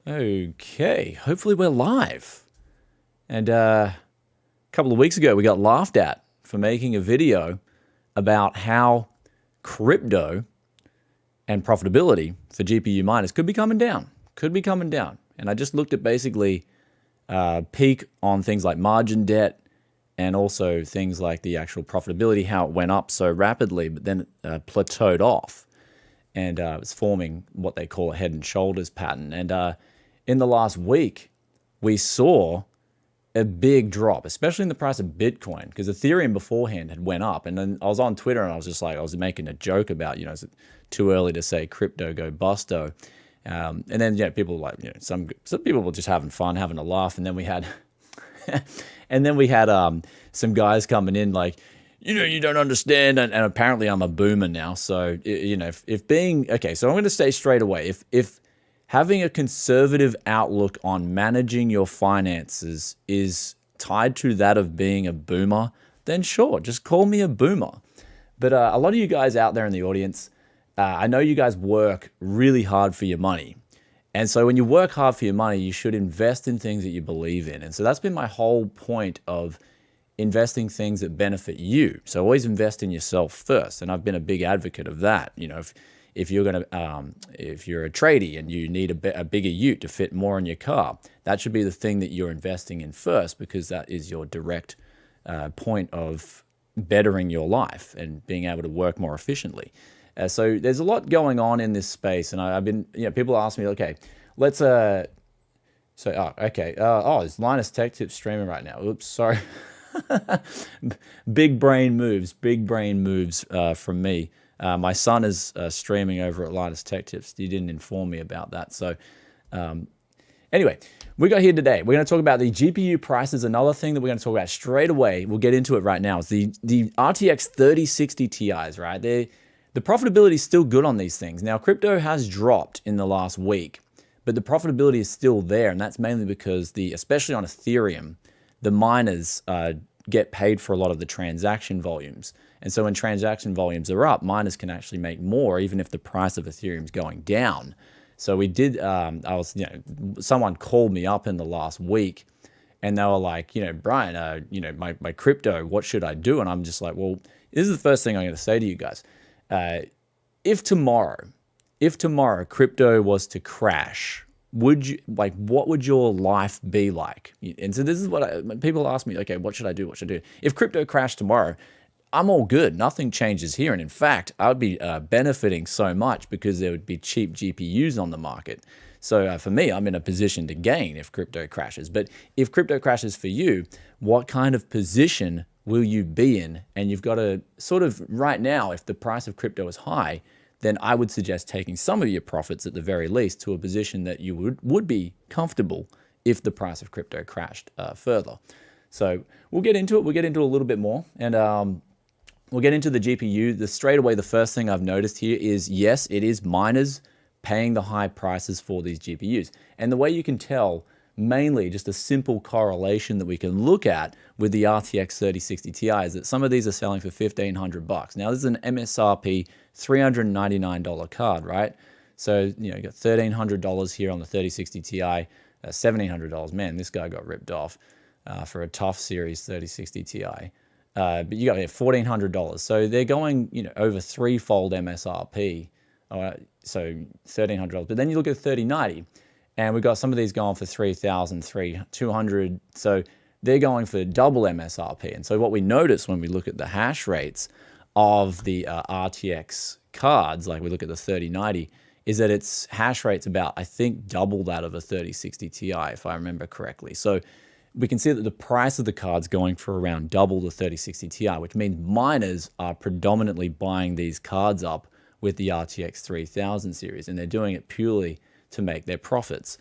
Okay, hopefully we're live. And a couple of weeks ago, we got laughed at for making a video about how crypto and profitability for GPU miners could be coming down. And I just looked at basically peak on things like margin debt and also things like the actual profitability, how it went up so rapidly, but then plateaued off. And it was forming what they call a head and shoulders pattern. And in the last week, we saw a big drop, especially in the price of Bitcoin, because Ethereum beforehand had went up. And then I was on Twitter and I was just like, I was making a joke about, is it too early to say crypto go busto? And then, people like, some people were just having fun, having a laugh. And then we had, some guys coming in like, you don't understand. And apparently I'm a boomer now. So, if being, okay, so I'm going to say straight away, if having a conservative outlook on managing your finances is tied to that of being a boomer, then sure, just call me a boomer. But a lot of you guys out there in the audience, I know you guys work really hard for your money. And so when you work hard for your money, you should invest in things that you believe in. And so that's been my whole point of investing things that benefit you. So always invest in yourself first. And I've been a big advocate of that. If you're if you're a tradie and you need a bigger ute to fit more in your car, that should be the thing that you're investing in first, because that is your direct point of bettering your life and being able to work more efficiently. So there's a lot going on in this space, and I've been, people ask me, okay, let's is Linus Tech Tips streaming right now? Oops, sorry. Big brain moves from me. My son is streaming over at Linus Tech Tips. He didn't inform me about that. So anyway, we got here today. We're going to talk about the GPU prices. Another thing that we're going to talk about straight away, we'll get into it right now, is the RTX 3060 Ti's, right? The profitability is still good on these things. Now, crypto has dropped in the last week, but the profitability is still there. And that's mainly because especially on Ethereum, the miners get paid for a lot of the transaction volumes. And so when transaction volumes are up, miners can actually make more, even if the price of Ethereum is going down. So we did, someone called me up in the last week and they were like, Brian, my crypto, what should I do? And I'm just like, well, this is the first thing I'm going to say to you guys. If tomorrow crypto was to crash, what would your life be like? And so this is what people ask me, okay, what should I do? If crypto crashed tomorrow, I'm all good. Nothing changes here. And in fact, I would be benefiting so much because there would be cheap GPUs on the market. So for me, I'm in a position to gain if crypto crashes. But if crypto crashes for you, what kind of position will you be in? And you've got to sort of, right now, if the price of crypto is high, then I would suggest taking some of your profits at the very least to a position that you would be comfortable if the price of crypto crashed further. So we'll get into it. We'll get into it a little bit more. And we'll get into the GPU. Straight away, the first thing I've noticed here is, yes, it is miners paying the high prices for these GPUs. And the way you can tell, mainly just a simple correlation that we can look at with the RTX 3060 Ti, is that some of these are selling for $1,500. Now, this is an MSRP $399 card, right? So, you got $1,300 here on the 3060 Ti, $1,700. Man, this guy got ripped off for a tough series 3060 Ti. But you got $1,400. So they're going, over threefold MSRP. So $1,300. But then you look at 3090, and we've got some of these going for $3,200. So they're going for double MSRP. And so what we notice when we look at the hash rates of the RTX cards, like we look at the 3090, is that its hash rate's about, I think, double that of a 3060 Ti, if I remember correctly. So we can see that the price of the card's going for around double the 3060 Ti, which means miners are predominantly buying these cards up with the RTX 3000 series, and they're doing it purely to make their profits.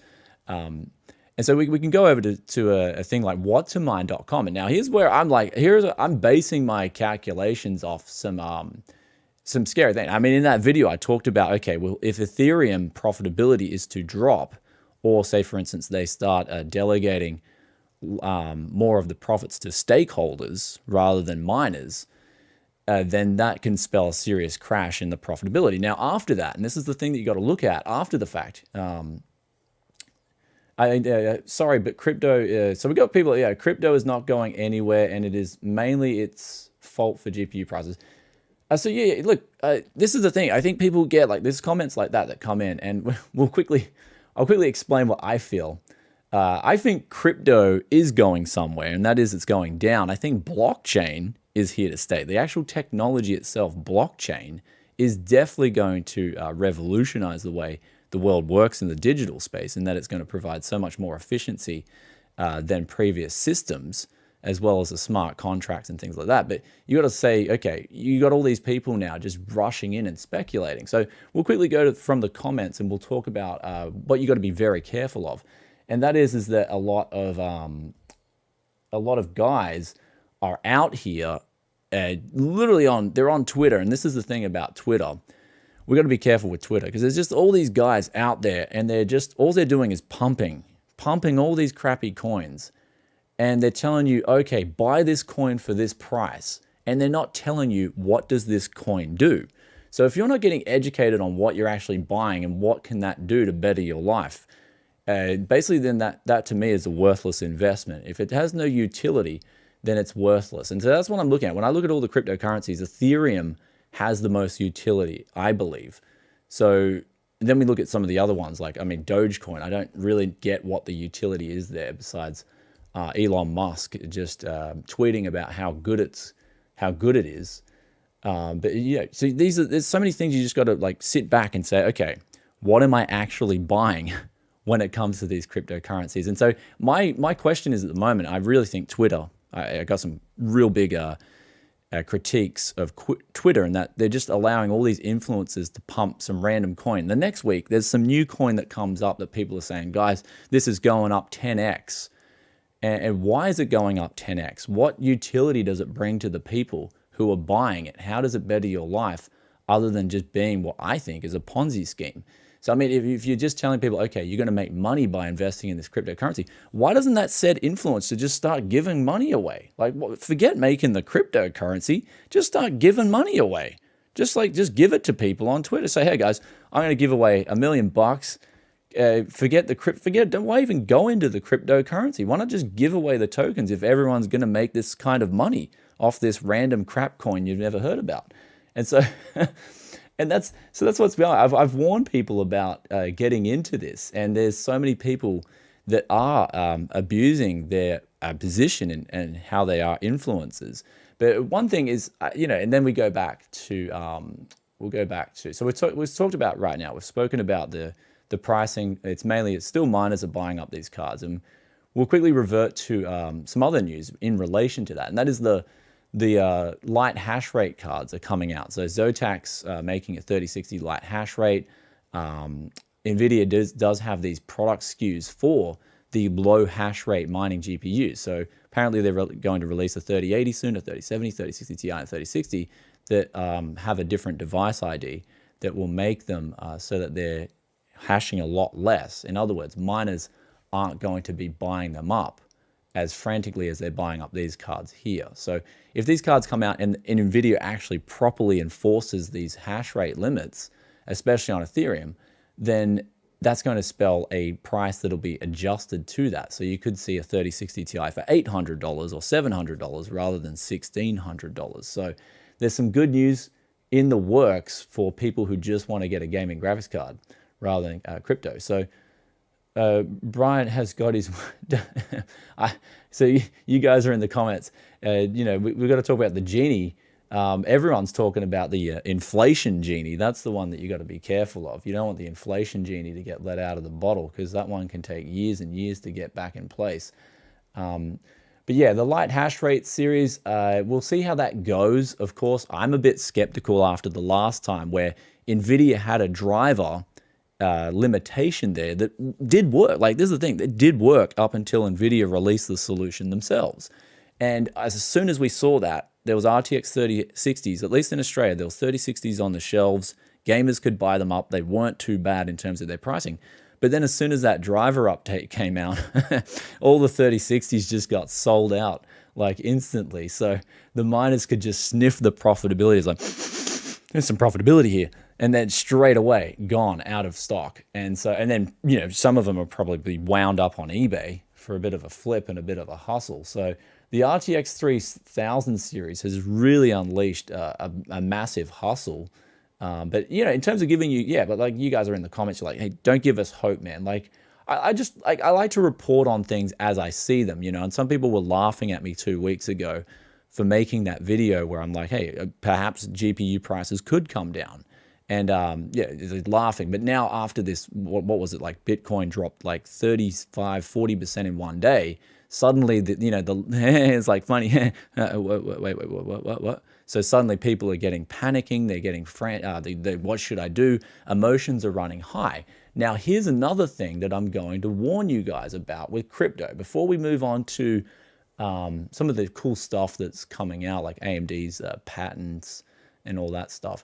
And so we can go over to a thing like whattomine.com. And now here's where I'm like, I'm basing my calculations off some scary thing. I mean, in that video, I talked about, okay, well, if Ethereum profitability is to drop, or say, for instance, they start delegating more of the profits to stakeholders rather than miners, then that can spell a serious crash in the profitability. Now, after that, and this is the thing that you got to look at after the fact, Sorry, but crypto. So we got people. Yeah, crypto is not going anywhere, and it is mainly its fault for GPU prices. So yeah, look, this is the thing. I think people get like there's comments like that come in, and I'll quickly explain what I feel. I think crypto is going somewhere, and that is it's going down. I think blockchain is here to stay. The actual technology itself, blockchain, is definitely going to revolutionize the way the world works in the digital space, and that it's going to provide so much more efficiency than previous systems, as well as the smart contracts and things like that. But you got to say, okay, you got all these people now just rushing in and speculating. So we'll quickly go from the comments and we'll talk about what you got to be very careful of, and that is that a lot of guys are out here, literally they're on Twitter, and this is the thing about Twitter. We got to be careful with Twitter because there's just all these guys out there, and all they're doing is pumping all these crappy coins. And they're telling you, okay, buy this coin for this price. And they're not telling you what does this coin do. So if you're not getting educated on what you're actually buying and what can that do to better your life, basically then that to me is a worthless investment. If it has no utility, then it's worthless. And so that's what I'm looking at. When I look at all the cryptocurrencies, Ethereum has the most utility, I believe. So then we look at some of the other ones, like, Dogecoin. I don't really get what the utility is there besides Elon Musk just tweeting about how good it is. But yeah, so there's so many things you just got to like sit back and say, okay, what am I actually buying when it comes to these cryptocurrencies? And so my question is, at the moment, I really think Twitter. I got some real big critiques of Twitter, and that they're just allowing all these influencers to pump some random coin. The next week, there's some new coin that comes up that people are saying, guys, this is going up 10x. And why is it going up 10x? What utility does it bring to the people who are buying it? How does it better your life other than just being what I think is a Ponzi scheme? So, if you're just telling people, okay, you're going to make money by investing in this cryptocurrency, why doesn't that said influence to just start giving money away? Like, forget making the cryptocurrency, just start giving money away. Just give it to people on Twitter. Say, hey guys, I'm going to give away $1 million. Why even go into the cryptocurrency? Why not just give away the tokens if everyone's going to make this kind of money off this random crap coin you've never heard about? And so, that's what's behind. I've warned people about getting into this, and there's so many people that are abusing their position and how they are influencers. But one thing is, and then we go back to, so we've talked about right now. We've spoken about the pricing. It's still miners are buying up these cards, and we'll quickly revert to some other news in relation to that, and that is the light hash rate cards are coming out. So Zotac's making a 3060 light hash rate. Nvidia does have these product SKUs for the low hash rate mining GPUs. So apparently they're going to release a 3080 soon, a 3070, 3060 Ti, and 3060 that have a different device ID that will make them so that they're hashing a lot less. In other words, miners aren't going to be buying them up as frantically as they're buying up these cards here. So if these cards come out and Nvidia actually properly enforces these hash rate limits, especially on Ethereum, then that's going to spell a price that'll be adjusted to that. So you could see a 3060 Ti for $800 or $700 rather than $1,600. So there's some good news in the works for people who just want to get a gaming graphics card rather than crypto. So Brian has got his. So you guys are in the comments. We've got to talk about the genie. Everyone's talking about the inflation genie. That's the one that you got to be careful of. You don't want the inflation genie to get let out of the bottle, because that one can take years and years to get back in place. But yeah, the light hash rate series, we'll see how that goes. Of course, I'm a bit skeptical after the last time where Nvidia had a driver limitation there that did work. Like, this is the thing, it did work up until Nvidia released the solution themselves. And as soon as we saw that, there was RTX 3060s, at least in Australia, there was 3060s on the shelves. Gamers could buy them up. They weren't too bad in terms of their pricing. But then as soon as that driver update came out, all the 3060s just got sold out like instantly. So the miners could just sniff the profitability. It's like, there's some profitability here. and then straight away gone out of stock. And so, and then, you know, some of them are probably wound up on eBay for a bit of a flip and a bit of a hustle. So the RTX 3000 series has really unleashed a massive hustle. But, you know, in terms of giving you, yeah, but like you guys are in the comments, you're like, hey, don't give us hope, man. Like, I just, like, I like to report on things as I see them, you know, and some people were laughing at me 2 weeks ago for making that video where I'm like, hey, perhaps GPU prices could come down. And yeah, it's laughing. But now after this, what was it, like Bitcoin dropped like 35, 40% in one day. Suddenly, you know, it's like funny. Wait, what? So suddenly people are getting panicking. They're getting what should I do? Emotions are running high. Now, here's another thing that I'm going to warn you guys about with crypto. Before we move on to some of the cool stuff that's coming out, like AMD's patents and all that stuff.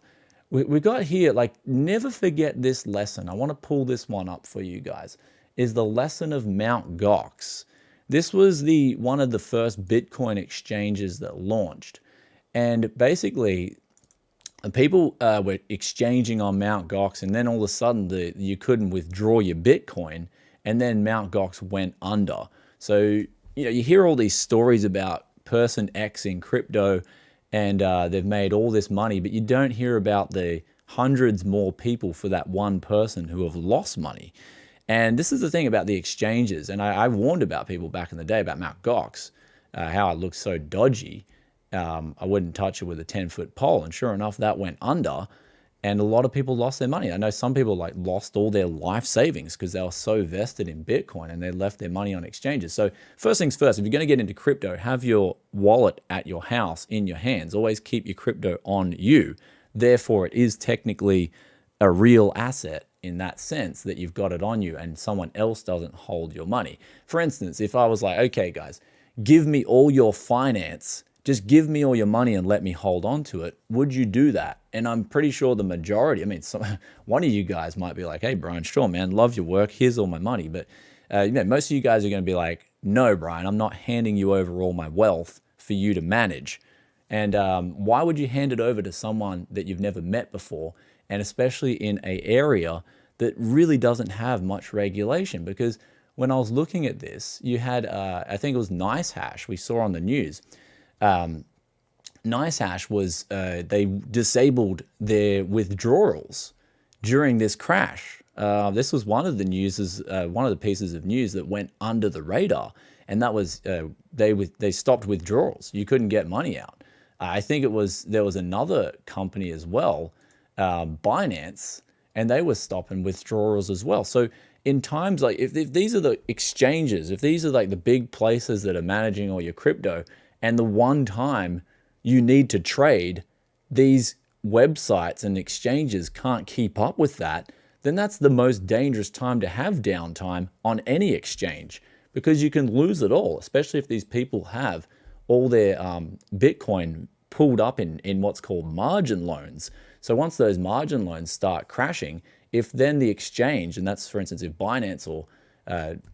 We got here, like, never forget this lesson. I want to pull this one up for you guys, is the lesson of Mt. Gox. This was one of the first Bitcoin exchanges that launched. And basically, people were exchanging on Mt. Gox, and then all of a sudden you couldn't withdraw your Bitcoin, and then Mt. Gox went under. So, you know, you hear all these stories about person X in crypto, and they've made all this money, but you don't hear about the hundreds more people for that one person who have lost money. And this is the thing about the exchanges, and I warned about people back in the day about Mt. Gox, how it looked so dodgy. I wouldn't touch it with a 10-foot pole, and sure enough, that went under, and a lot of people lost their money. I know some people like lost all their life savings because they were so vested in Bitcoin and they left their money on exchanges. So first things first, if you're going to get into crypto, have your wallet at your house in your hands. Always keep your crypto on you. Therefore, it is technically a real asset in that sense that you've got it on you and someone else doesn't hold your money. For instance, if I was like, okay, guys, give me all your finance, just give me all your money and let me hold on to it, would you do that? And I'm pretty sure the majority, I mean, one of you guys might be like, hey, Brian, sure, man, love your work. Here's all my money. But you know, most of you guys are going to be like, no, Brian, I'm not handing you over all my wealth for you to manage. And why would you hand it over to someone that you've never met before? And especially in an area that really doesn't have much regulation? Because when I was looking at this, you had, I think it was NiceHash we saw on the news. NiceHash was, they disabled their withdrawals during this crash. This was one of the one of the pieces of news that went under the radar, and that was they stopped withdrawals. You couldn't get money out. I think there was another company as well, Binance, and they were stopping withdrawals as well. So in times like if these are the exchanges, if these are like the big places that are managing all your crypto, and the one time you need to trade, these websites and exchanges can't keep up with that, then that's the most dangerous time to have downtime on any exchange, because you can lose it all, especially if these people have all their Bitcoin pulled up in what's called margin loans. So once those margin loans start crashing, if then the exchange, and that's for instance if Binance or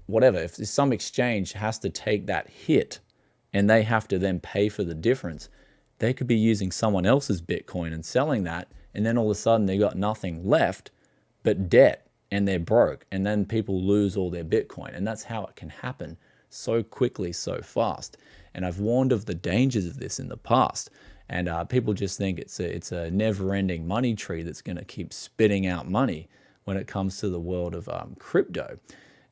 whatever, if some exchange has to take that hit and they have to then pay for the difference, they could be using someone else's Bitcoin and selling that, and then all of a sudden they got nothing left but debt, and they're broke, and then people lose all their Bitcoin. And that's how it can happen so quickly, so fast. And I've warned of the dangers of this in the past, and people just think it's a never-ending money tree that's going to keep spitting out money when it comes to the world of crypto.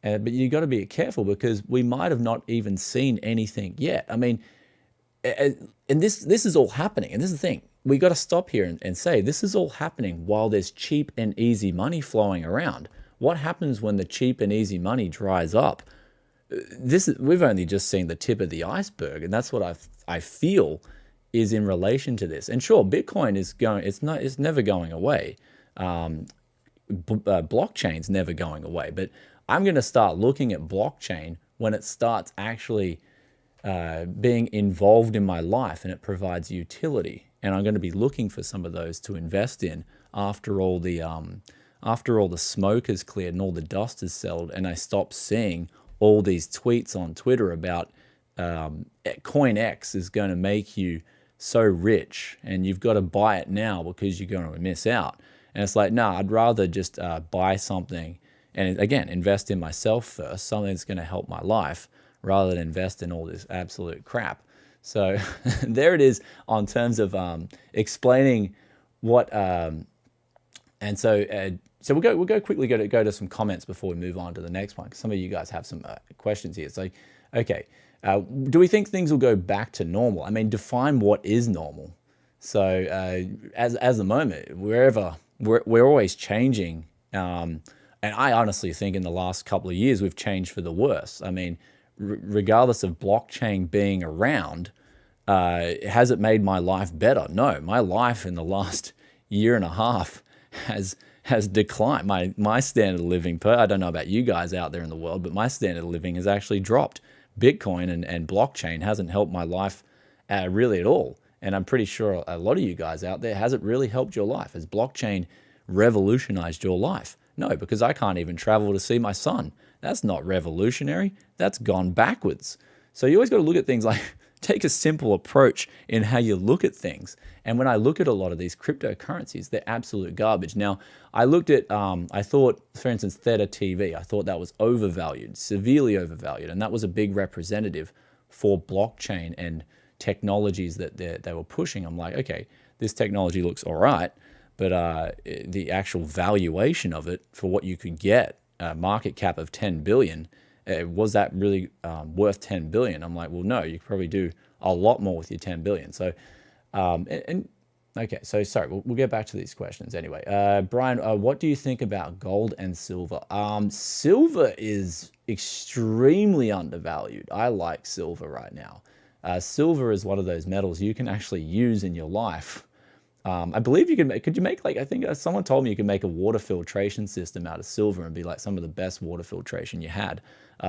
But you got to be careful, because we might have not even seen anything yet. I mean, and this is all happening. And this is the thing. We got to stop here and say this is all happening while there's cheap and easy money flowing around. What happens when the cheap and easy money dries up? We've only just seen the tip of the iceberg, and that's what I feel is in relation to this. And sure, Bitcoin is going. It's never going away. Blockchain's never going away, but I'm going to start looking at blockchain when it starts actually being involved in my life and it provides utility. And I'm going to be looking for some of those to invest in after all the smoke is cleared and all the dust is settled, and I stop seeing all these tweets on Twitter about CoinX is going to make you so rich and you've got to buy it now because you're going to miss out. And it's like, nah, I'd rather just buy something and again, invest in myself first, something that's going to help my life rather than invest in all this absolute crap. So there it is on terms of explaining what, and so we'll quickly go to some comments before we move on to the next one, because some of you guys have some questions here. So, okay, do we think things will go back to normal? I mean, define what is normal. So as the moment, wherever we're always changing, and I honestly think in the last couple of years we've changed for the worse. I mean, regardless of blockchain being around, has it made my life better? No, my life in the last year and a half has declined. My standard of living, I don't know about you guys out there in the world, but my standard of living has actually dropped. Bitcoin and blockchain hasn't helped my life really at all. And I'm pretty sure a lot of you guys out there, has it really helped your life? Has blockchain revolutionized your life? No, because I can't even travel to see my son. That's not revolutionary. That's gone backwards. So you always got to look at things like, take a simple approach in how you look at things. And when I look at a lot of these cryptocurrencies, they're absolute garbage. Now, I looked at, I thought, for instance, Theta TV, I thought that was overvalued, severely overvalued. And that was a big representative for blockchain and technologies that they were pushing. I'm like, okay, this technology looks all right, but the actual valuation of it for what you could get, a market cap of 10 billion, was that really worth 10 billion? I'm like, well, no, you could probably do a lot more with your 10 billion. So, okay, so sorry, we'll get back to these questions anyway. Brian, what do you think about gold and silver? Silver is extremely undervalued. I like silver right now. Silver is one of those metals you can actually use in your life. I believe you can make, could you make like, I think someone told me you could make a water filtration system out of silver and be like some of the best water filtration you had.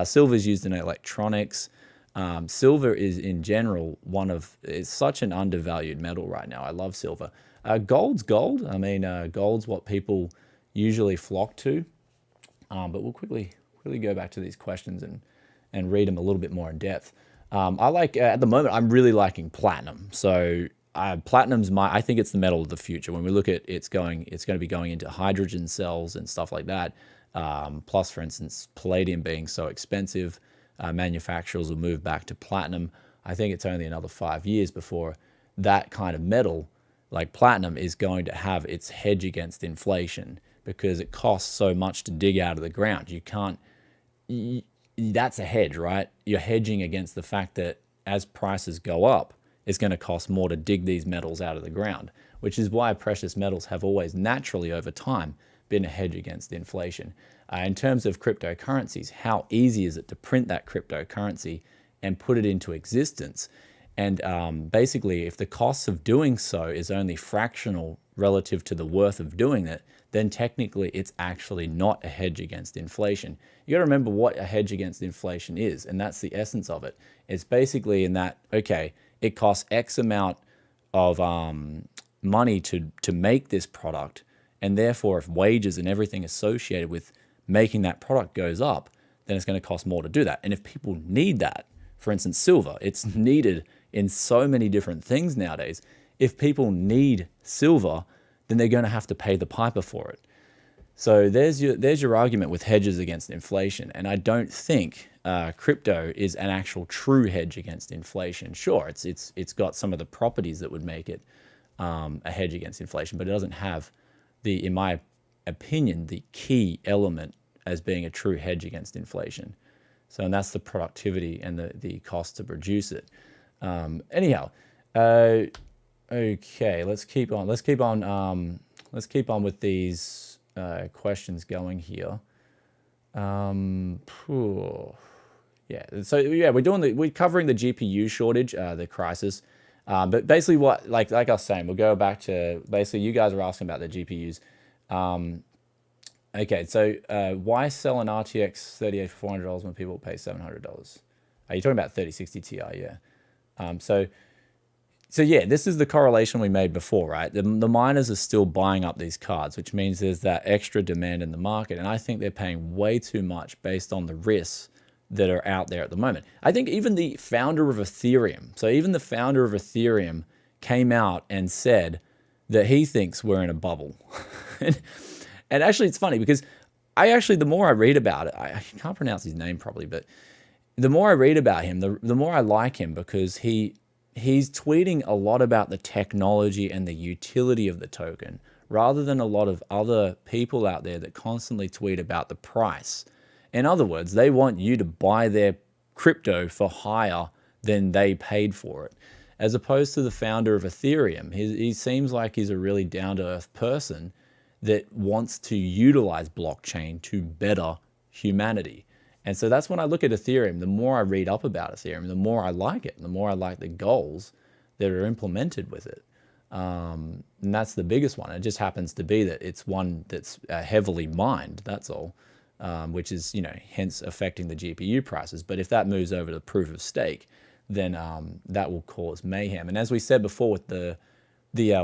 Silver is used in electronics. Silver is in general it's such an undervalued metal right now. I love silver. Gold's gold. I mean, gold's what people usually flock to. But we'll quickly go back to these questions and read them a little bit more in depth. I like, at the moment, I'm really liking platinum. So platinum's I think it's the metal of the future. When we look at it's going to be going into hydrogen cells and stuff like that. Plus, for instance, palladium being so expensive, manufacturers will move back to platinum. I think it's only another 5 years before that kind of metal, like platinum, is going to have its hedge against inflation, because it costs so much to dig out of the ground. You can't. That's a hedge, right? You're hedging against the fact that as prices go up, it's going to cost more to dig these metals out of the ground, which is why precious metals have always naturally over time been a hedge against inflation. In terms of cryptocurrencies, how easy is it to print that cryptocurrency and put it into existence? And basically, if the costs of doing so is only fractional relative to the worth of doing it, then technically it's actually not a hedge against inflation. You got to remember what a hedge against inflation is, and that's the essence of it. It's basically in that, okay, it costs X amount of money to make this product, and therefore if wages and everything associated with making that product goes up, then it's going to cost more to do that. And if people need that, for instance, silver, it's needed in so many different things nowadays. If people need silver, then they're going to have to pay the piper for it. So there's your argument with hedges against inflation. And I don't think crypto is an actual true hedge against inflation. Sure, it's got some of the properties that would make it a hedge against inflation, but it doesn't have in my opinion, the key element as being a true hedge against inflation. So, and that's the productivity and the cost to produce it. Anyhow, okay, let's keep on with these questions going here. Yeah, so yeah, we're covering the GPU shortage, the crisis. But basically what, like I was saying, we'll go back to, basically you guys are asking about the GPUs. Okay, so why sell an RTX 3080 for $400 when people pay $700? Are you talking about 3060 Ti? Yeah. So yeah, this is the correlation we made before, right? The miners are still buying up these cards, which means there's that extra demand in the market. And I think they're paying way too much based on the risks that are out there at the moment. I think even the founder of Ethereum, came out and said that he thinks we're in a bubble. And actually, it's funny because the more I read about it, I can't pronounce his name properly, but the more I read about him, the more I like him, because he's tweeting a lot about the technology and the utility of the token, rather than a lot of other people out there that constantly tweet about the price. In other words, they want you to buy their crypto for higher than they paid for it. As opposed to the founder of Ethereum, he seems like he's a really down-to-earth person that wants to utilize blockchain to better humanity. And so that's when I look at Ethereum, the more I read up about Ethereum, the more I like it, and the more I like the goals that are implemented with it. And that's the biggest one. It just happens to be that it's one that's heavily mined, that's all, which is, hence affecting the GPU prices. But if that moves over to proof of stake, then that will cause mayhem. And as we said before with the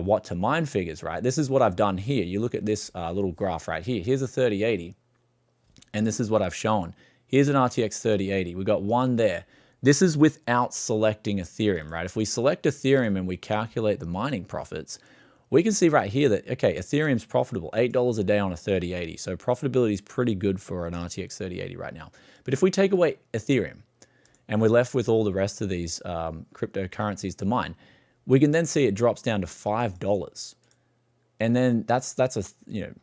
what to mine figures, right? This is what I've done here. You look at this little graph right here. Here's a 3080, and this is what I've shown. Here's an RTX 3080. We got one there. This is without selecting Ethereum, right? If we select Ethereum and we calculate the mining profits, we can see right here that, okay, Ethereum's profitable, $8 a day on a 3080. So profitability is pretty good for an RTX 3080 right now. But if we take away Ethereum and we're left with all the rest of these cryptocurrencies to mine, we can then see it drops down to $5. And then that's a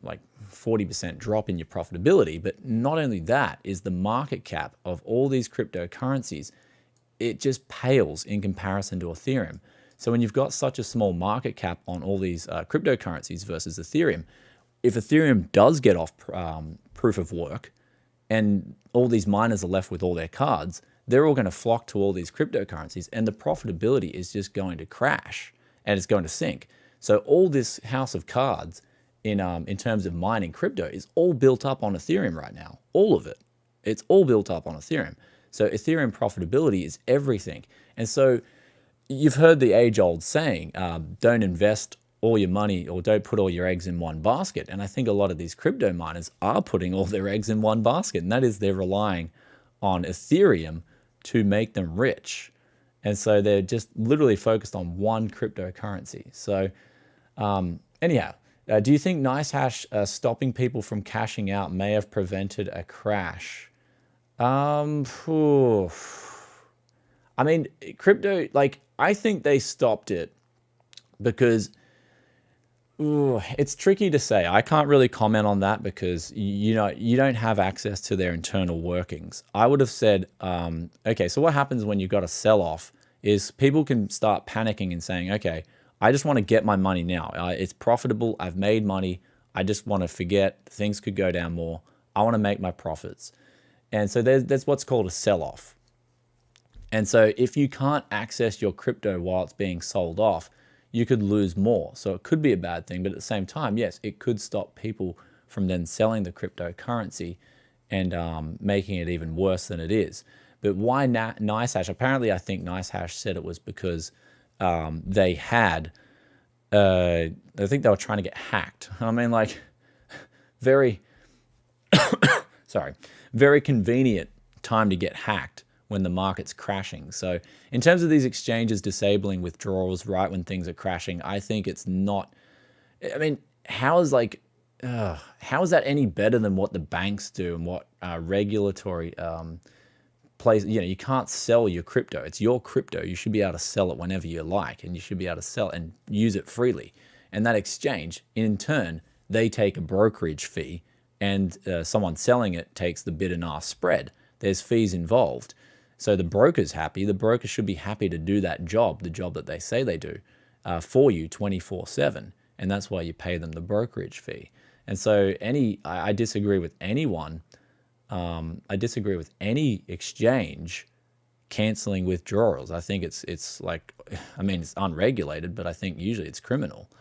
like 40% drop in your profitability. But not only that, is the market cap of all these cryptocurrencies, it just pales in comparison to Ethereum. So when you've got such a small market cap on all these cryptocurrencies versus Ethereum, if Ethereum does get off proof of work and all these miners are left with all their cards, they're all going to flock to all these cryptocurrencies, and the profitability is just going to crash and it's going to sink. So all this house of cards in terms of mining crypto is all built up on Ethereum right now. All of it. It's all built up on Ethereum. So Ethereum profitability is everything. And so you've heard the age-old saying, don't invest all your money, or don't put all your eggs in one basket. And I think a lot of these crypto miners are putting all their eggs in one basket, and that is they're relying on Ethereum to make them rich. And so they're just literally focused on one cryptocurrency. So anyhow, do you think NiceHash stopping people from cashing out may have prevented a crash? I mean, crypto, like, I think they stopped it because it's tricky to say. I can't really comment on that because, you don't have access to their internal workings. I would have said, okay, so what happens when you've got a sell-off is people can start panicking and saying, okay, I just want to get my money now. It's profitable. I've made money. I just want to forget. Things could go down more. I want to make my profits. And so there's what's called a sell-off. And so if you can't access your crypto while it's being sold off, you could lose more. So it could be a bad thing, but at the same time, yes, it could stop people from then selling the cryptocurrency and making it even worse than it is. But why NiceHash? Apparently, I think NiceHash said it was because they had, I think they were trying to get hacked. I mean, like, very, very convenient time to get hacked when the market's crashing. So in terms of these exchanges disabling withdrawals right when things are crashing, I think it's not, I mean, how is that any better than what the banks do and what regulatory place, you can't sell your crypto. It's your crypto. You should be able to sell it whenever you like, and you should be able to sell and use it freely. And that exchange, in turn, they take a brokerage fee, and someone selling it takes the bid and ask spread. There's fees involved. So the broker's happy. The broker should be happy to do that job, the job that they say they do, for you 24/7. And that's why you pay them the brokerage fee. And so I disagree with anyone. I disagree with any exchange canceling withdrawals. I think it's like, I mean, it's unregulated, but I think usually it's criminal.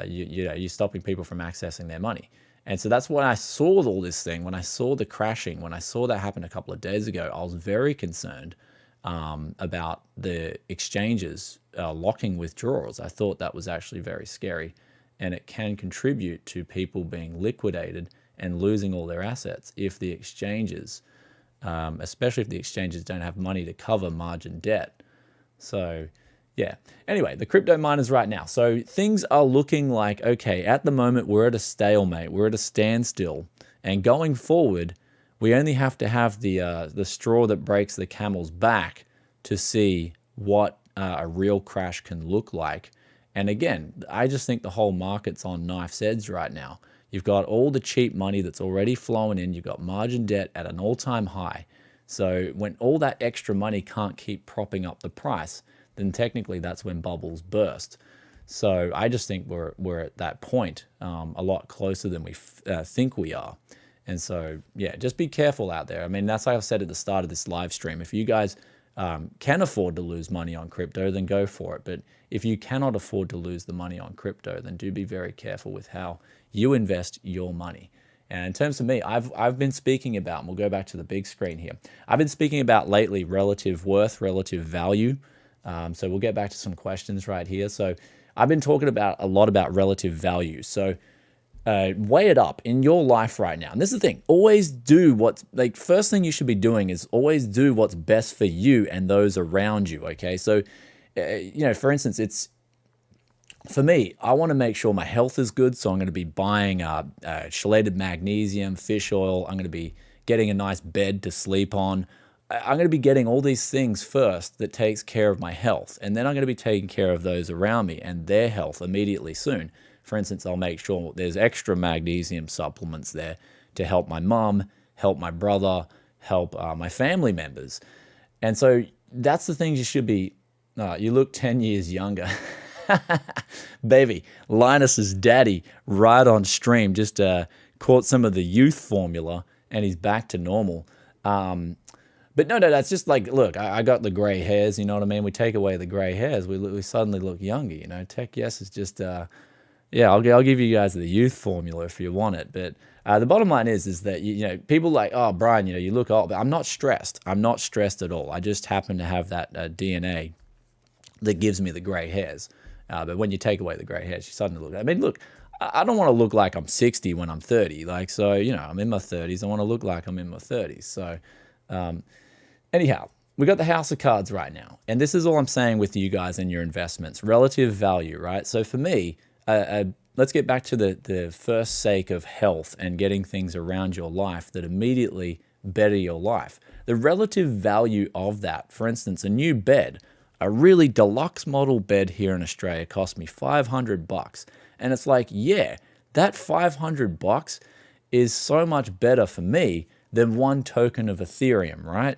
You're stopping people from accessing their money. And so that's when I saw all this thing, when I saw the crashing, when I saw that happen a couple of days ago, I was very concerned about the exchanges locking withdrawals. I thought that was actually very scary, and it can contribute to people being liquidated and losing all their assets if the exchanges, especially if the exchanges don't have money to cover margin debt. So Yeah. Anyway, the crypto miners right now. So things are looking like, okay, at the moment, we're at a stalemate. We're at a standstill. And going forward, we only have to have the straw that breaks the camel's back to see what a real crash can look like. And again, I just think the whole market's on knife's edge right now. You've got all the cheap money that's already flowing in. You've got margin debt at an all-time high. So when all that extra money can't keep propping up the price, then technically that's when bubbles burst. So I just think we're at that point a lot closer than we think we are. And so, yeah, just be careful out there. I mean, that's like I said at the start of this live stream. If you guys can afford to lose money on crypto, then go for it. But if you cannot afford to lose the money on crypto, then do be very careful with how you invest your money. And in terms of me, I've been speaking about, and we'll go back to the big screen here. I've been speaking about lately relative worth, relative value. So we'll get back to some questions right here. So I've been talking about a lot about relative value. So weigh it up in your life right now. And this is the thing, always do what's, like, first thing you should be doing is always do what's best for you and those around you, okay? So, for instance, it's, for me, I want to make sure my health is good, so I'm going to be buying chelated magnesium, fish oil. I'm going to be getting a nice bed to sleep on. I'm going to be getting all these things first that takes care of my health, and then I'm going to be taking care of those around me and their health immediately soon. For instance, I'll make sure there's extra magnesium supplements there to help my mom, help my brother, help my family members. And so that's the things you should be, you look 10 years younger. Baby, Linus's daddy right on stream just caught some of the youth formula and he's back to normal. But no, that's just like, look, I got the gray hairs, you know what I mean? We take away the gray hairs, we suddenly look younger, you know? Tech Yes is just, yeah, I'll give you guys the youth formula if you want it. But the bottom line is that, people like, oh, Brian, you look old. But I'm not stressed. I'm not stressed at all. I just happen to have that DNA that gives me the gray hairs. But when you take away the gray hairs, you suddenly look, I mean, look, I don't want to look like I'm 60 when I'm 30. Like, so, I'm in my 30s. I want to look like I'm in my 30s. So, anyhow, we got the house of cards right now. And this is all I'm saying with you guys and your investments. Relative value, right? So for me, let's get back to the first sake of health and getting things around your life that immediately better your life. The relative value of that, for instance, a new bed, a really deluxe model bed here in Australia cost me $500. And it's like, yeah, that $500 is so much better for me than one token of Ethereum, right?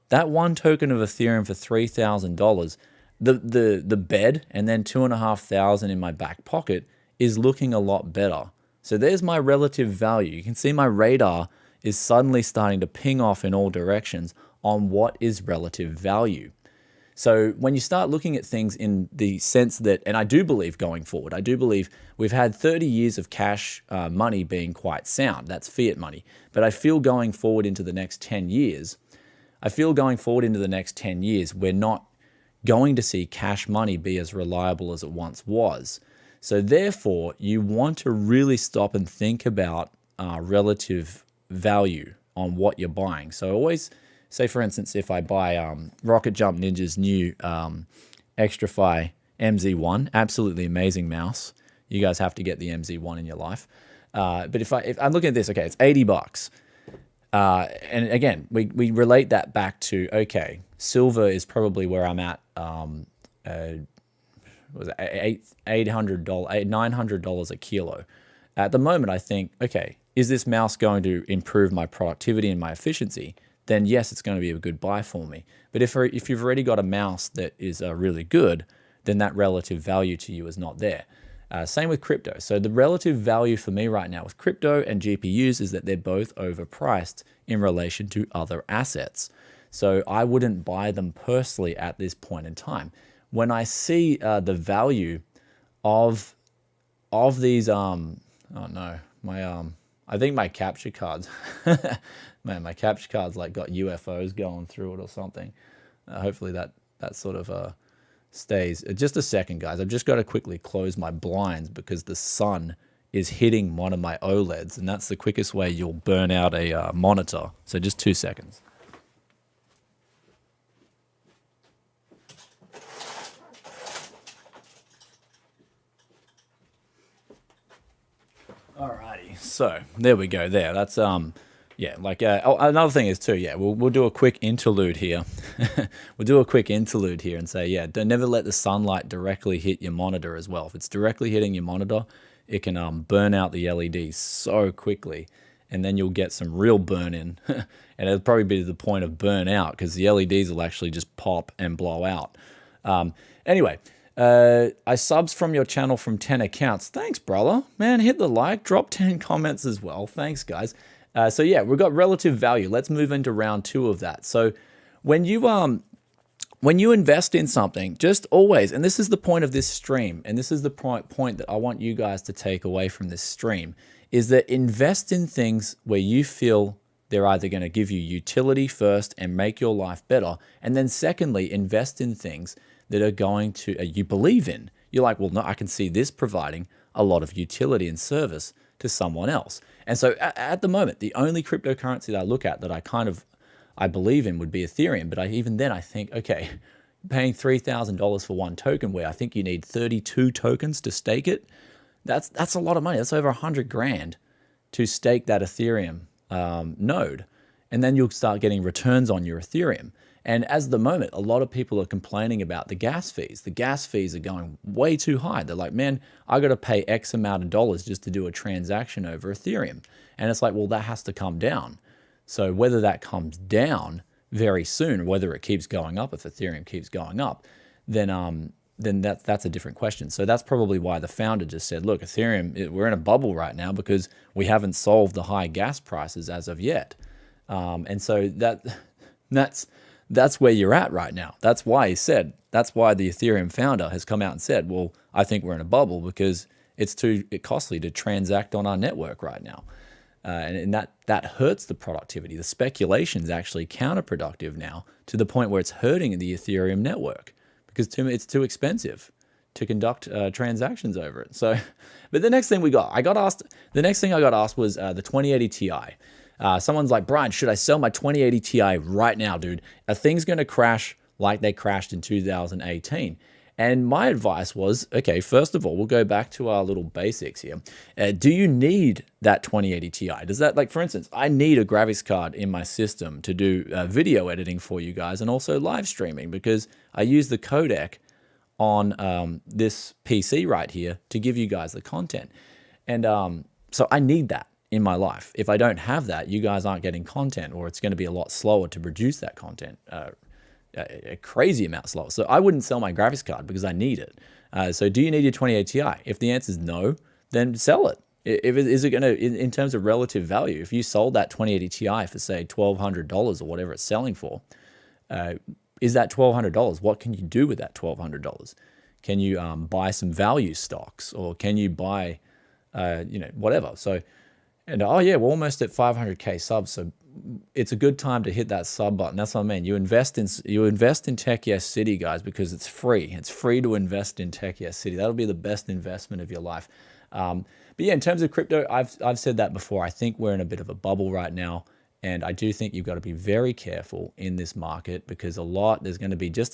That one token of Ethereum for $3,000, the bed and then $2,500 in my back pocket is looking a lot better. So there's my relative value. You can see my radar is suddenly starting to ping off in all directions on what is relative value. So when you start looking at things in the sense that, and I do believe going forward, I do believe we've had 30 years of cash money being quite sound. That's fiat money. But I feel going forward into the next 10 years, we're not going to see cash money be as reliable as it once was. So therefore, you want to really stop and think about relative value on what you're buying. So always say, for instance, if I buy Rocket Jump Ninja's new XtraFi MZ1, absolutely amazing mouse. You guys have to get the MZ1 in your life. But if I'm looking at this, okay, it's $80. And again, we relate that back to, okay, silver is probably where I'm at. Was it $800, $900 a kilo. At the moment, I think, okay, is this mouse going to improve my productivity and my efficiency? Then yes, it's going to be a good buy for me. But if you've already got a mouse that is really good, then that relative value to you is not there. Same with crypto. So the relative value for me right now with crypto and GPUs is that they're both overpriced in relation to other assets. So I wouldn't buy them personally at this point in time. When I see the value of these, oh no, I think my capture cards, man, my capture cards like got UFOs going through it or something. Hopefully that sort of stays. Just a second, guys. I've just got to quickly close my blinds because the sun is hitting one of my OLEDs, and that's the quickest way you'll burn out a monitor. So just 2 seconds. so there we go there. That's, yeah, like, another thing is too, yeah, we'll do a quick interlude here. We'll do a quick interlude here and say, yeah, don't never let the sunlight directly hit your monitor as well. If it's directly hitting your monitor, it can burn out the LEDs so quickly, and then you'll get some real burn in. And it'll probably be to the point of burnout because the LEDs will actually just pop and blow out. Anyway, I subs from your channel from 10 accounts. Thanks, brother. Man, hit the like, drop 10 comments as well. Thanks, guys. So yeah, we've got relative value. Let's move into round 2 of that. So when you invest in something, just always, and this is the point of this stream, and this is the point that I want you guys to take away from this stream, is that invest in things where you feel they're either going to give you utility first and make your life better, and then secondly, invest in things that are going to, you believe in. You're like, well, no, I can see this providing a lot of utility and service to someone else. And so at the moment, the only cryptocurrency that I look at that I believe in would be Ethereum. But even then I think, okay, paying $3,000 for one token where I think you need 32 tokens to stake it, that's a lot of money. That's over 100 grand to stake that Ethereum node. And then you'll start getting returns on your Ethereum. And as the moment, a lot of people are complaining about the gas fees. The gas fees are going way too high. They're like, man, I got to pay X amount of dollars just to do a transaction over Ethereum. And it's like, well, that has to come down. So whether that comes down very soon, or whether it keeps going up, if Ethereum keeps going up, then that's a different question. So that's probably why the founder just said, look, Ethereum, we're in a bubble right now because we haven't solved the high gas prices as of yet. And so that's where you're at right now. That's why that's why the Ethereum founder has come out and said, well, I think we're in a bubble because it's too costly to transact on our network right now. And that hurts the productivity. The speculation is actually counterproductive now to the point where it's hurting the Ethereum network because it's too expensive to conduct transactions over it. So, but the next thing the next thing I got asked was the 2080 Ti. Someone's like, Brian, should I sell my 2080 Ti right now, dude? A thing's going to crash like they crashed in 2018. And my advice was, okay, first of all, we'll go back to our little basics here. Do you need that 2080 Ti? Does that, like, for instance, I need a graphics card in my system to do video editing for you guys and also live streaming because I use the codec on this PC right here to give you guys the content. And so I need that in my life. If I don't have that, you guys aren't getting content, or it's going to be a lot slower to produce that content. A crazy amount slower. So I wouldn't sell my graphics card because I need it. So do you need your 2080 Ti? If the answer is no, then sell it. Is it going to, in terms of relative value, if you sold that 2080 Ti for say $1,200 or whatever it's selling for, is that $1,200? What can you do with that $1,200? Can you buy some value stocks, or can you buy, whatever? So, and oh yeah, we're almost at 500K subs. So it's a good time to hit that sub button. That's what I mean. You invest in Tech Yes City, guys, because it's free. It's free to invest in Tech Yes City. That'll be the best investment of your life. But yeah, in terms of crypto, I've said that before. I think we're in a bit of a bubble right now, and I do think you've got to be very careful in this market because there's going to be just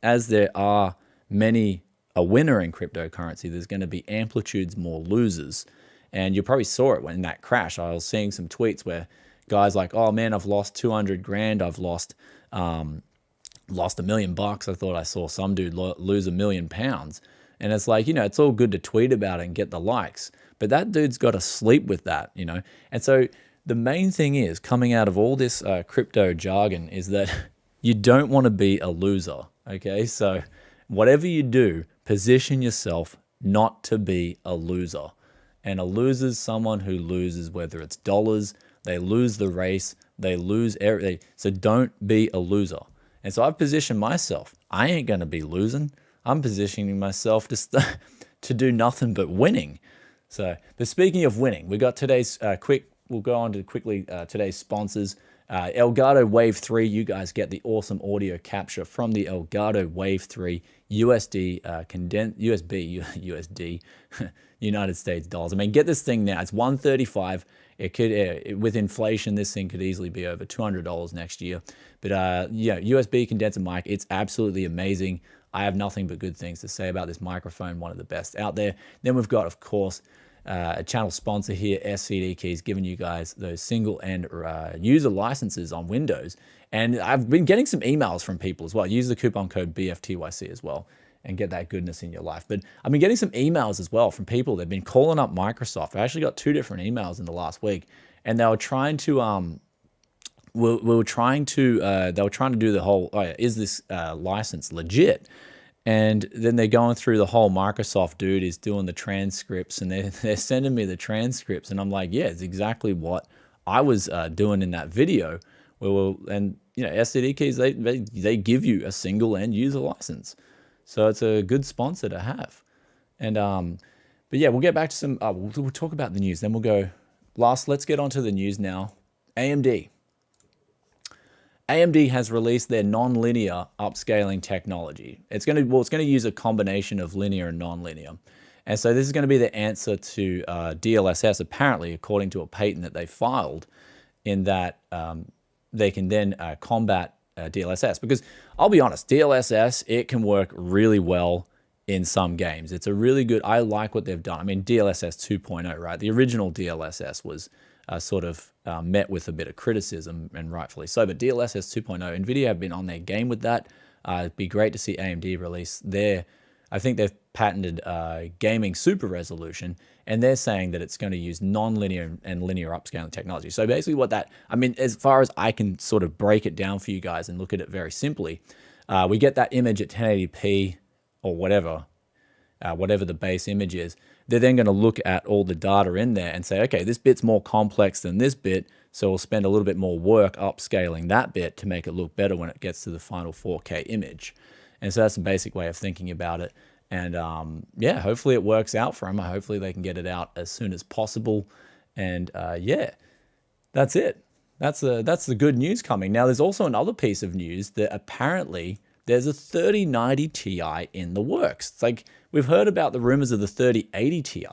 as there are many a winner in cryptocurrency, there's going to be amplitudes more losers. And you probably saw it when that crash. I was seeing some tweets where guys like, oh man, I've lost 200 grand. I've lost $1 million. I thought I saw some dude lose £1 million. And it's like, it's all good to tweet about it and get the likes, but that dude's got to sleep with that, And so the main thing is coming out of all this crypto jargon is that you don't want to be a loser. Okay. So whatever you do, position yourself not to be a loser. And a loser is someone who loses, whether it's dollars, they lose the race, they lose everything. So don't be a loser. And so I've positioned myself. I ain't going to be losing. I'm positioning myself to do nothing but winning. So, but speaking of winning, we got today's we'll go on to quickly today's sponsors. Elgato Wave 3, you guys get the awesome audio capture from the Elgato Wave 3 USD United States dollars. I mean, get this thing now. It's $135. It could, with inflation, this thing could easily be over $200 next year. But USB condenser mic, it's absolutely amazing. I have nothing but good things to say about this microphone, one of the best out there. Then we've got, of course, a channel sponsor here, SCD Keys, giving you guys those single and user licenses on Windows. And I've been getting some emails from people as well. Use the coupon code BFTYC as well and get that goodness in your life. But I've been getting some emails as well from people. They've been calling up Microsoft. I actually got 2 different emails in the last week, and they were trying to they were trying to do the whole, oh yeah, is this license legit? And then they're going through the whole Microsoft dude is doing the transcripts, and they're sending me the transcripts, and I'm like, yeah, it's exactly what I was doing in that video. And you know, STD Keys, they give you a single end user license, so it's a good sponsor to have. And but yeah, we'll get back to some. We'll talk about the news, then we'll go. Let's get onto the news now. AMD. AMD has released their non-linear upscaling technology. It's going to use a combination of linear and non-linear. And so this is going to be the answer to DLSS, apparently, according to a patent that they filed, in that they can then combat DLSS. Because I'll be honest, DLSS, it can work really well in some games. It's a really good, I like what they've done. I mean, DLSS 2.0, right? The original DLSS was sort of met with a bit of criticism, and rightfully so. But DLSS 2.0, Nvidia have been on their game with that. It'd be great to see AMD release their, I think they've patented gaming super resolution, and they're saying that it's going to use non-linear and linear upscaling technology. So basically what that, I mean, as far as I can sort of break it down for you guys and look at it very simply, we get that image at 1080p or whatever the base image is. They're then going to look at all the data in there and say, okay, this bit's more complex than this bit, so we'll spend a little bit more work upscaling that bit to make it look better when it gets to the final 4K image. And so that's a basic way of thinking about it. And yeah, hopefully it works out for them. Hopefully they can get it out as soon as possible. And yeah, that's it. That's the good news coming. Now, there's also another piece of news that apparently there's a 3090 Ti in the works. It's like, we've heard about the rumors of the 3080 Ti,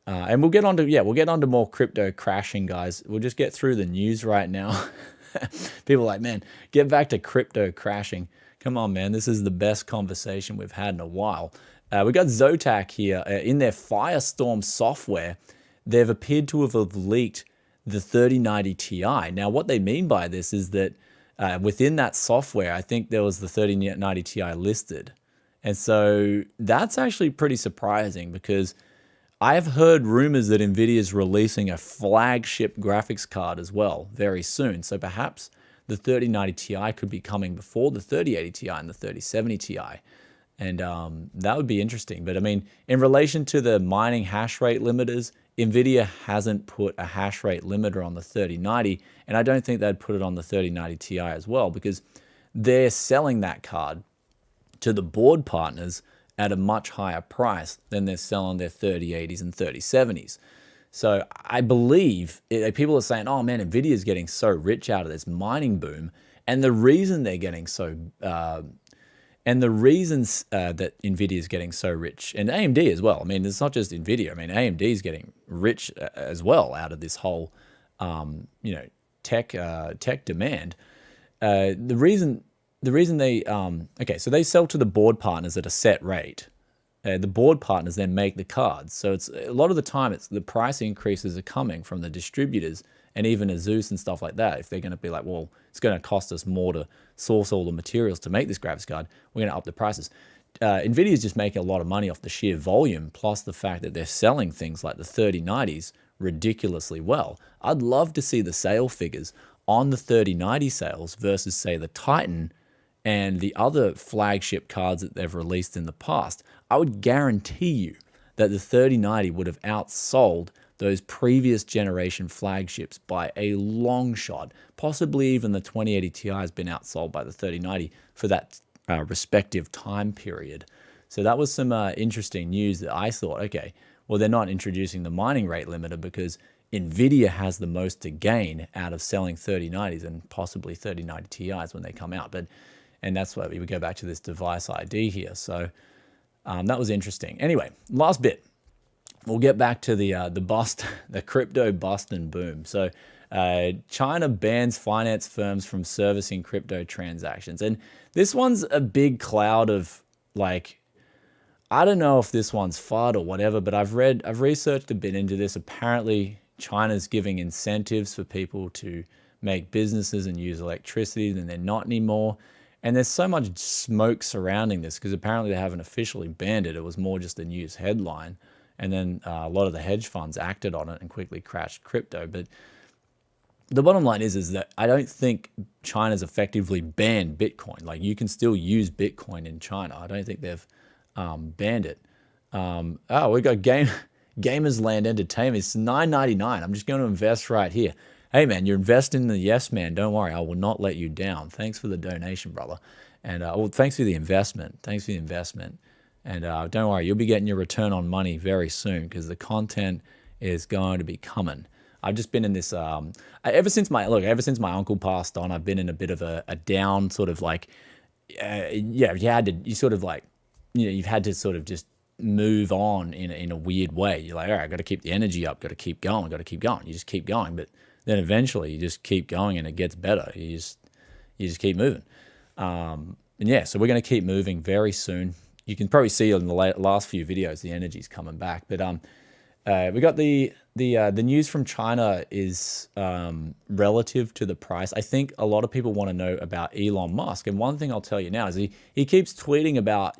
and we'll get onto more crypto crashing, guys. We'll just get through the news right now. People are like, man, get back to crypto crashing. Come on, man. This is the best conversation we've had in a while. We got Zotac here. In their Firestorm software, they've appeared to have leaked the 3090 Ti. Now, what they mean by this is that within that software, I think there was the 3090 Ti listed. And so that's actually pretty surprising, because I've heard rumors that Nvidia is releasing a flagship graphics card as well very soon. So perhaps the 3090 Ti could be coming before the 3080 Ti and the 3070 Ti. And that would be interesting. But I mean, in relation to the mining hash rate limiters, Nvidia hasn't put a hash rate limiter on the 3090. And I don't think they'd put it on the 3090 Ti as well, because they're selling that card to the board partners at a much higher price than they're selling their 3080s and 3070s. So I believe people are saying, oh man, Nvidia is getting so rich out of this mining boom. And the reason they're getting so, and the reasons that Nvidia is getting so rich, and AMD as well. I mean, it's not just Nvidia. I mean, AMD is getting rich as well out of this whole, tech demand. The reason they, so they sell to the board partners at a set rate. The board partners then make the cards. So it's a lot of the time, it's the price increases are coming from the distributors and even Asus and stuff like that. If they're going to be like, well, it's going to cost us more to source all the materials to make this graphics card, we're going to up the prices. Nvidia is just making a lot of money off the sheer volume, plus the fact that they're selling things like the 3090s ridiculously well. I'd love to see the sale figures on the 3090 sales versus, say, the Titan and the other flagship cards that they've released in the past. I would guarantee you that the 3090 would have outsold those previous generation flagships by a long shot. Possibly even the 2080 Ti has been outsold by the 3090 for that respective time period. So that was some interesting news that I thought, okay, well, they're not introducing the mining rate limiter because Nvidia has the most to gain out of selling 3090s and possibly 3090 Ti's when they come out. And that's why we would go back to this device ID here. So that was interesting. Anyway, last bit. We'll get back to the crypto bust and boom. So China bans finance firms from servicing crypto transactions. And this one's a big cloud of, like, I don't know if this one's FUD or whatever, but I've researched a bit into this. Apparently, China's giving incentives for people to make businesses and use electricity, and they're not anymore. And there's so much smoke surrounding this because apparently they haven't officially banned it. It was more just a news headline. And then a lot of the hedge funds acted on it and quickly crashed crypto. But the bottom line is that I don't think China's effectively banned Bitcoin. Like, you can still use Bitcoin in China. I don't think they've banned it. Oh, we got Gamers Land Entertainment. It's $9.99. I'm just going to invest right here. Hey man, you're investing in the yes man. Don't worry, I will not let you down. Thanks for the donation, brother. And well, thanks for the investment. Thanks for the investment. And don't worry, you'll be getting your return on money very soon because the content is going to be coming. I've just been in this ever since my uncle passed on. I've been in a bit of a down sort of like you've had to sort of just move on in a weird way. You're like, all right, got to keep the energy up, got to keep going, got to keep going. You just keep going, but then eventually you just keep going and it gets better. You just keep moving. And yeah, so we're going to keep moving very soon. You can probably see in the last few videos the energy's coming back. But we got the news from China is relative to the price. I think a lot of people want to know about Elon Musk. And one thing I'll tell you now is he keeps tweeting about,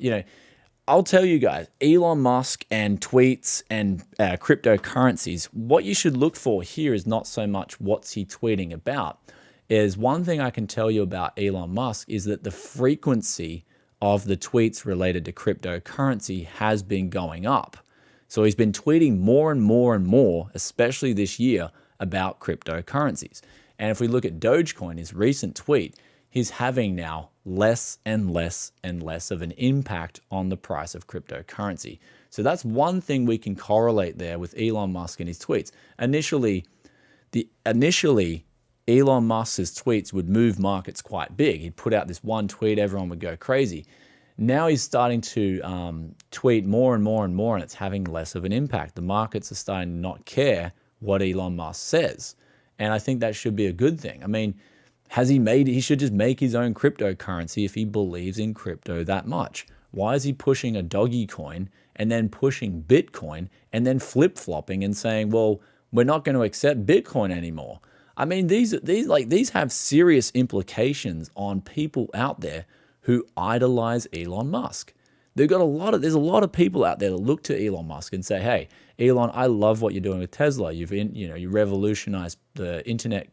I'll tell you guys, Elon Musk and tweets and cryptocurrencies, what you should look for here is not so much what's he tweeting about. Is one thing I can tell you about Elon Musk is that the frequency of the tweets related to cryptocurrency has been going up. So he's been tweeting more and more and more, especially this year, about cryptocurrencies. And if we look at Dogecoin, his recent tweet, he's having now less and less and less of an impact on the price of cryptocurrency. So that's one thing we can correlate there with Elon Musk and his tweets. Initially, Elon Musk's tweets would move markets quite big. He'd put out this one tweet, everyone would go crazy. Now he's starting to tweet more and more and more, and it's having less of an impact. The markets are starting to not care what Elon Musk says. And I think that should be a good thing. I mean, he should just make his own cryptocurrency if he believes in crypto that much. Why is he pushing a doggy coin and then pushing Bitcoin and then flip-flopping and saying, well, we're not going to accept Bitcoin anymore? I mean, these have serious implications on people out there who idolize Elon Musk. There's a lot of people out there that look to Elon Musk and say, hey, Elon, I love what you're doing with Tesla. You revolutionized the internet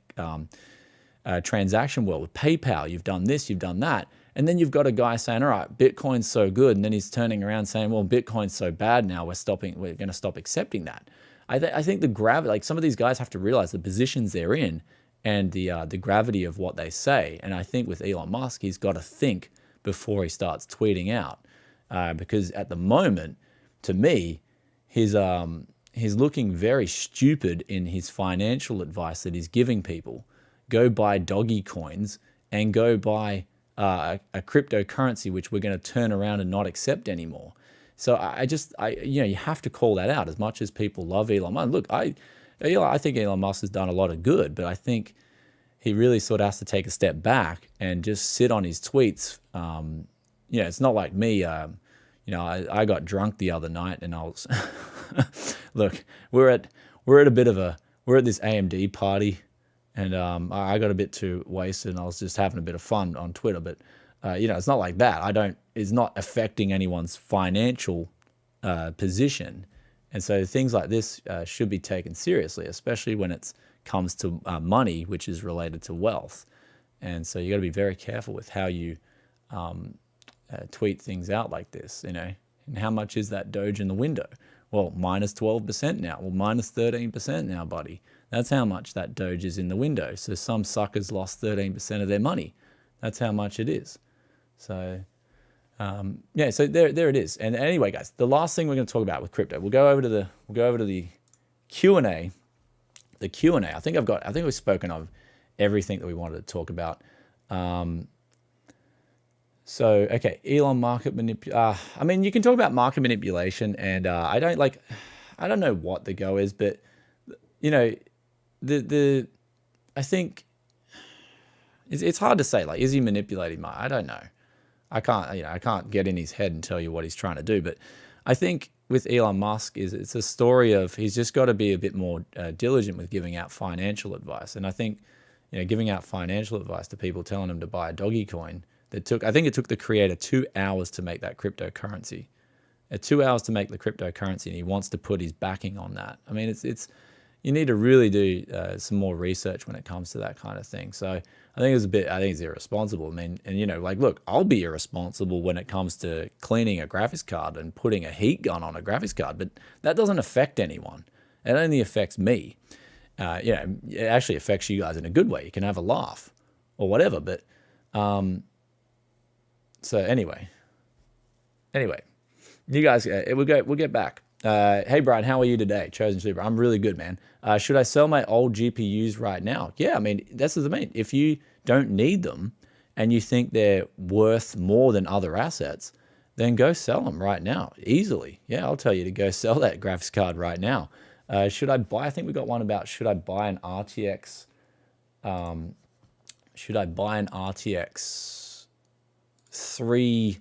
transaction world with PayPal. You've done this, you've done that. And then you've got a guy saying, all right, Bitcoin's so good. And then he's turning around saying, well, Bitcoin's so bad now, we're going to stop accepting that. I think the gravity, like some of these guys have to realize the positions they're in and the gravity of what they say. And I think with Elon Musk, he's got to think before he starts tweeting out. Because at the moment, to me, he's looking very stupid in his financial advice that he's giving people. Go buy doggy coins and go buy a cryptocurrency which we're going to turn around and not accept anymore. So you have to call that out. As much as people love Elon Musk, look, I think Elon Musk has done a lot of good, but I think he really sort of has to take a step back and just sit on his tweets. It's not like me. I got drunk the other night and I was look, we're at this AMD party. And I got a bit too wasted and I was just having a bit of fun on Twitter. But, it's not like that. It's not affecting anyone's financial position. And so things like this should be taken seriously, especially when it comes to money, which is related to wealth. And so you got to be very careful with how you tweet things out like this, And how much is that Doge in the window? Well, minus 12% now. Well, minus 13% now, buddy. That's how much that Doge is in the window. So some suckers lost 13% of their money. That's how much it is. So, so there it is. And anyway, guys, the last thing we're going to talk about with crypto, we'll go over to the Q&A. The Q&A. I think we've spoken of everything that we wanted to talk about. So, okay, Elon market manipulation. You can talk about market manipulation, and I don't know what the go is, but I think it's hard to say. Like, is he manipulating? I don't know. I can't get in his head and tell you what he's trying to do. But I think with Elon Musk is it's a story of he's just got to be a bit more diligent with giving out financial advice. And I think giving out financial advice to people, telling them to buy a doggy coin I think it took the creator 2 hours to make that cryptocurrency. 2 hours to make the cryptocurrency, and he wants to put his backing on that. I mean, it's you need to really do some more research when it comes to that kind of thing. So I think it's irresponsible. I mean, and like, look, I'll be irresponsible when it comes to cleaning a graphics card and putting a heat gun on a graphics card, but that doesn't affect anyone. It only affects me. It actually affects you guys in a good way. You can have a laugh or whatever. But so anyway, you guys, we'll get back. Hey, Brian, how are you today? Chosen Super. I'm really good, man. Should I sell my old GPUs right now? Yeah, I mean, that's what I mean. If you don't need them and you think they're worth more than other assets, then go sell them right now, easily. Yeah, I'll tell you to go sell that graphics card right now. Should I buy? I think we got one about should I buy an RTX? Should I buy an RTX 3?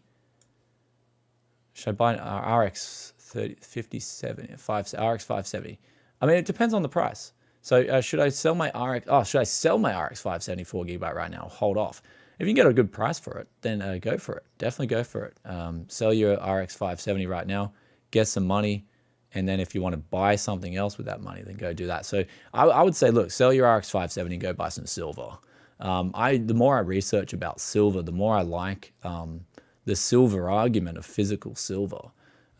Should I buy an RX 5070, RX 570? I mean, it depends on the price. So should I sell my RX? Oh, should I sell my RX 570 4GB right now? Hold off. If you can get a good price for it, then go for it. Definitely go for it. Sell your RX 570 right now. Get some money. And then if you want to buy something else with that money, then go do that. So I would say, look, sell your RX 570 and go buy some silver. The more I research about silver, the more I like the silver argument of physical silver.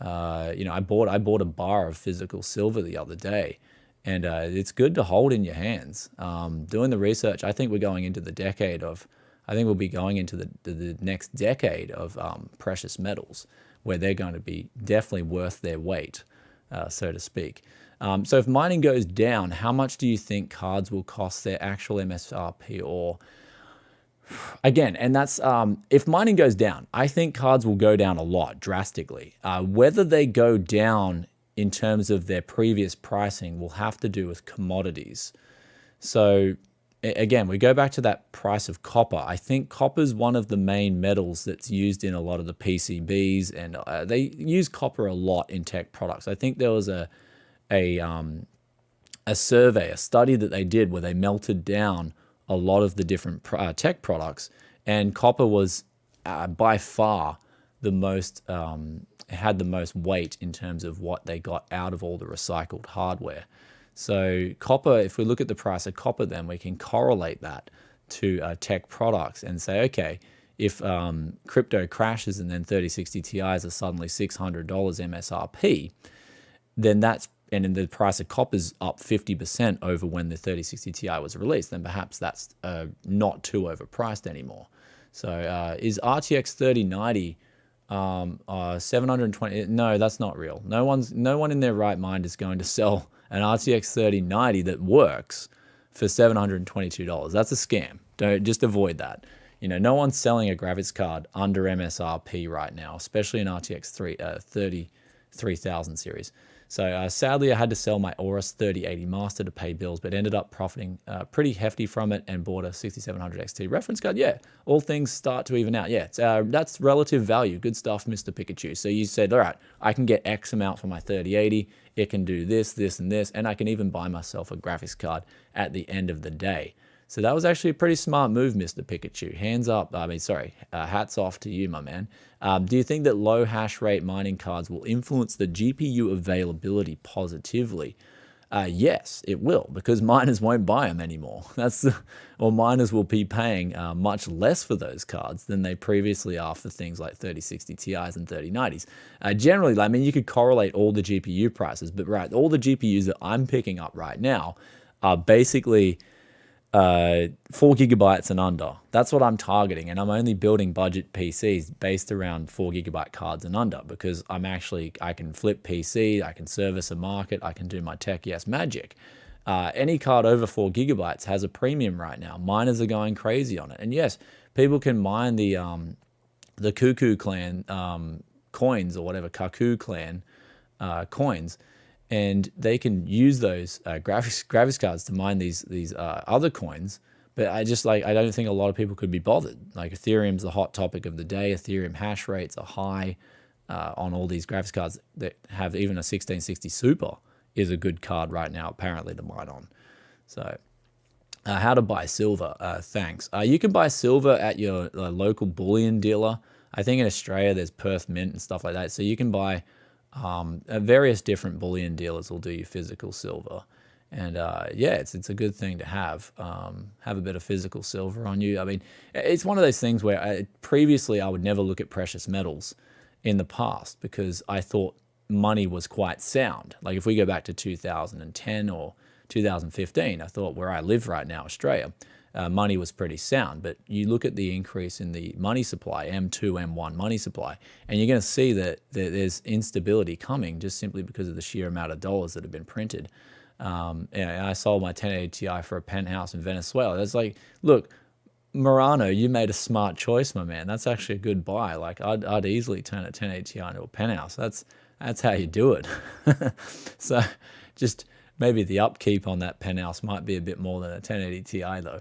I bought a bar of physical silver the other day, and it's good to hold in your hands. Doing the research, I think we'll be going into the next decade of precious metals, where they're going to be definitely worth their weight, so to speak. So if mining goes down, how much do you think cards will cost their actual MSRP? Or again, and that's if mining goes down, I think cards will go down a lot, drastically. Whether they go down in terms of their previous pricing will have to do with commodities. So again, we go back to that price of copper. I think copper is one of the main metals that's used in a lot of the PCBs, and they use copper a lot in tech products. I think there was a survey, a study that they did where they melted down a lot of the different tech products, and copper was by far the most, had the most weight in terms of what they got out of all the recycled hardware. So copper, if we look at the price of copper, then we can correlate that to tech products and say, okay, if crypto crashes and then 3060 Ti's are suddenly $600 MSRP, then and then the price of copper is up 50% over when the 3060 Ti was released, then perhaps that's not too overpriced anymore. So is RTX 3090 720? No, that's not real. No one in their right mind is going to sell an RTX 3090 that works for $722. That's a scam. Just avoid that. No one's selling a graphics card under MSRP right now, especially an RTX 3000 series. So sadly, I had to sell my Aorus 3080 Master to pay bills, but ended up profiting pretty hefty from it and bought a 6700 XT reference card. Yeah, all things start to even out. Yeah, that's relative value. Good stuff, Mr. Pikachu. So you said, all right, I can get X amount for my 3080. It can do this, this, and this, and I can even buy myself a graphics card at the end of the day. So that was actually a pretty smart move, Mr. Pikachu. Hats off to you, my man. Do you think that low hash rate mining cards will influence the GPU availability positively? Yes, it will, because miners won't buy them anymore. Or miners will be paying much less for those cards than they previously are for things like 3060 Ti's and 3090s. Generally, I mean, you could correlate all the GPU prices, but all the GPUs that I'm picking up right now are basically 4 gigabytes and under. That's what I'm targeting, and I'm only building budget PCs based around 4 gigabyte cards and under, because I can flip PC, I can service a market, I can do my tech yes magic. Any card over 4 gigabytes has a premium right now. Miners are going crazy on it, and yes, people can mine the Cuckoo Clan coins, or whatever, Kaku Clan coins, and they can use those graphics cards to mine these other coins. But I don't think a lot of people could be bothered. Like, Ethereum's the hot topic of the day. Ethereum hash rates are high. on all these graphics cards that have even a 1660 Super is a good card right now, apparently, to mine on. So how to buy silver? Thanks. You can buy silver at your local bullion dealer. I think in Australia there's Perth Mint and stuff like that. So you can buy various different bullion dealers will do you physical silver. And yeah, it's a good thing to have a bit of physical silver on you. I mean, it's one of those things where previously I would never look at precious metals in the past because I thought money was quite sound. Like if we go back to 2010 or 2015, I thought where I live right now, Australia, money was pretty sound. But you look at the increase in the money supply, M2, M1 money supply, and you're going to see that there's instability coming just simply because of the sheer amount of dollars that have been printed. I sold my 1080 Ti for a penthouse in Venezuela. That's like, look, Morano, you made a smart choice, my man. That's actually a good buy. Like I'd easily turn a 1080 Ti into a penthouse. That's how you do it. So just maybe the upkeep on that penthouse might be a bit more than a 1080 Ti though.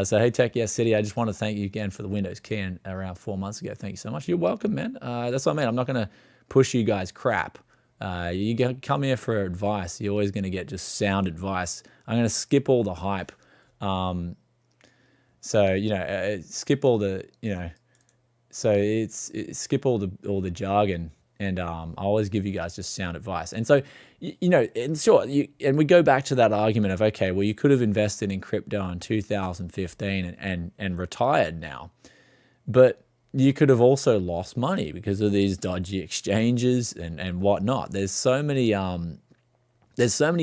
So hey Tech Yes City, I just want to thank you again for the Windows key in around 4 months ago. Thank you so much. You're welcome, man. That's what I mean. I'm not going to push you guys crap. You come here for advice. You're always going to get just sound advice. I'm going to skip all the hype. So skip all the skip all the jargon, and I'll always give you guys just sound advice. And so and sure, and we go back to that argument of, okay, well, you could have invested in crypto in 2015 and retired now, but you could have also lost money because of these dodgy exchanges and whatnot. There's so many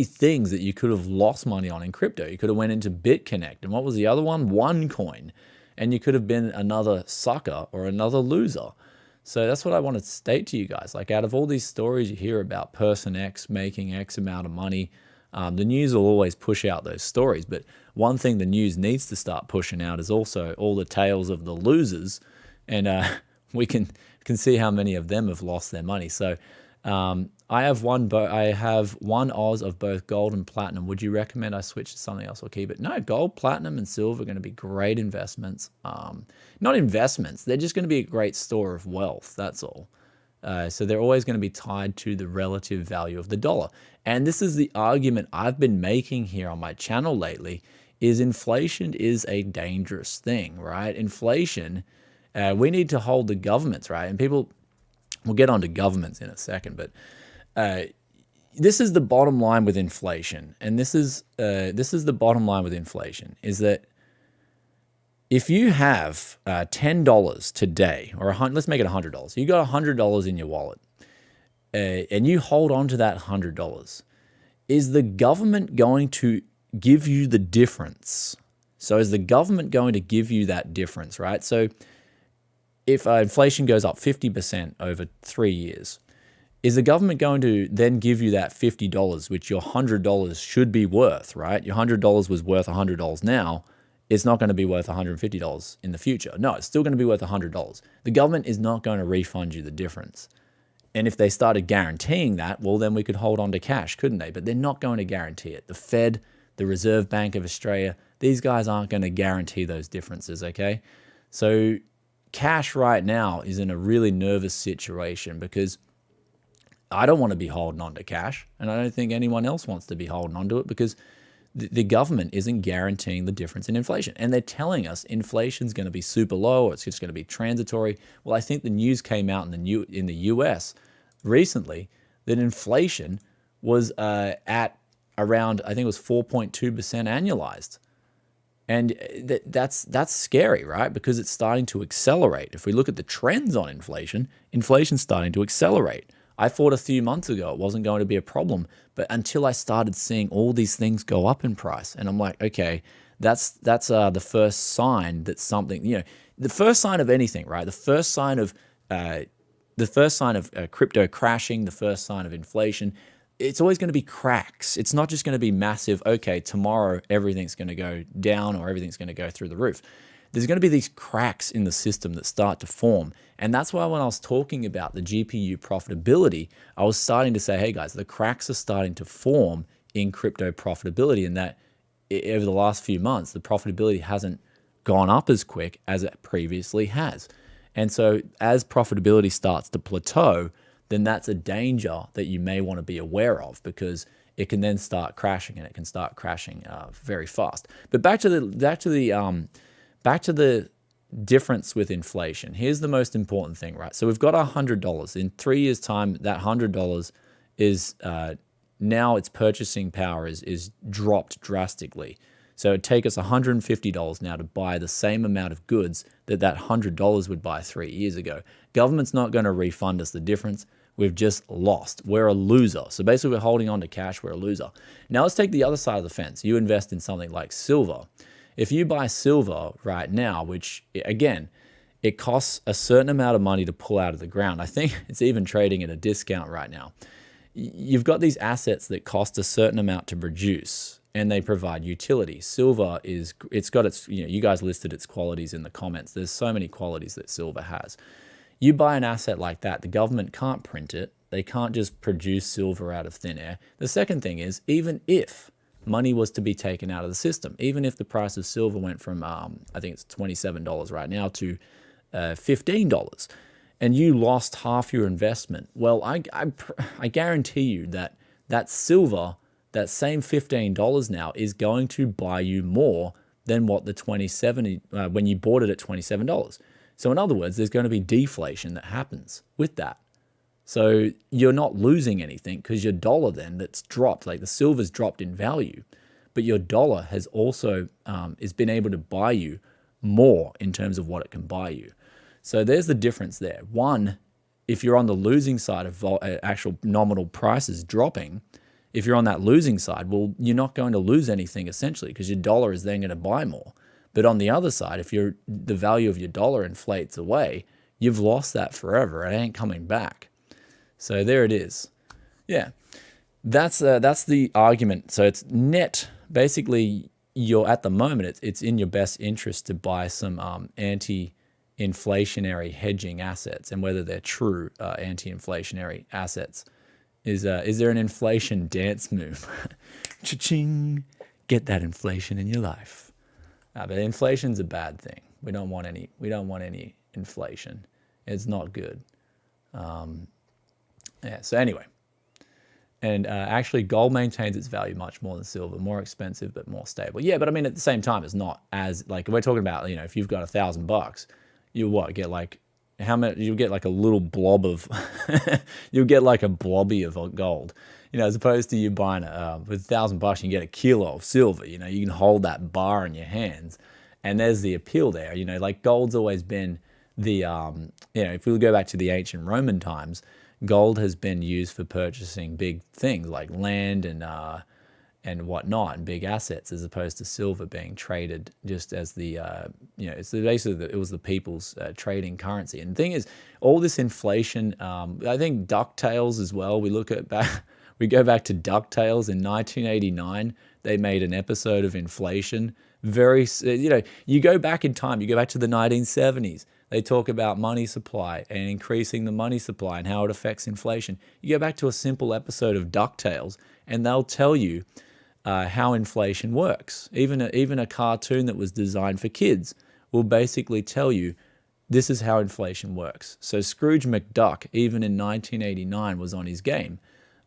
things that you could have lost money on in crypto. You could have went into BitConnect, and what was the other one? OneCoin, and you could have been another sucker or another loser. So that's what I want to state to you guys. Like, out of all these stories you hear about person X making X amount of money, the news will always push out those stories. But one thing the news needs to start pushing out is also all the tales of the losers, and we can see how many of them have lost their money. So I have one Oz of both gold and platinum. Would you recommend I switch to something else or keep it? No, gold, platinum, and silver are going to be great investments. Not investments. They're just going to be a great store of wealth. That's all. So they're always going to be tied to the relative value of the dollar. And this is the argument I've been making here on my channel lately, is inflation is a dangerous thing, right? Inflation, we need to hold the governments, right? And people, we'll get on to governments in a second, but this is the bottom line with inflation. And this is the bottom line with inflation, is that if you have $10 today, or let's make it $100. You got $100 in your wallet, and you hold on to that $100. Is the government going to give you the difference? So is the government going to give you that difference, right? So if inflation goes up 50% over 3 years, is the government going to then give you that $50, which your $100 should be worth, right? Your $100 was worth $100 now. It's not going to be worth $150 in the future. No, it's still going to be worth $100. The government is not going to refund you the difference. And if they started guaranteeing that, well, then we could hold on to cash, couldn't they? But they're not going to guarantee it. The Fed, the Reserve Bank of Australia, these guys aren't going to guarantee those differences, okay? So cash right now is in a really nervous situation because I don't want to be holding on to cash, and I don't think anyone else wants to be holding on to it because the government isn't guaranteeing the difference in inflation. And they're telling us inflation's going to be super low, or it's just going to be transitory. Well, I think the news came out in the US recently that inflation was at around, I think it was 4.2% annualized. And that's scary, right? Because it's starting to accelerate. If we look at the trends on inflation, inflation's starting to accelerate. I thought a few months ago it wasn't going to be a problem, but until I started seeing all these things go up in price, and I'm like, okay, that's the first sign that something, the first sign of anything, right? The first sign of crypto crashing, the first sign of inflation, it's always going to be cracks. It's not just going to be massive, okay, tomorrow everything's going to go down or everything's going to go through the roof. There's going to be these cracks in the system that start to form. And that's why when I was talking about the GPU profitability, I was starting to say, hey guys, the cracks are starting to form in crypto profitability, and that over the last few months, the profitability hasn't gone up as quick as it previously has. And so as profitability starts to plateau, then that's a danger that you may want to be aware of, because it can then start crashing, and it can start crashing very fast. But back to the difference with inflation. Here's the most important thing, right? So we've got our $100. In 3 years' time, that $100 is now its purchasing power is dropped drastically. So it'd take us $150 now to buy the same amount of goods that $100 would buy 3 years ago. Government's not going to refund us the difference. We've just lost. We're a loser. So basically, we're holding on to cash. We're a loser. Now let's take the other side of the fence. You invest in something like silver. If you buy silver right now, which again, it costs a certain amount of money to pull out of the ground. I think it's even trading at a discount right now. You've got these assets that cost a certain amount to produce, and they provide utility. Silver it's got its, you guys listed its qualities in the comments. There's so many qualities that silver has. You buy an asset like that, the government can't print it. They can't just produce silver out of thin air. The second thing is, even if money was to be taken out of the system, even if the price of silver went from, I think it's $27 right now, to $15, and you lost half your investment, well, I guarantee you that silver, that same $15 now, is going to buy you more than what the 2070 when you bought it at $27. So in other words, there's going to be deflation that happens with that. So you're not losing anything, because your dollar then that's dropped, like the silver's dropped in value, but your dollar has also has been able to buy you more in terms of what it can buy you. So there's the difference there. One, if you're on the losing side of actual nominal prices dropping, if you're on that losing side, well, you're not going to lose anything essentially, because your dollar is then going to buy more. But on the other side, if the value of your dollar inflates away, you've lost that forever. It ain't coming back. So there it is. Yeah, that's the argument. So it's net. Basically, you're at the moment, it's in your best interest to buy some anti-inflationary hedging assets, and whether they're true anti-inflationary assets. Is there an inflation dance move? Cha-ching! Get that inflation in your life. But inflation's a bad thing. We don't want any inflation. It's not good. Yeah. So anyway, and actually, gold maintains its value much more than silver. More expensive, but more stable. Yeah, but I mean, at the same time, it's not as, like, we're talking about, if you've got $1,000, you get like how much? You'll get like a little blob of, you'll get like a blobby of gold. As opposed to you buying with $1,000, you can get a kilo of silver. You can hold that bar in your hands, and there's the appeal there. Like gold's always been the, if we go back to the ancient Roman times, gold has been used for purchasing big things like land and whatnot, and big assets, as opposed to silver being traded just as the, it's basically it was the people's trading currency. And the thing is, all this inflation, I think Ducktales as well. We go back to Ducktales in 1989. They made an episode of inflation. You go back in time, you go back to the 1970s. They talk about money supply and increasing the money supply and how it affects inflation. You go back to a simple episode of Ducktales, and they'll tell you how inflation works. Even a cartoon that was designed for kids will basically tell you this is how inflation works. So Scrooge McDuck, even in 1989, was on his game.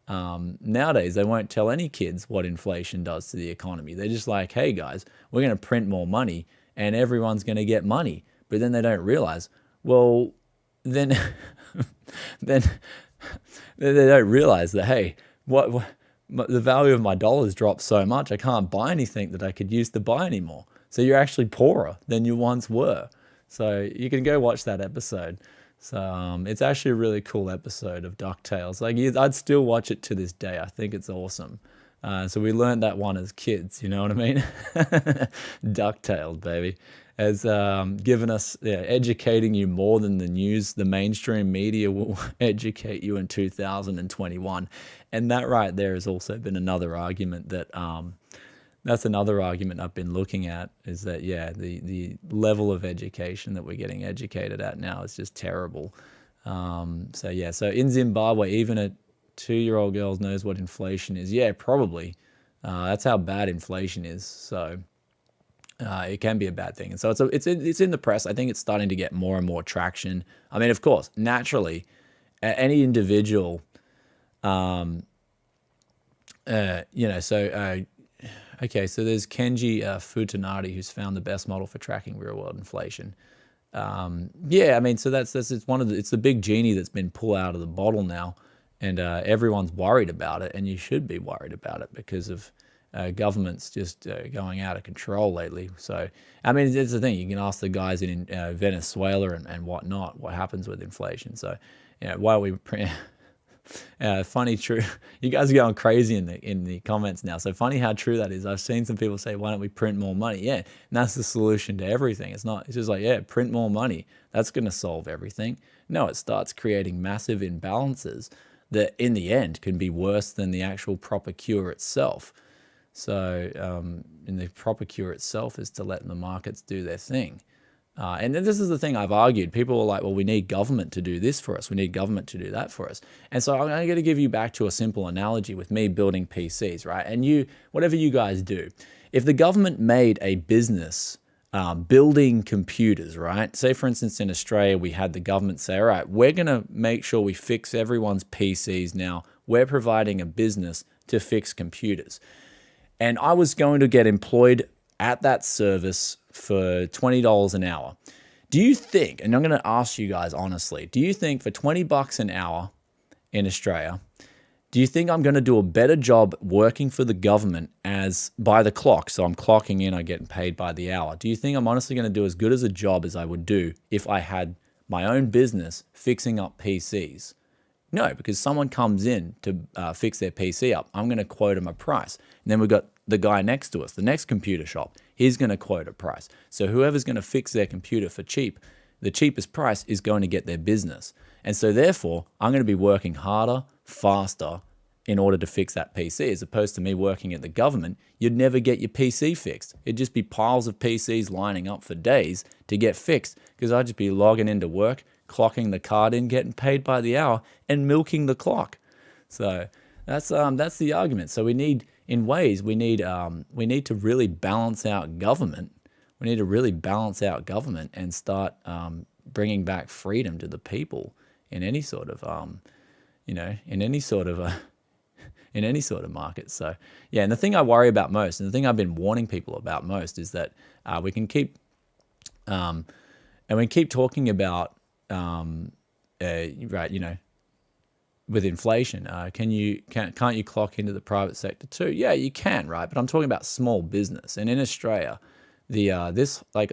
Nowadays, they won't tell any kids what inflation does to the economy. They're just like, hey guys, we're going to print more money and everyone's going to get money. But then they don't realize, well, then they don't realize that, hey, the value of my dollar's dropped so much, I can't buy anything that I could use to buy anymore. So you're actually poorer than you once were. So you can go watch that episode. So it's actually a really cool episode of Ducktales. Like, I'd still watch it to this day. I think it's awesome. So we learned that one as kids, you know what I mean? Ducktales, baby. Has given us, educating you more than the news, the mainstream media will educate you in 2021. And that right there has also been another argument that, that's another argument I've been looking at, is that, the level of education that we're getting educated at now is just terrible. So in Zimbabwe, even a 2-year-old girl knows what inflation is. Yeah, probably. That's how bad inflation is. So it can be a bad thing. And so it's in the press. I think it's starting to get more and more traction. I mean, of course, naturally, any individual, okay, so there's Kenji Futanari, who's found the best model for tracking real world inflation. Yeah, I mean, so that's it's the big genie that's been pulled out of the bottle now, and everyone's worried about it, and you should be worried about it because of governments just going out of control lately. So, I mean, it's the thing. You can ask the guys in Venezuela and whatnot what happens with inflation. So, why we print. Funny, true. You guys are going crazy in the comments now. So funny how true that is. I've seen some people say, "Why don't we print more money?" Yeah, and that's the solution to everything. It's not. It's just like, yeah, print more money. That's going to solve everything. No, it starts creating massive imbalances that, in the end, can be worse than the actual proper cure itself. So, and the proper cure itself is to let the markets do their thing. And then this is the thing I've argued. People are like, well, we need government to do this for us. We need government to do that for us. And so I'm going to give you back to a simple analogy with me building PCs, right? And whatever you guys do, if the government made a business building computers, right? Say, for instance, in Australia, we had the government say, all right, we're going to make sure we fix everyone's PCs now. We're providing a business to fix computers. And I was going to get employed at that service for $20 an hour. Do you think, and I'm going to ask you guys honestly, do you think for $20 an hour in Australia, do you think I'm going to do a better job working for the government as by the clock? So I'm clocking in, I'm getting paid by the hour. Do you think I'm honestly going to do as good as a job as I would do if I had my own business fixing up PCs? No, because someone comes in to fix their PC up. I'm going to quote them a price. And then we've got the guy next to us, the next computer shop. He's going to quote a price. So whoever's going to fix their computer for cheap, the cheapest price is going to get their business. And so therefore, I'm going to be working harder, faster in order to fix that PC, as opposed to me working at the government. You'd never get your PC fixed. It'd just be piles of PCs lining up for days to get fixed, because I'd just be logging into work, clocking the card in, getting paid by the hour, and milking the clock. So that's the argument. So we need to really balance out government. We need to really balance out government and start bringing back freedom to the people in any sort of in any sort of market. So yeah, and the thing I worry about most, and the thing I've been warning people about most, is that we can keep talking about right, with inflation, can't you clock into the private sector too? Yeah, you can, right? But I'm talking about small business, and in Australia, a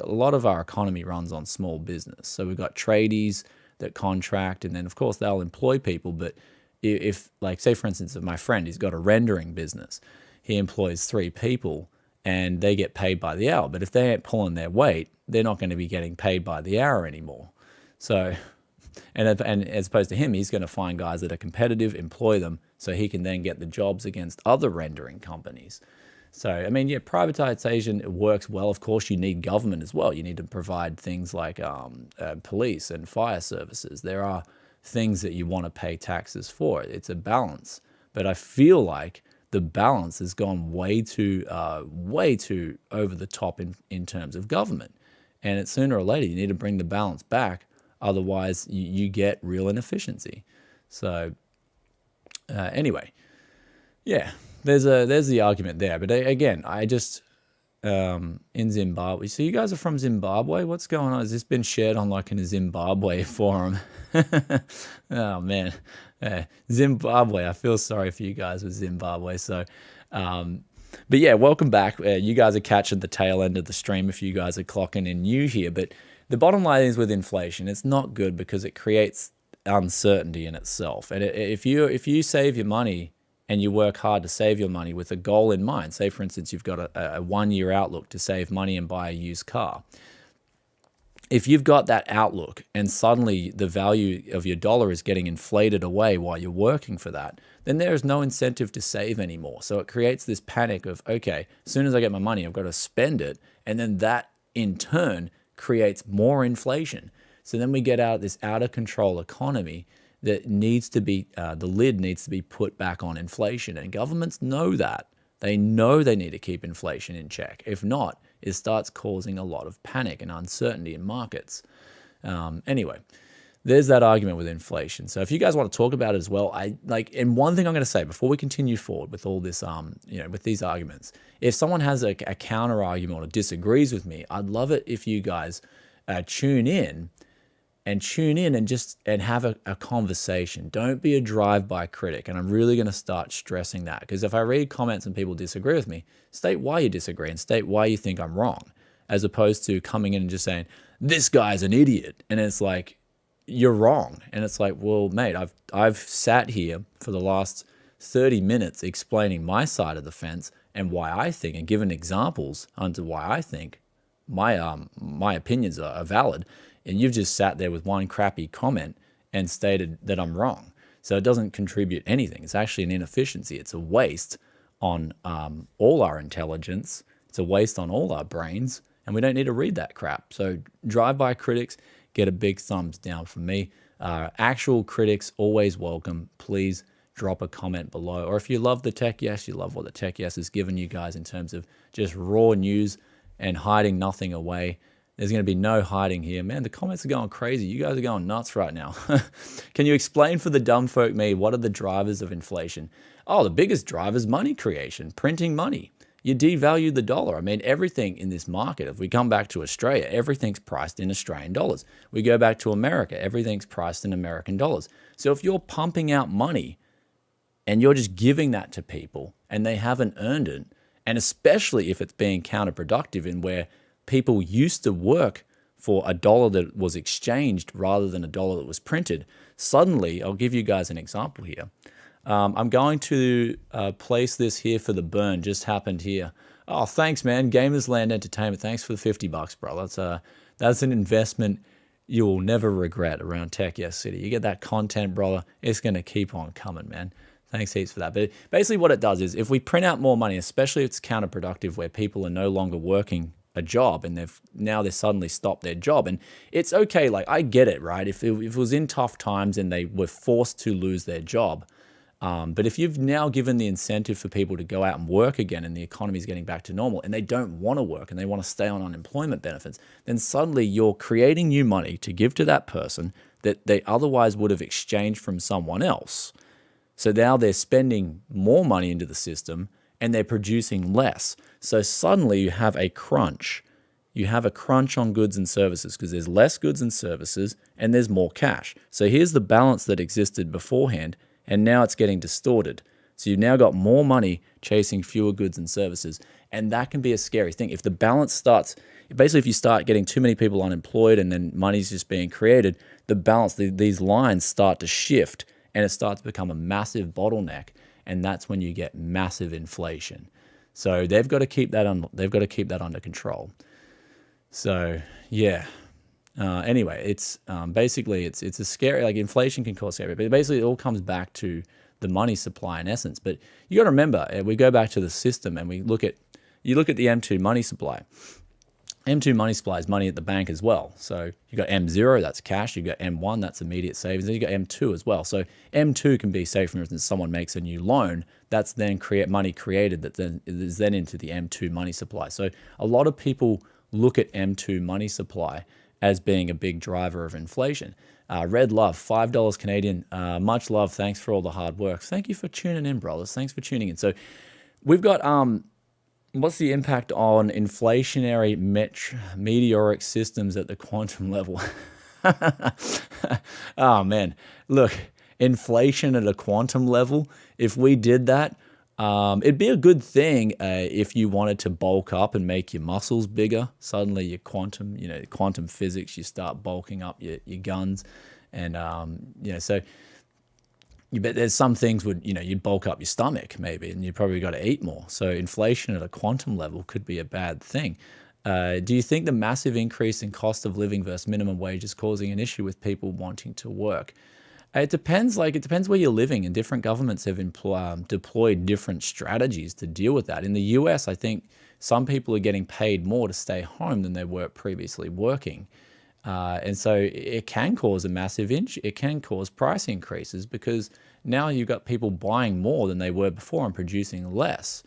lot of our economy runs on small business. So we've got tradies that contract, and then of course they'll employ people. But if like, say for instance, my friend, he's got a rendering business, he employs 3 people, and they get paid by the hour. But if they ain't pulling their weight, they're not going to be getting paid by the hour anymore. So. And as opposed to him, he's going to find guys that are competitive, employ them, so he can then get the jobs against other rendering companies. So, I mean, yeah, privatization works well. Of course, you need government as well. You need to provide things like police and fire services. There are things that you want to pay taxes for. It's a balance. But I feel like the balance has gone way too over the top in terms of government. And sooner or later, you need to bring the balance back. Otherwise, you get real inefficiency. So anyway, yeah, there's the argument there. But again, I just in Zimbabwe. So you guys are from Zimbabwe? What's going on? Has this been shared on like in a Zimbabwe forum? Oh man, Zimbabwe. I feel sorry for you guys with Zimbabwe. So. But yeah, welcome back. You guys are catching the tail end of the stream if you guys are clocking in new here. But the bottom line is, with inflation, it's not good because it creates uncertainty in itself. And if you save your money and you work hard to save your money with a goal in mind, say for instance you've got a 1-year outlook to save money and buy a used car. If you've got that outlook and suddenly the value of your dollar is getting inflated away while you're working for that, then there is no incentive to save anymore. So it creates this panic of, okay, as soon as I get my money, I've got to spend it. And then that in turn creates more inflation. So then we get out this out of control economy that needs to be, the lid needs to be put back on inflation. And governments know that. They know they need to keep inflation in check. If not, it starts causing a lot of panic and uncertainty in markets. Anyway, there's that argument with inflation. So if you guys want to talk about it as well, and one thing I'm going to say before we continue forward with all this, with these arguments, if someone has a counter argument or disagrees with me, I'd love it if you guys tune in and have a conversation. Don't be a drive-by critic. And I'm really going to start stressing that, because if I read comments and people disagree with me, state why you disagree and state why you think I'm wrong, as opposed to coming in and just saying, this guy's an idiot. And it's like, you're wrong. And it's like, well, mate, I've sat here for the last 30 minutes explaining my side of the fence and why I think, and given examples onto why I think my opinions are valid. And you've just sat there with one crappy comment and stated that I'm wrong. So it doesn't contribute anything. It's actually an inefficiency. It's a waste on all our intelligence. It's a waste on all our brains. And we don't need to read that crap. So drive-by critics, get a big thumbs down from me. Actual critics, always welcome. Please drop a comment below. Or if you love the Tech Yes, you love what the Tech Yes has given you guys in terms of just raw news and hiding nothing away. There's going to be no hiding here. Man, the comments are going crazy. You guys are going nuts right now. Can you explain for the dumb folk me, what are the drivers of inflation? Oh, the biggest driver is money creation, printing money. You devalue the dollar. I mean, everything in this market, if we come back to Australia, everything's priced in Australian dollars. We go back to America, everything's priced in American dollars. So if you're pumping out money and you're just giving that to people and they haven't earned it, and especially if it's being counterproductive in where people used to work for a dollar that was exchanged rather than a dollar that was printed. Suddenly, I'll give you guys an example here. I'm going to place this here for the burn. Just happened here. Oh, thanks, man. Gamers Land Entertainment. Thanks for the $50, bro. That's an investment you will never regret around Tech Yes City. You get that content, brother. It's going to keep on coming, man. Thanks heaps for that. But basically what it does is if we print out more money, especially if it's counterproductive where people are no longer working a job and they've suddenly stopped their job, and it's okay, like I get it, right? If it was in tough times and they were forced to lose their job, but if you've now given the incentive for people to go out and work again and the economy is getting back to normal and they don't want to work and they want to stay on unemployment benefits, then suddenly you're creating new money to give to that person that they otherwise would have exchanged from someone else. So now they're spending more money into the system and they're producing less. So suddenly you have a crunch. You have a crunch on goods and services because there's less goods and services and there's more cash. So here's the balance that existed beforehand, and now it's getting distorted. So you've now got more money chasing fewer goods and services, and that can be a scary thing. If the balance starts, basically if you start getting too many people unemployed and then money's just being created, the balance, these lines start to shift and it starts to become a massive bottleneck. And that's when you get massive inflation. So they've got to keep that under control. So yeah. Anyway, it's basically it's a scary, like inflation can cause scary, but basically it all comes back to the money supply in essence. But you got to remember, we go back to the system and you look at the M2 money supply. M2 money supply is money at the bank as well. So you got M0, that's cash. You got M1, that's immediate savings. Then you got M2 as well. So M2 can be, say, for instance, someone makes a new loan. That's then money created that then is then into the M2 money supply. So a lot of people look at M2 money supply as being a big driver of inflation. Red Love, $5 Canadian. Much love. Thanks for all the hard work. Thank you for tuning in, brothers. Thanks for tuning in. So we've got what's the impact on inflationary meteoric systems at the quantum level? Oh, man. Look, inflation at a quantum level, if we did that, it'd be a good thing if you wanted to bulk up and make your muscles bigger. Suddenly your quantum physics, you start bulking up your guns. And, so you bet there's some things you'd bulk up your stomach maybe, and you probably got to eat more. So inflation at a quantum level could be a bad thing. Do you think the massive increase in cost of living versus minimum wage is causing an issue with people wanting to work? It depends. It depends where you're living, and different governments have deployed different strategies to deal with that. In the US, I think some people are getting paid more to stay home than they were previously working. And so it can cause a massive it can cause price increases because now you've got people buying more than they were before and producing less.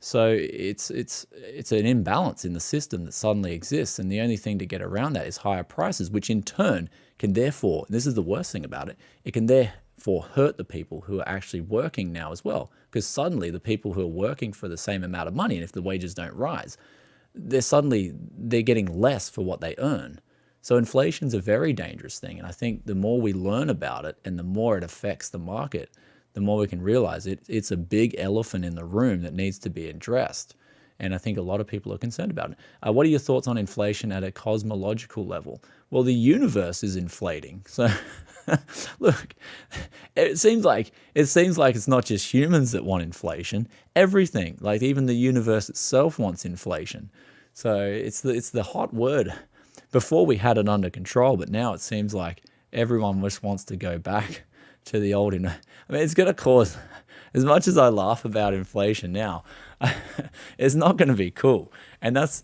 So it's an imbalance in the system that suddenly exists, and the only thing to get around that is higher prices, which in turn can therefore, and this is the worst thing about it, it can therefore hurt the people who are actually working now as well, because suddenly the people who are working for the same amount of money, and if the wages don't rise, they're getting less for what they earn. So inflation's a very dangerous thing, and I think the more we learn about it and the more it affects the market, the more we can realize it's a big elephant in the room that needs to be addressed. And I think a lot of people are concerned about it. What are your thoughts on inflation at a cosmological level? Well, the universe is inflating. So look, it seems like it's not just humans that want inflation. Everything, like even the universe itself wants inflation. So it's the hot word. Before we had it under control, but now it seems like everyone just wants to go back to the old. I mean, it's going to cause, as much as I laugh about inflation now, it's not going to be cool. And that's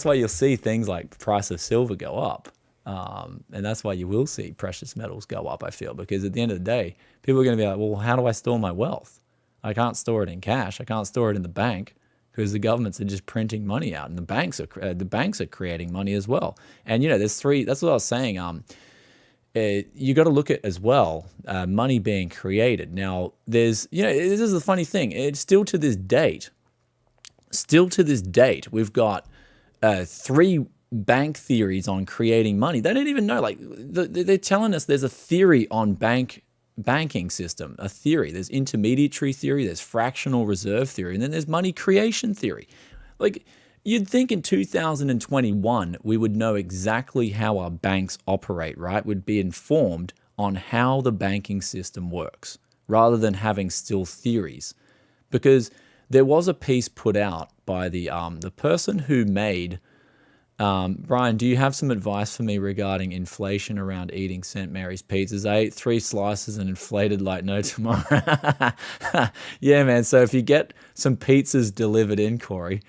why you'll see things like the price of silver go up. And that's why you will see precious metals go up, I feel, because at the end of the day, people are going to be like, well, how do I store my wealth? I can't store it in cash. I can't store it in the bank, because the governments are just printing money out, and the banks are creating money as well. And there's three. That's what I was saying. You got to look at as well money being created. Now, this is the funny thing. It's still to this date, we've got three bank theories on creating money. They don't even know. Like they're telling us there's a theory on banking system, a theory. There's intermediary theory, there's fractional reserve theory, and then there's money creation theory. Like, you'd think in 2021 we would know exactly how our banks operate, right? We'd be informed on how the banking system works rather than having still theories. Because there was a piece put out by the person who made Brian, do you have some advice for me regarding inflation around eating St. Mary's pizzas? I ate 3 slices and inflated like no tomorrow. Yeah, man. So if you get some pizzas delivered in, Corey,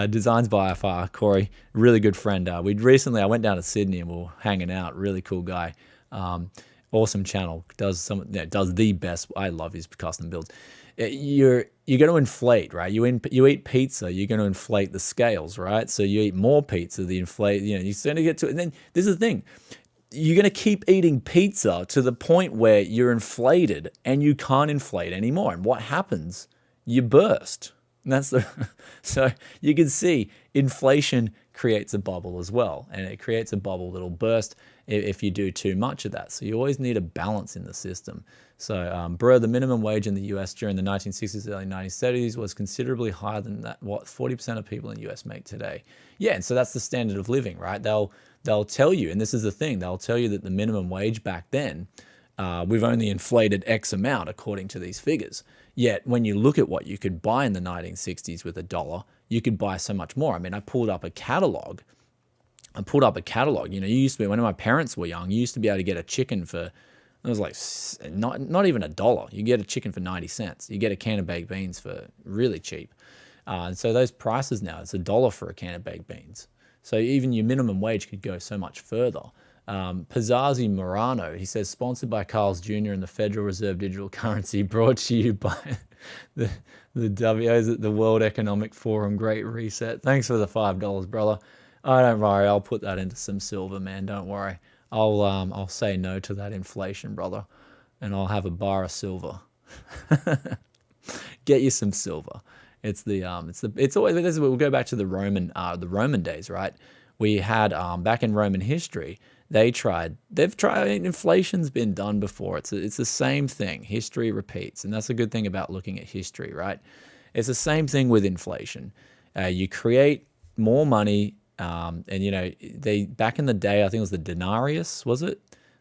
designs by FR, Corey, really good friend. I went down to Sydney and we were hanging out. Really cool guy. Awesome channel. Does the best. I love his custom builds. You're going to inflate, right? You eat pizza, you're going to inflate the scales, right? So you eat more pizza, the inflate, you start to get to it. And then this is the thing. You're going to keep eating pizza to the point where you're inflated and you can't inflate anymore. And what happens? You burst. And so you can see inflation creates a bubble as well. And it creates a bubble that'll burst if you do too much of that. So you always need a balance in the system. So, the minimum wage in the US during the 1960s, early 1970s was considerably higher than what 40% of people in the US make today. Yeah, and so that's the standard of living, right? They'll tell you, and this is the thing, they'll tell you that the minimum wage back then, we've only inflated X amount according to these figures. Yet when you look at what you could buy in the 1960s with $1, you could buy so much more. I mean, I pulled up a catalog. You used to be, when my parents were young, you used to be able to get a chicken for, it was like not even $1. You get a chicken for 90 cents. You get a can of baked beans for really cheap. And so those prices now, it's $1 for a can of baked beans. So even your minimum wage could go so much further. Pizzazi Morano, he says, sponsored by Carl's Jr. and the Federal Reserve Digital Currency, brought to you by the the World Economic Forum Great Reset. Thanks for the $5, brother. Oh, don't worry, I'll put that into some silver, man. Don't worry. I'll say no to that inflation, brother, and I'll have a bar of silver. Get you some silver. It's always, we'll go back to the Roman days, right? We had back in Roman history, they've tried. Inflation's been done before. It's the same thing. History repeats, and that's a good thing about looking at history, right? It's the same thing with inflation. You create more money. And they back in the day, I think it was the denarius, was it?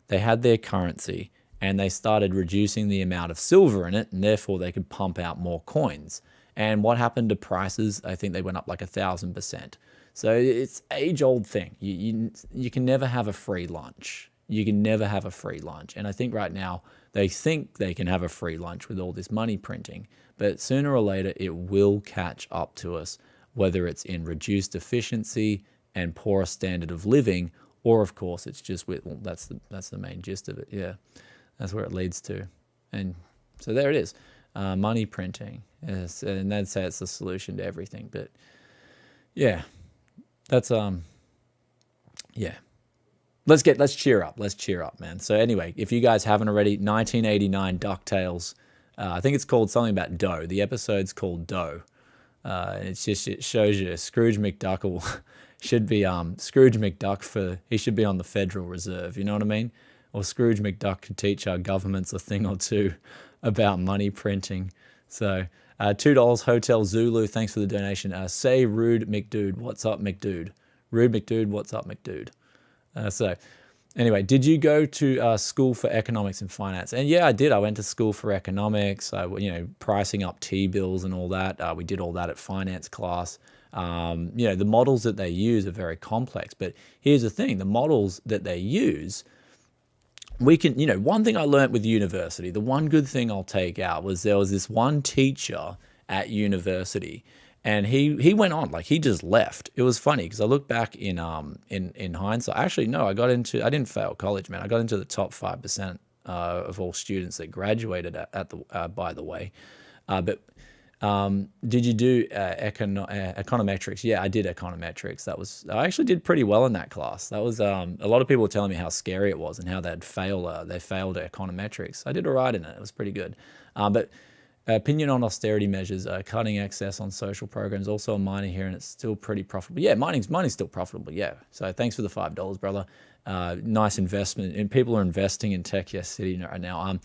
They had their currency and they started reducing the amount of silver in it, and therefore they could pump out more coins. And what happened to prices? I think they went up like 1,000%. So it's age-old thing. You can never have a free lunch. You can never have a free lunch. And I think right now they think they can have a free lunch with all this money printing, but sooner or later it will catch up to us, whether it's in reduced efficiency and poorer standard of living, or of course it's just that's the main gist of it. Yeah, that's where it leads to. And so there it is. money printing. Yes, and they'd say it's the solution to everything. But yeah, that's yeah. Let's cheer up. Let's cheer up, man. So anyway, if you guys haven't already, 1989 Ducktales. I think it's called something about dough. The episode's called Dough. It shows you Scrooge McDuck should be Scrooge McDuck he should be on the Federal Reserve. You know what I mean? Or Scrooge McDuck could teach our governments a thing or two about money printing. So $2 Hotel Zulu. Thanks for the donation. Say Rude McDude. What's up, McDude? Rude McDude. What's up, McDude? So anyway, did you go to school for economics and finance? And yeah, I did. I went to school for economics, pricing up T-bills and all that. We did all that at finance class. The models that they use are very complex. But here's the thing, the models that they use, we can, one thing I learned with university, the one good thing I'll take out was there was this one teacher at university. And he went on, like he just left. It was funny because I look back in hindsight. Actually, no, I didn't fail college, man. I got into the top 5% of all students that graduated by the way. But did you do econometrics? Yeah, I did econometrics. I actually did pretty well in that class. That was a lot of people were telling me how scary it was and how they failed econometrics. I did all right in it. It was pretty good. But opinion on austerity measures, cutting excess on social programs, also a miner here, and it's still pretty profitable. Yeah, mining's still profitable, yeah. So thanks for the $5, brother. Nice investment. And people are investing in Tech Yes City right now.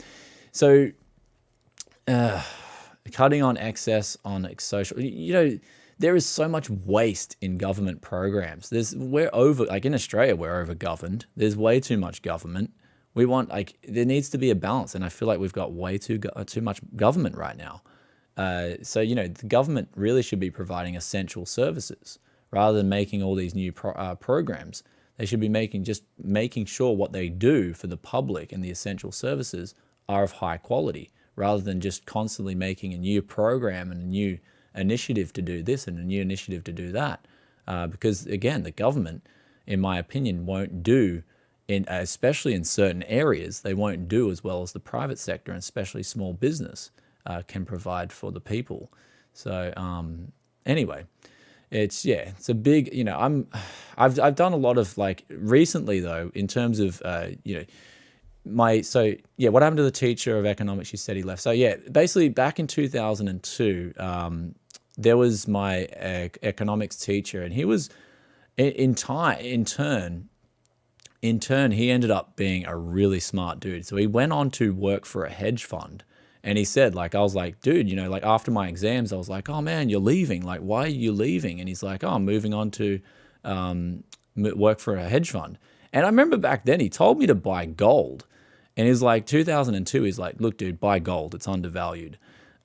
Cutting on excess on social, there is so much waste in government programs. We're over, like in Australia, we're over governed. There's way too much government. We want, there needs to be a balance, and I feel like we've got way too much government right now. So the government really should be providing essential services rather than making all these new programs. They should be making sure what they do for the public and the essential services are of high quality, rather than just constantly making a new program and a new initiative to do this and a new initiative to do that. Because again, the government, in my opinion, won't do, especially in certain areas, they won't do as well as the private sector, and especially small business can provide for the people. So anyway, it's a big, I've done a lot of recently though, in terms of what happened to the teacher of economics? You said he left. So yeah, basically back in 2002, there was my economics teacher, and he was in turn, he ended up being a really smart dude. So he went on to work for a hedge fund. And he said, I was like, dude, after my exams, I was like, oh man, you're leaving. Like, why are you leaving? And he's like, oh, I'm moving on to work for a hedge fund. And I remember back then he told me to buy gold. And he's like, 2002, he's like, look, dude, buy gold. It's undervalued.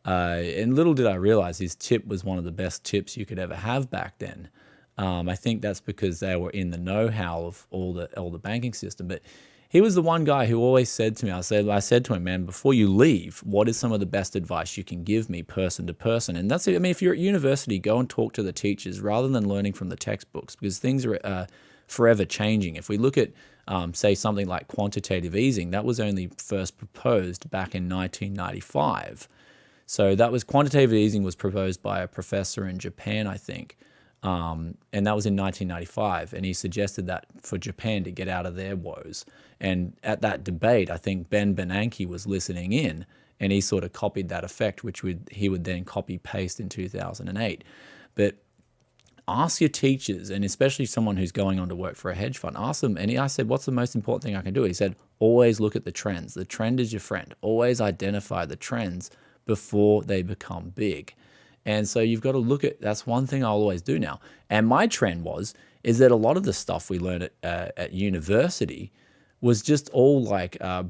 And little did I realize his tip was one of the best tips you could ever have back then. I think that's because they were in the know-how of all the banking system. But he was the one guy who always said to me, I said to him, man, before you leave, what is some of the best advice you can give me person to person? And that's it. I mean, if you're at university, go and talk to the teachers rather than learning from the textbooks, because things are forever changing. If we look at, say, something like quantitative easing, that was only first proposed back in 1995. So quantitative easing was proposed by a professor in Japan, I think. And that was in 1995, and he suggested that for Japan to get out of their woes. And at that debate, I think Ben Bernanke was listening in, and he sort of copied that effect, which he would then copy paste in 2008. But ask your teachers, and especially someone who's going on to work for a hedge fund, ask them. And I said, what's the most important thing I can do? He said, always look at the trends. The trend is your friend. Always identify the trends before they become big. And so you've got to look at, that's one thing I'll always do now. And my trend is that a lot of the stuff we learned at university was just all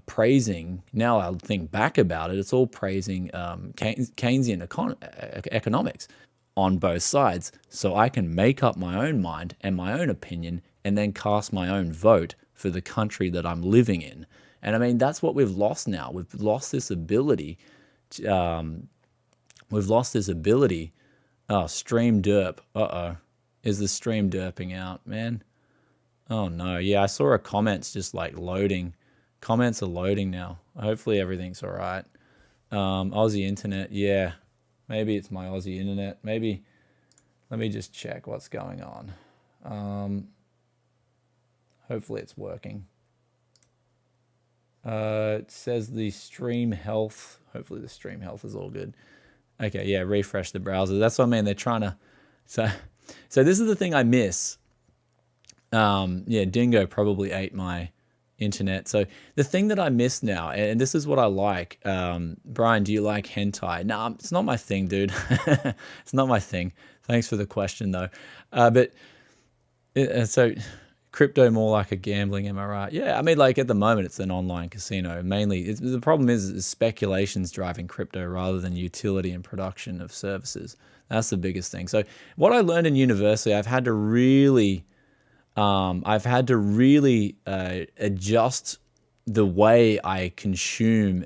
praising. Now I'll think back about it, it's all praising Keynesian economics on both sides. So I can make up my own mind and my own opinion and then cast my own vote for the country that I'm living in. And I mean, that's what we've lost now. We've lost this ability to, oh, stream derp. Uh-oh. Is the stream derping out, man? Oh, no. Yeah, I saw a comments just loading. Comments are loading now. Hopefully everything's all right. Aussie internet. Yeah, maybe it's my Aussie internet. Maybe, let me just check what's going on. Hopefully it's working. It says the stream health. Hopefully the stream health is all good. Okay, yeah, refresh the browser. That's what I mean. They're trying to. So this is the thing I miss. Yeah, Dingo probably ate my internet. So the thing that I miss now, and this is what I like. Brian, do you like hentai? No, it's not my thing, dude. It's not my thing. Thanks for the question, though. So crypto more like a gambling, am I right? Yeah, I mean, like at the moment it's an online casino. Mainly, the problem is speculation's driving crypto rather than utility and production of services. That's the biggest thing. So what I learned in university, I've had to really adjust the way I consume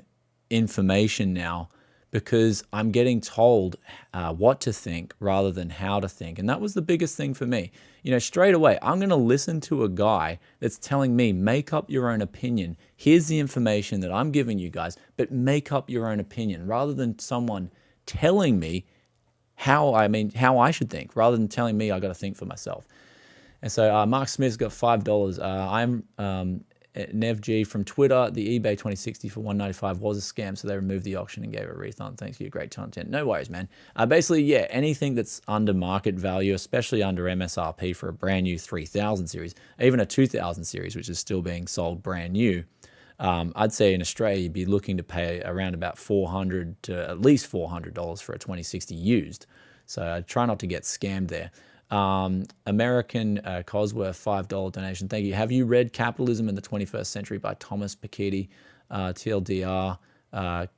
information now, because I'm getting told what to think rather than how to think. And that was the biggest thing for me. You know, straight away, I'm going to listen to a guy that's telling me, make up your own opinion. Here's the information that I'm giving you guys, but make up your own opinion, rather than someone telling me how I should think, rather than telling me I got to think for myself. And so Mark Smith's got $5. I'm NevG from Twitter. The eBay 2060 for 195 was a scam, so they removed the auction and gave a refund. Thanks for your great content. No worries, man. Basically, yeah, anything that's under market value, especially under MSRP for a brand new 3000 series, even a 2000 series, which is still being sold brand new, I'd say in Australia you'd be looking to pay around about $400 to at least $400 for a 2060 used. So I try not to get scammed there. American Cosworth, $5 donation. Thank you. Have you read Capitalism in the 21st Century by Thomas Piketty? TLDR,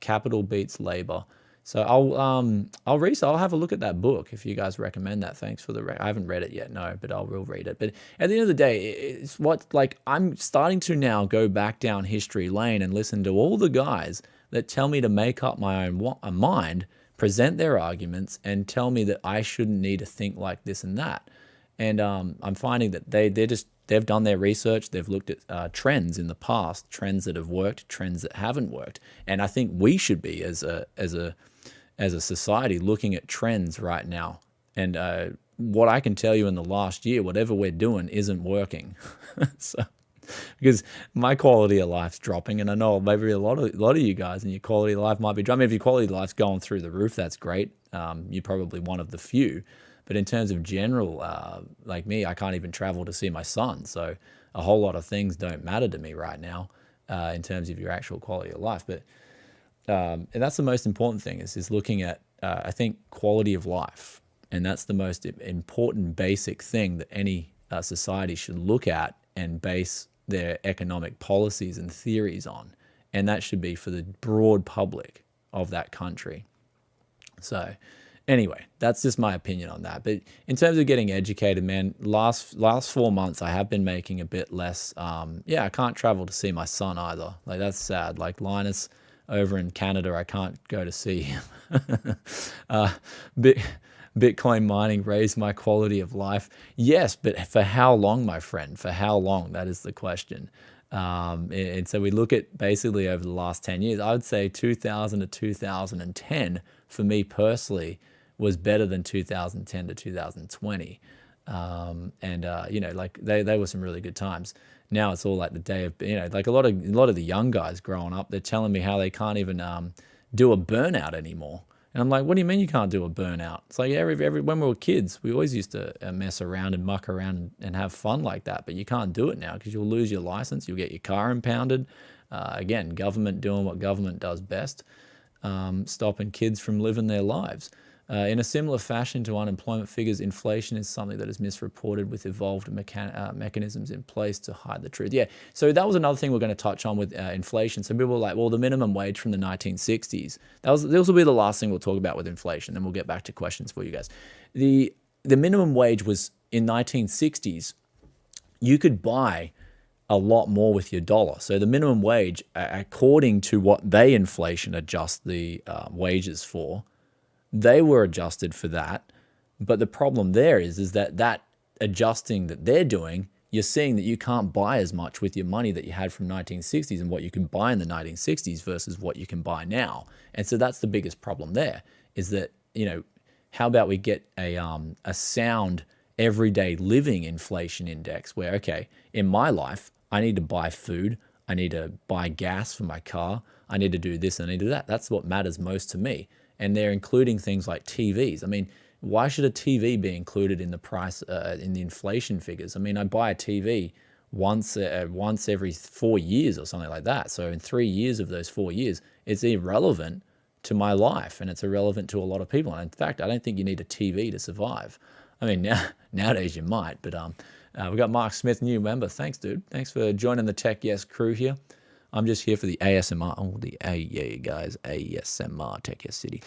Capital Beats Labor. So I'll have a look at that book if you guys recommend that. Thanks for I haven't read it yet, no, but I will read it. But at the end of the day, it's I'm starting to now go back down history lane and listen to all the guys that tell me to make up my own mind, present their arguments, and tell me that I shouldn't need to think like this and that. And I'm finding that they've done their research. They've looked at trends in the past, trends that have worked, trends that haven't worked. And I think we should be, as a society, looking at trends right now. And what I can tell you in the last year, whatever we're doing isn't working. So, because my quality of life's dropping, and I know maybe a lot of you guys and your quality of life might be dropping. If your quality of life's going through the roof, that's great. You're probably one of the few. But in terms of general, like me, I can't even travel to see my son. So a whole lot of things don't matter to me right now in terms of your actual quality of life. But and that's the most important thing is looking at, I think, quality of life. And that's the most important basic thing that any society should look at and base their economic policies and theories on. And that should be for the broad public of that country. So anyway, that's just my opinion on that. But in terms of getting educated, man, last 4 months, I have been making a bit less. Yeah, I can't travel to see my son either. Like, that's sad. Like Linus over in Canada, I can't go to see him. Bitcoin mining raised my quality of life. Yes, but for how long, my friend? For how long? That is the question. And so we look at basically over the last 10 years, I would say 2000 to 2010, for me personally, was better than 2010 to 2020. You know, like they were some really good times. Now it's all like the day of, you know, like a lot of the young guys growing up, they're telling me how they can't even do a burnout anymore. And I'm like, what do you mean you can't do a burnout? It's like when we were kids, we always used to mess around and muck around and have fun like that. But you can't do it now because you'll lose your license. You'll get your car impounded. Again, government doing what government does best, stopping kids from living their lives. In a similar fashion to unemployment figures, inflation is something that is misreported with evolved mechanisms in place to hide the truth. Yeah, so that was another thing we're going to touch on with inflation. So people were like, well, the minimum wage from the 1960s. This will be the last thing we'll talk about with inflation, then we'll get back to questions for you guys. The minimum wage was in 1960s, you could buy a lot more with your dollar. So the minimum wage, according to what they inflation adjust the wages for, they were adjusted for that. But the problem there is that adjusting that they're doing you're seeing that you can't buy as much with your money that you had from 1960s and what you can buy in the 1960s versus what you can buy now. And so that's the biggest problem there, is that, how about we get a sound everyday living inflation index where, okay, in my life, I need to buy food, I need to buy gas for my car, I need to do this, I need to do that. That's what matters most to me. And they're including things like TVs. I mean, why should a TV be included in the price, in the inflation figures? I mean, I buy a TV once every 4 years or something like that. So in 3 years of those 4 years, it's irrelevant to my life, and it's irrelevant to a lot of people. And in fact, I don't think you need a TV to survive. I mean, nowadays you might, but we got Mark Smith, new member. Thanks, dude. Thanks for joining the Tech Yes crew here. I'm just here for the ASMR. Oh, yeah, guys, ASMR, Tech Yes City.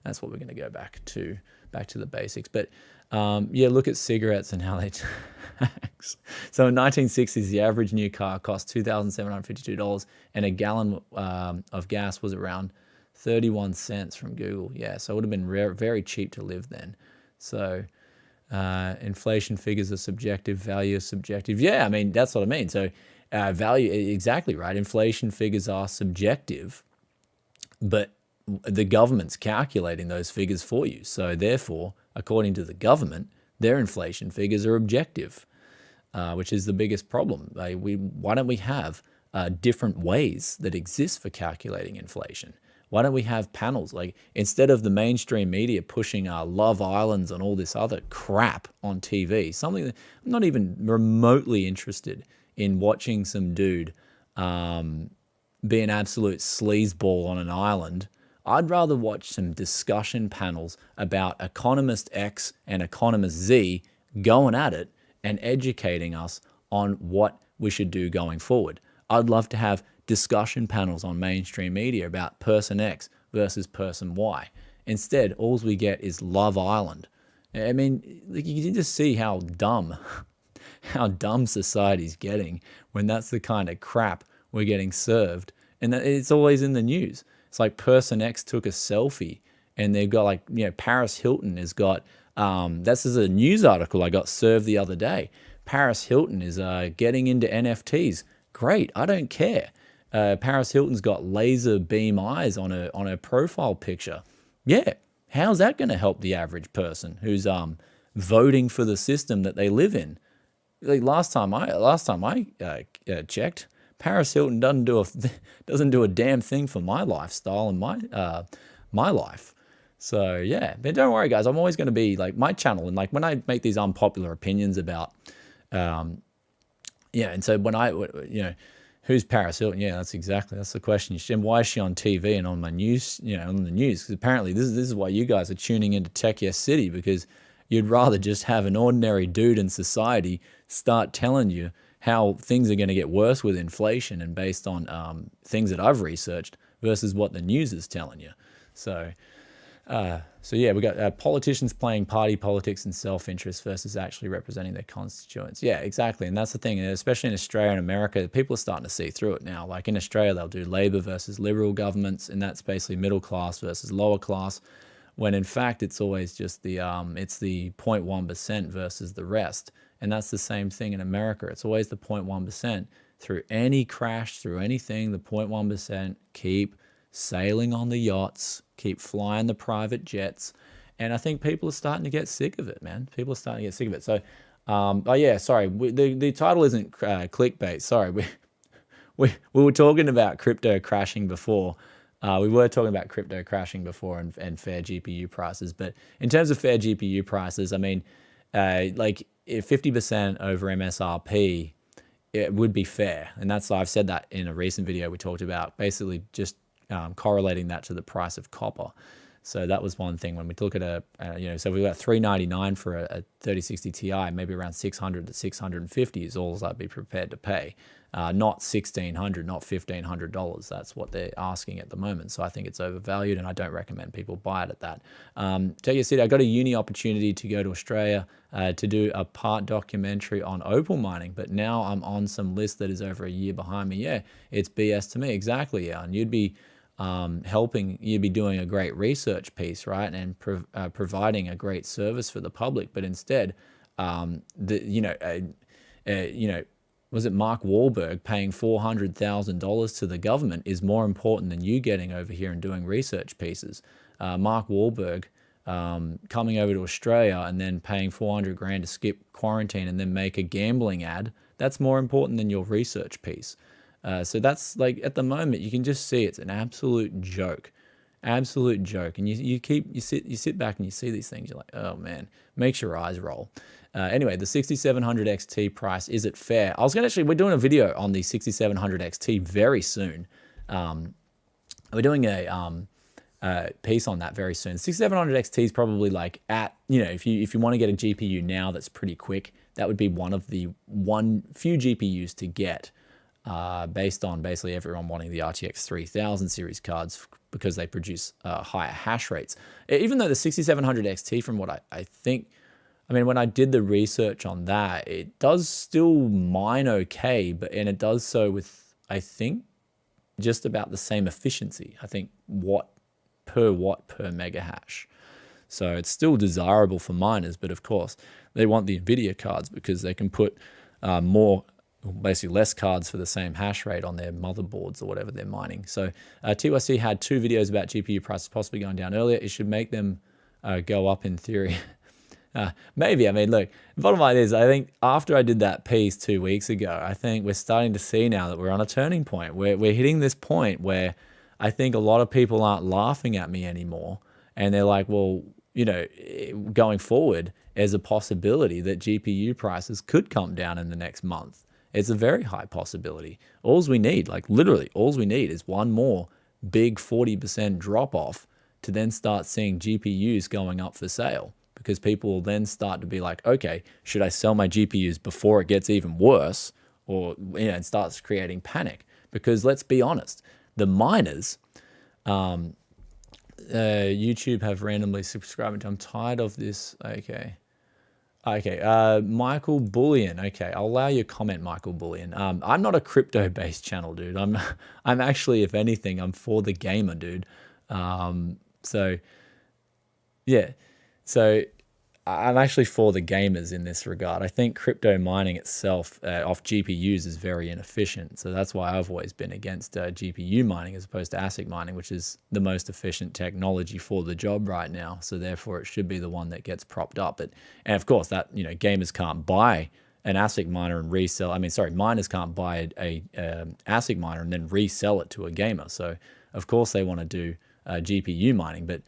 That's what we're going to go back to the basics. But yeah, look at cigarettes and how they tax. So in 1960s, the average new car cost $2,752, and a gallon of gas was around 31 cents from Google. Yeah, so it would have been very cheap to live then. So inflation figures are subjective, value is subjective. Yeah, I mean, that's what I mean. So value, exactly right. Inflation figures are subjective, but the government's calculating those figures for you. So therefore, according to the government, their inflation figures are objective, which is the biggest problem. Why don't we have different ways that exist for calculating inflation? Why don't we have panels? Like, instead of the mainstream media pushing Love Islands and all this other crap on TV, something that I'm not even remotely interested in watching some dude be an absolute sleazeball on an island. I'd rather watch some discussion panels about Economist X and Economist Z going at it and educating us on what we should do going forward. I'd love to have discussion panels on mainstream media about person X versus person Y. Instead, all we get is Love Island. I mean, like, you can just see how dumb society's getting when that's the kind of crap we're getting served. And it's always in the news. It's like person X took a selfie and they've got, like, Paris Hilton has got, this is a news article I got served the other day. Paris Hilton is getting into NFTs. Great, I don't care. Paris Hilton's got laser beam eyes on her profile picture. Yeah, how's that going to help the average person who's voting for the system that they live in? Like last time I checked, Paris Hilton doesn't do a damn thing for my lifestyle and my life. So yeah, but don't worry, guys. I'm always going to be like my channel, and like when I make these unpopular opinions about, and so when who's Paris Hilton? Yeah, that's the question. And why is she on TV and on my news? On the news, because apparently this is why you guys are tuning into Tech Yes City, because you'd rather just have an ordinary dude in society start telling you how things are going to get worse with inflation and based on things that I've researched versus what the news is telling you. So yeah, we got politicians playing party politics and self-interest versus actually representing their constituents. Yeah, exactly. And that's the thing, especially in Australia and America, people are starting to see through it now. Like in Australia, they'll do Labor versus Liberal governments, and that's basically middle class versus lower class, when in fact it's always just it's the 0.1% versus the rest. And that's the same thing in America. It's always the 0.1%. Through any crash, through anything, the 0.1% keep sailing on the yachts, keep flying the private jets. And I think people are starting to get sick of it, man. People are starting to get sick of it. So, oh yeah, sorry. The title isn't clickbait. Sorry. We were talking about crypto crashing before. We were talking about crypto crashing before and fair GPU prices. But in terms of fair GPU prices, I mean, like if 50% over MSRP, it would be fair. And I've said that in a recent video we talked about, basically just correlating that to the price of copper. So that was one thing when we look at so we got $399 for a 3060 Ti, maybe around 600 to 650 is all I'd be prepared to pay. Not $1,600, not $1,500. That's what they're asking at the moment. So I think it's overvalued, and I don't recommend people buy it at that. Tech Yes City, I got a uni opportunity to go to Australia to do a part documentary on opal mining, but now I'm on some list that is over a year behind me. Yeah, it's BS to me. Exactly, yeah. And you'd be you'd be doing a great research piece, right, and providing a great service for the public, but instead, You know, was it Mark Wahlberg paying $400,000 to the government is more important than you getting over here and doing research pieces. Mark Wahlberg coming over to Australia and then paying 400 grand to skip quarantine and then make a gambling ad, that's more important than your research piece. So that's like, at the moment, you can just see it's an absolute joke. Absolute joke. And you sit back and you see these things, you're like, oh man, makes your eyes roll. Anyway, the 6700 XT price, is it fair? We're doing a video on the 6700 XT very soon. We're doing a piece on that very soon. 6700 XT is probably like if you want to get a GPU now that's pretty quick, that would be one of the few GPUs to get based on basically everyone wanting the RTX 3000 series cards because they produce higher hash rates. Even though the 6700 XT, from what I think, I mean, when I did the research on that, it does still mine okay, and it does so with, I think, just about the same efficiency. I think watt per mega hash. So it's still desirable for miners, but of course they want the Nvidia cards because they can put basically less cards for the same hash rate on their motherboards or whatever they're mining. So TYC had 2 videos about GPU prices possibly going down earlier. It should make them go up in theory. Maybe. I mean, look, bottom line is, I think after I did that piece 2 weeks ago, I think we're starting to see now that we're on a turning point. We're hitting this point where I think a lot of people aren't laughing at me anymore. And they're like, well, you know, going forward, there's a possibility that GPU prices could come down in the next month. It's a very high possibility. All we need, like literally, all we need is one more big 40% drop off to then start seeing GPUs going up for sale, because people will then start to be like, okay, should I sell my GPUs before it gets even worse, or and starts creating panic? Because let's be honest, the miners, YouTube have randomly subscribed. I'm tired of this. Okay. Michael Bullion. Okay, I'll allow you a comment, Michael Bullion. I'm not a crypto-based channel, dude. I'm actually, if anything, I'm for the gamer, dude. So I'm actually for the gamers in this regard. I think crypto mining itself off GPUs is very inefficient. So that's why I've always been against GPU mining as opposed to ASIC mining, which is the most efficient technology for the job right now. So therefore, it should be the one that gets propped up. And of course, that gamers can't buy an ASIC miner and resell. I mean, sorry, miners can't buy a ASIC miner and then resell it to a gamer. So of course, they want to do GPU mining. But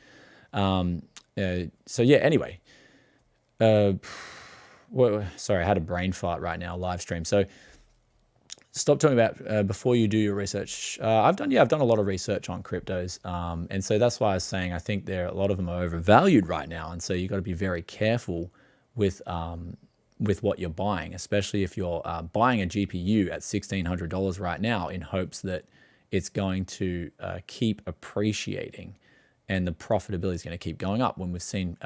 so yeah, anyway. Sorry, I had a brain fart right now, live stream. So stop talking about before you do your research. I've done a lot of research on cryptos. And so that's why I was saying I think a lot of them are overvalued right now. And so you've got to be very careful with what you're buying, especially if you're buying a GPU at $1,600 right now in hopes that it's going to keep appreciating and the profitability is going to keep going up, when we've seen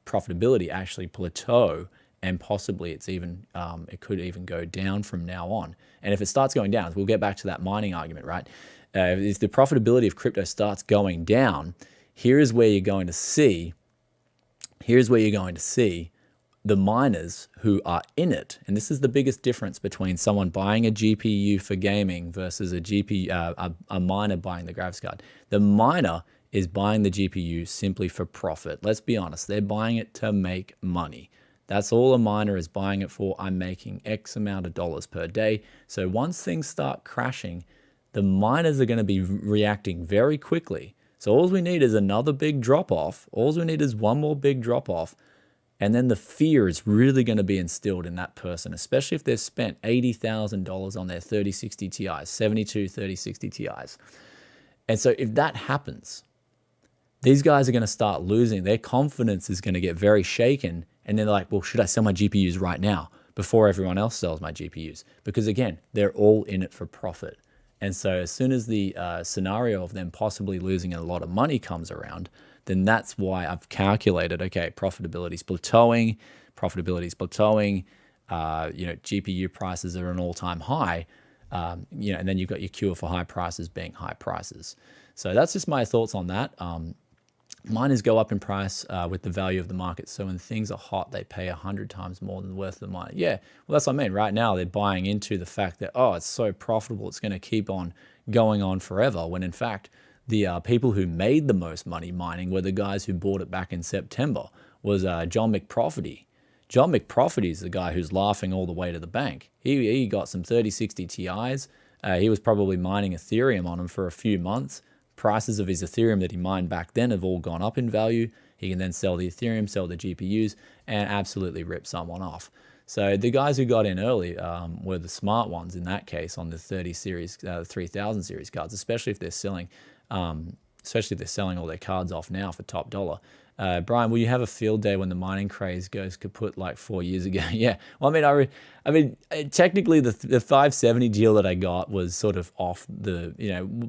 profitability actually plateau, and possibly it's even it could even go down from now on. And if it starts going down, we'll get back to that mining argument, right? If the profitability of crypto starts going down, here's where you're going to see the miners who are in it. And this is the biggest difference between someone buying a GPU for gaming versus a miner buying the graphics card. The miner is buying the GPU simply for profit. Let's be honest, they're buying it to make money. That's all a miner is buying it for. I'm making X amount of dollars per day. So once things start crashing, the miners are going to be reacting very quickly. So all we need is another big drop off. All we need is one more big drop off. And then the fear is really going to be instilled in that person, especially if they've spent $80,000 on their 3060 Ti's, 72 3060 Ti's. And so if that happens, these guys are going to start losing. Their confidence is going to get very shaken. And they're like, well, should I sell my GPUs right now before everyone else sells my GPUs? Because again, they're all in it for profit. And so as soon as the scenario of them possibly losing a lot of money comes around, then that's why I've calculated, okay, profitability is plateauing, GPU prices are an all-time high, and then you've got your cure for high prices being high prices. So that's just my thoughts on that. miners go up in price with the value of the market. So when things are hot, they pay 100 times more than the worth of the miner. Yeah, well, that's what I mean. Right now, they're buying into the fact that, oh, it's so profitable, it's going to keep on going on forever, when in fact, the people who made the most money mining were the guys who bought it back in September, was John McProfity. John McProfity is the guy who's laughing all the way to the bank. He got some 3060 Ti's. He was probably mining Ethereum on them for a few months. Prices of his Ethereum that he mined back then have all gone up in value. He can then sell the Ethereum, sell the GPUs, and absolutely rip someone off. So the guys who got in early were the smart ones in that case on the 30 series, 3000 series cards, especially if they're selling, all their cards off now for top dollar. Brian, will you have a field day when the mining craze goes kaput like 4 years ago? Yeah. Well, I mean, technically the 570 deal that I got was sort of off the,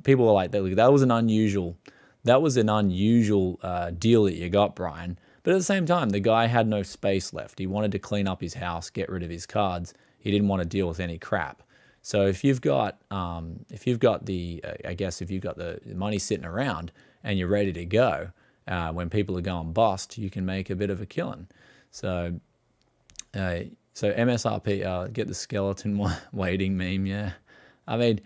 people were like, that was an unusual deal that you got, Brian. But at the same time, the guy had no space left. He wanted to clean up his house, get rid of his cards. He didn't want to deal with any crap. So if you've got the money sitting around and you're ready to go, when people are going bust, you can make a bit of a killing. So MSRP, get the skeleton waiting meme. Yeah, I mean,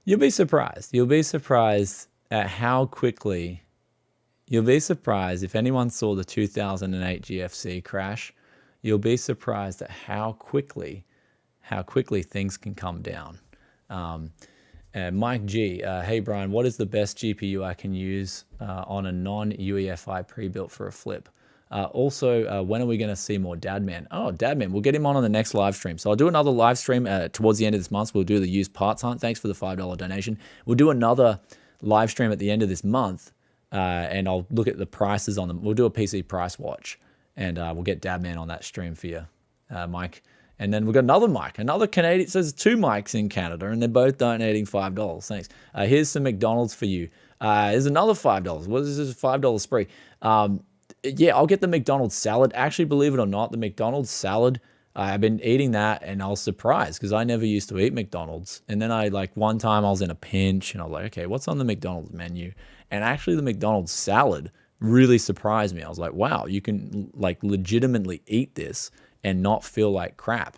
you'll be surprised. You'll be surprised at how quickly. You'll be surprised if anyone saw the 2008 GFC crash. You'll be surprised at how quickly things can come down. Mike G, hey Brian, what is the best GPU I can use on a non-UEFI pre-built for a flip? Also, when are we going to see more Dadman? Oh, Dadman, we'll get him on the next live stream. So I'll do another live stream towards the end of this month. We'll do the used parts hunt. Thanks for the $5 donation. We'll do another live stream at the end of this month, and I'll look at the prices on them. We'll do a PC price watch, and we'll get Dadman on that stream for you, Mike. And then we've got another mic, another Canadian. So there's two mics in Canada, and they're both donating $5. Thanks. Here's some McDonald's for you. There's another $5. What is this $5 spree? Yeah, I'll get the McDonald's salad. Actually, believe it or not, the McDonald's salad, I've been eating that, and I was surprised because I never used to eat McDonald's. And then one time I was in a pinch, and I was like, okay, what's on the McDonald's menu? And actually, the McDonald's salad really surprised me. I was like, wow, you can legitimately eat this and not feel like crap.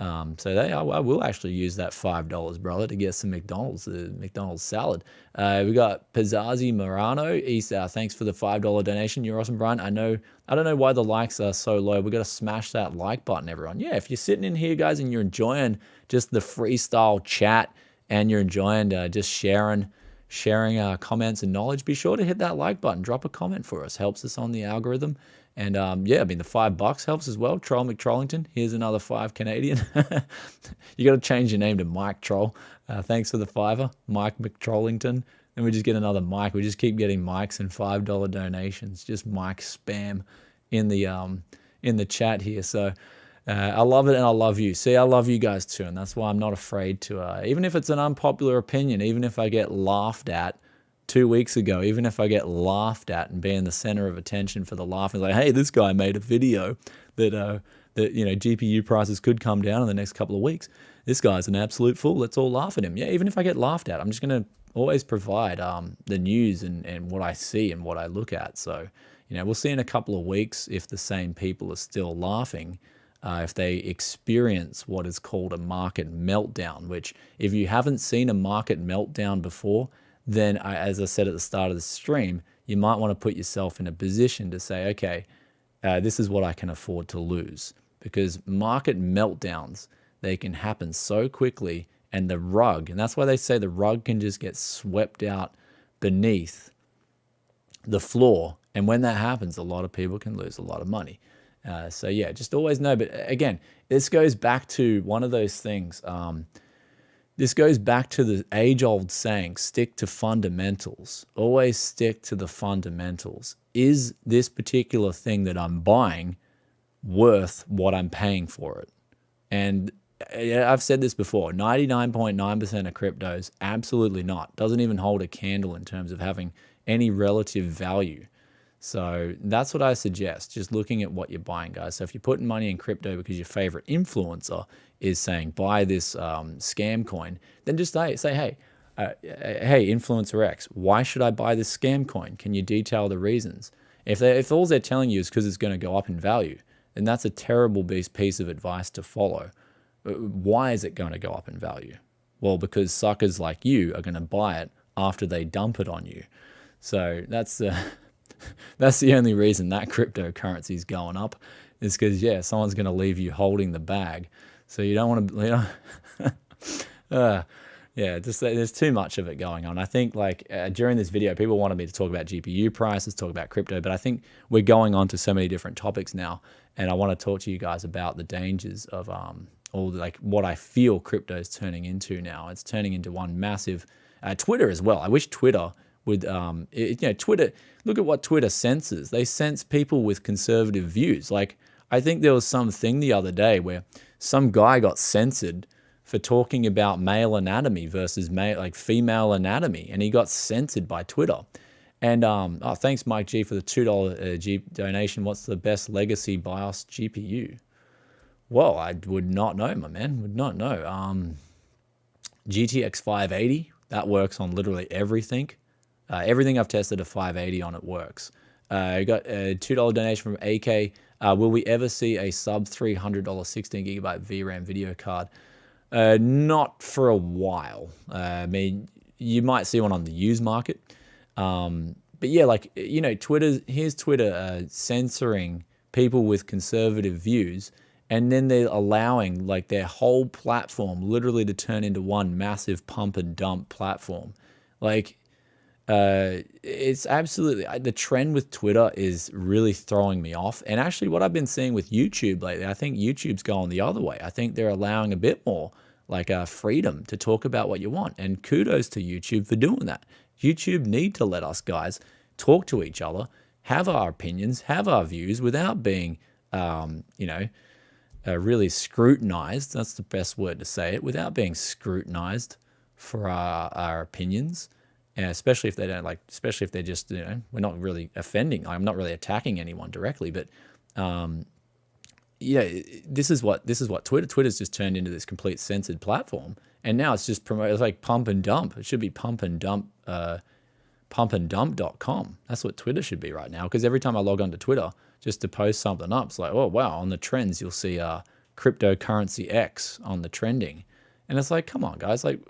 I will actually use that $5, brother, to get some McDonald's salad. We got Pizzazi Morano. Thanks for the $5 donation. You're awesome, Brian. I don't know why the likes are so low. We got to smash that like button, everyone. Yeah, if you're sitting in here, guys, and you're enjoying just the freestyle chat and you're enjoying just sharing comments and knowledge, be sure to hit that like button. Drop a comment for us. Helps us on the algorithm. And the $5 helps as well. Troll McTrollington. Here's another 5 Canadian. You got to change your name to Mike Troll. Thanks for the $5, Mike McTrollington. And we just get another Mike. We just keep getting Mikes and $5 donations. Just Mike spam in the chat here. So I love it and I love you. See, I love you guys too, and that's why I'm not afraid to. Even if it's an unpopular opinion, even if I get laughed at 2 weeks ago, even if I get laughed at and be in the center of attention for the laughing, like, hey, this guy made a video that GPU prices could come down in the next couple of weeks. This guy's an absolute fool. Let's all laugh at him. Yeah, even if I get laughed at, I'm just going to always provide the news and what I see and what I look at. So, we'll see in a couple of weeks if the same people are still laughing, if they experience what is called a market meltdown, which if you haven't seen a market meltdown before, then as I said at the start of the stream, you might want to put yourself in a position to say, okay, this is what I can afford to lose. Because market meltdowns, they can happen so quickly, and the rug, and that's why they say the rug can just get swept out beneath the floor. And when that happens, a lot of people can lose a lot of money. So yeah, just always know. But again, this goes back to one of those things. This goes back to the age-old saying, stick to fundamentals. Always stick to the fundamentals. Is this particular thing that I'm buying worth what I'm paying for it? And I've said this before, 99.9% of cryptos, absolutely not. Doesn't even hold a candle in terms of having any relative value. So that's what I suggest, just looking at what you're buying, guys. So if you're putting money in crypto because your favorite influencer is saying, buy this scam coin, then just say, hey, hey, influencer X, why should I buy this scam coin? Can you detail the reasons? If all they're telling you is because it's going to go up in value, then that's a terrible piece of advice to follow. Why is it going to go up in value? Well, because suckers like you are going to buy it after they dump it on you. So that's the only reason that cryptocurrency is going up, is because, yeah, someone's going to leave you holding the bag. So you don't want to, just there's too much of it going on. I think like during this video, people wanted me to talk about GPU prices, talk about crypto, but I think we're going on to so many different topics now, and I want to talk to you guys about the dangers of all like what I feel crypto is turning into now. It's turning into one massive Twitter as well. I wish Twitter would, Twitter. Look at what Twitter censors. They censor people with conservative views. Like I think there was something the other day where some guy got censored for talking about male anatomy versus female anatomy, and he got censored by Twitter. And thanks Mike G for the $2 donation. What's the best legacy BIOS GPU? Well, I would not know, my man. Would not know. GTX 580, that works on literally everything. Everything I've tested a 580 on, it works. I got a $2 donation from AK. Will we ever see a sub $300 16 gigabyte VRAM video card? Not for a while. I mean, you might see one on the used market. But yeah, like, here's Twitter censoring people with conservative views, and then they're allowing like their whole platform literally to turn into one massive pump and dump platform. Like, it's absolutely, the trend with Twitter is really throwing me off. And actually what I've been seeing with YouTube lately, I think YouTube's going the other way. I think they're allowing a bit more like freedom to talk about what you want. And kudos to YouTube for doing that. YouTube need to let us guys talk to each other, have our opinions, have our views without being, really scrutinized. That's the best word to say it, without being scrutinized for our opinions. Especially if they don't especially if they're just, we're not really offending. I'm not really attacking anyone directly, but this is what Twitter's just turned into, this complete censored platform, and now it's just promoted. It's like pump and dump. It should be pump and dump, pumpanddump.com. That's what Twitter should be right now. Because every time I log onto Twitter just to post something up, it's like, oh wow, on the trends you'll see cryptocurrency X on the trending, and it's like, come on guys, like.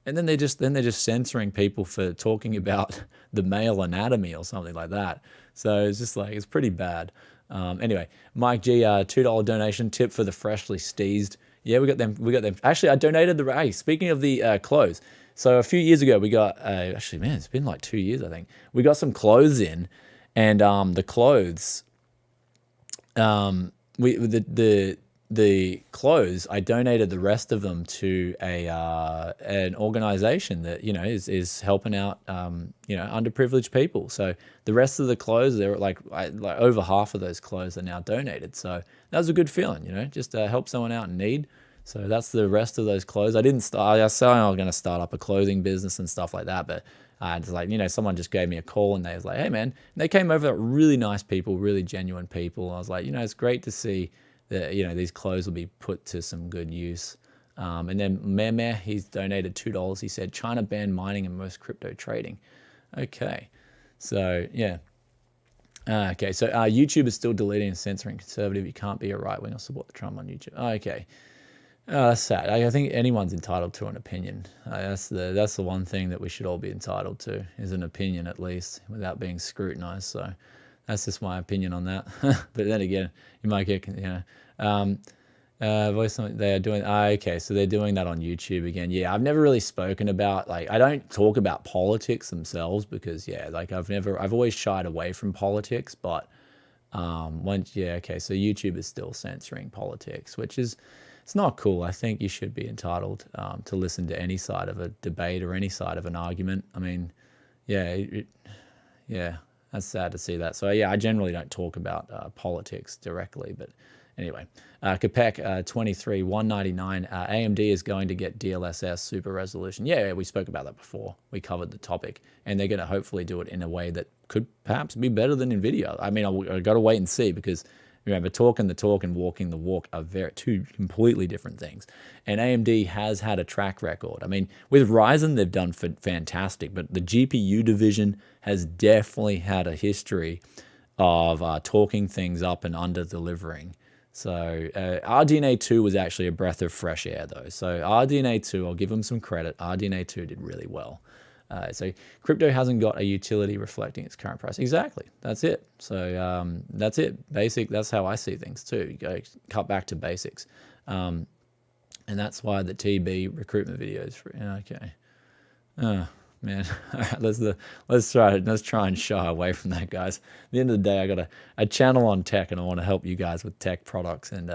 And then they're just censoring people for talking about the male anatomy or something like that. So it's just like, it's pretty bad. Anyway, Mike G, $2 donation tip for the freshly steezed. Yeah, we got them. Actually, I donated speaking of the clothes. So a few years ago, we got, actually, man, it's been like 2 years, I think. We got some clothes in, and the clothes, the clothes, I donated the rest of them to an organization that is helping out underprivileged people. So the rest of the clothes, they're like over half of those clothes are now donated. So that was a good feeling, just to help someone out in need. So that's the rest of those clothes. I said I was going to start up a clothing business and stuff like that, but it's like, someone just gave me a call and they was like, hey man, and they came over, really nice people, really genuine people. I was like, it's great to see that these clothes will be put to some good use. And then Meh, he's donated $2. He said China banned mining and most crypto trading. Okay, so yeah. Okay, so YouTube is still deleting and censoring conservative. You can't be a right wing or support the Trump on YouTube. Okay, that's sad. I think anyone's entitled to an opinion. That's the one thing that we should all be entitled to, is an opinion at least, without being scrutinized. So that's just my opinion on that. But then again, you might get, voice they are doing. Okay, so they're doing that on YouTube again. Yeah, I've never really spoken about, I don't talk about politics themselves because I've always shied away from politics. But so YouTube is still censoring politics, which is, it's not cool. I think you should be entitled to listen to any side of a debate or any side of an argument. I mean, that's sad to see that. So yeah, I generally don't talk about politics directly, but anyway, Capec 23 199. AMD is going to get DLSS super resolution. Yeah, we spoke about that before. We covered the topic, and they're going to hopefully do it in a way that could perhaps be better than Nvidia. I mean, I got to wait and see, because remember, talking the talk and walking the walk are two completely different things. And AMD has had a track record. I mean, with Ryzen, they've done fantastic, but the GPU division has definitely had a history of talking things up and under delivering. So RDNA 2 was actually a breath of fresh air though. So RDNA 2, I'll give them some credit. RDNA 2 did really well. So crypto hasn't got a utility reflecting its current price. Exactly. That's it. So that's it. Basic. That's how I see things too. You go cut back to basics. And that's why the TB recruitment videos for, okay. Oh man. All right, let's try and shy away from that, guys. At the end of the day, I got a channel on tech and I want to help you guys with tech products, and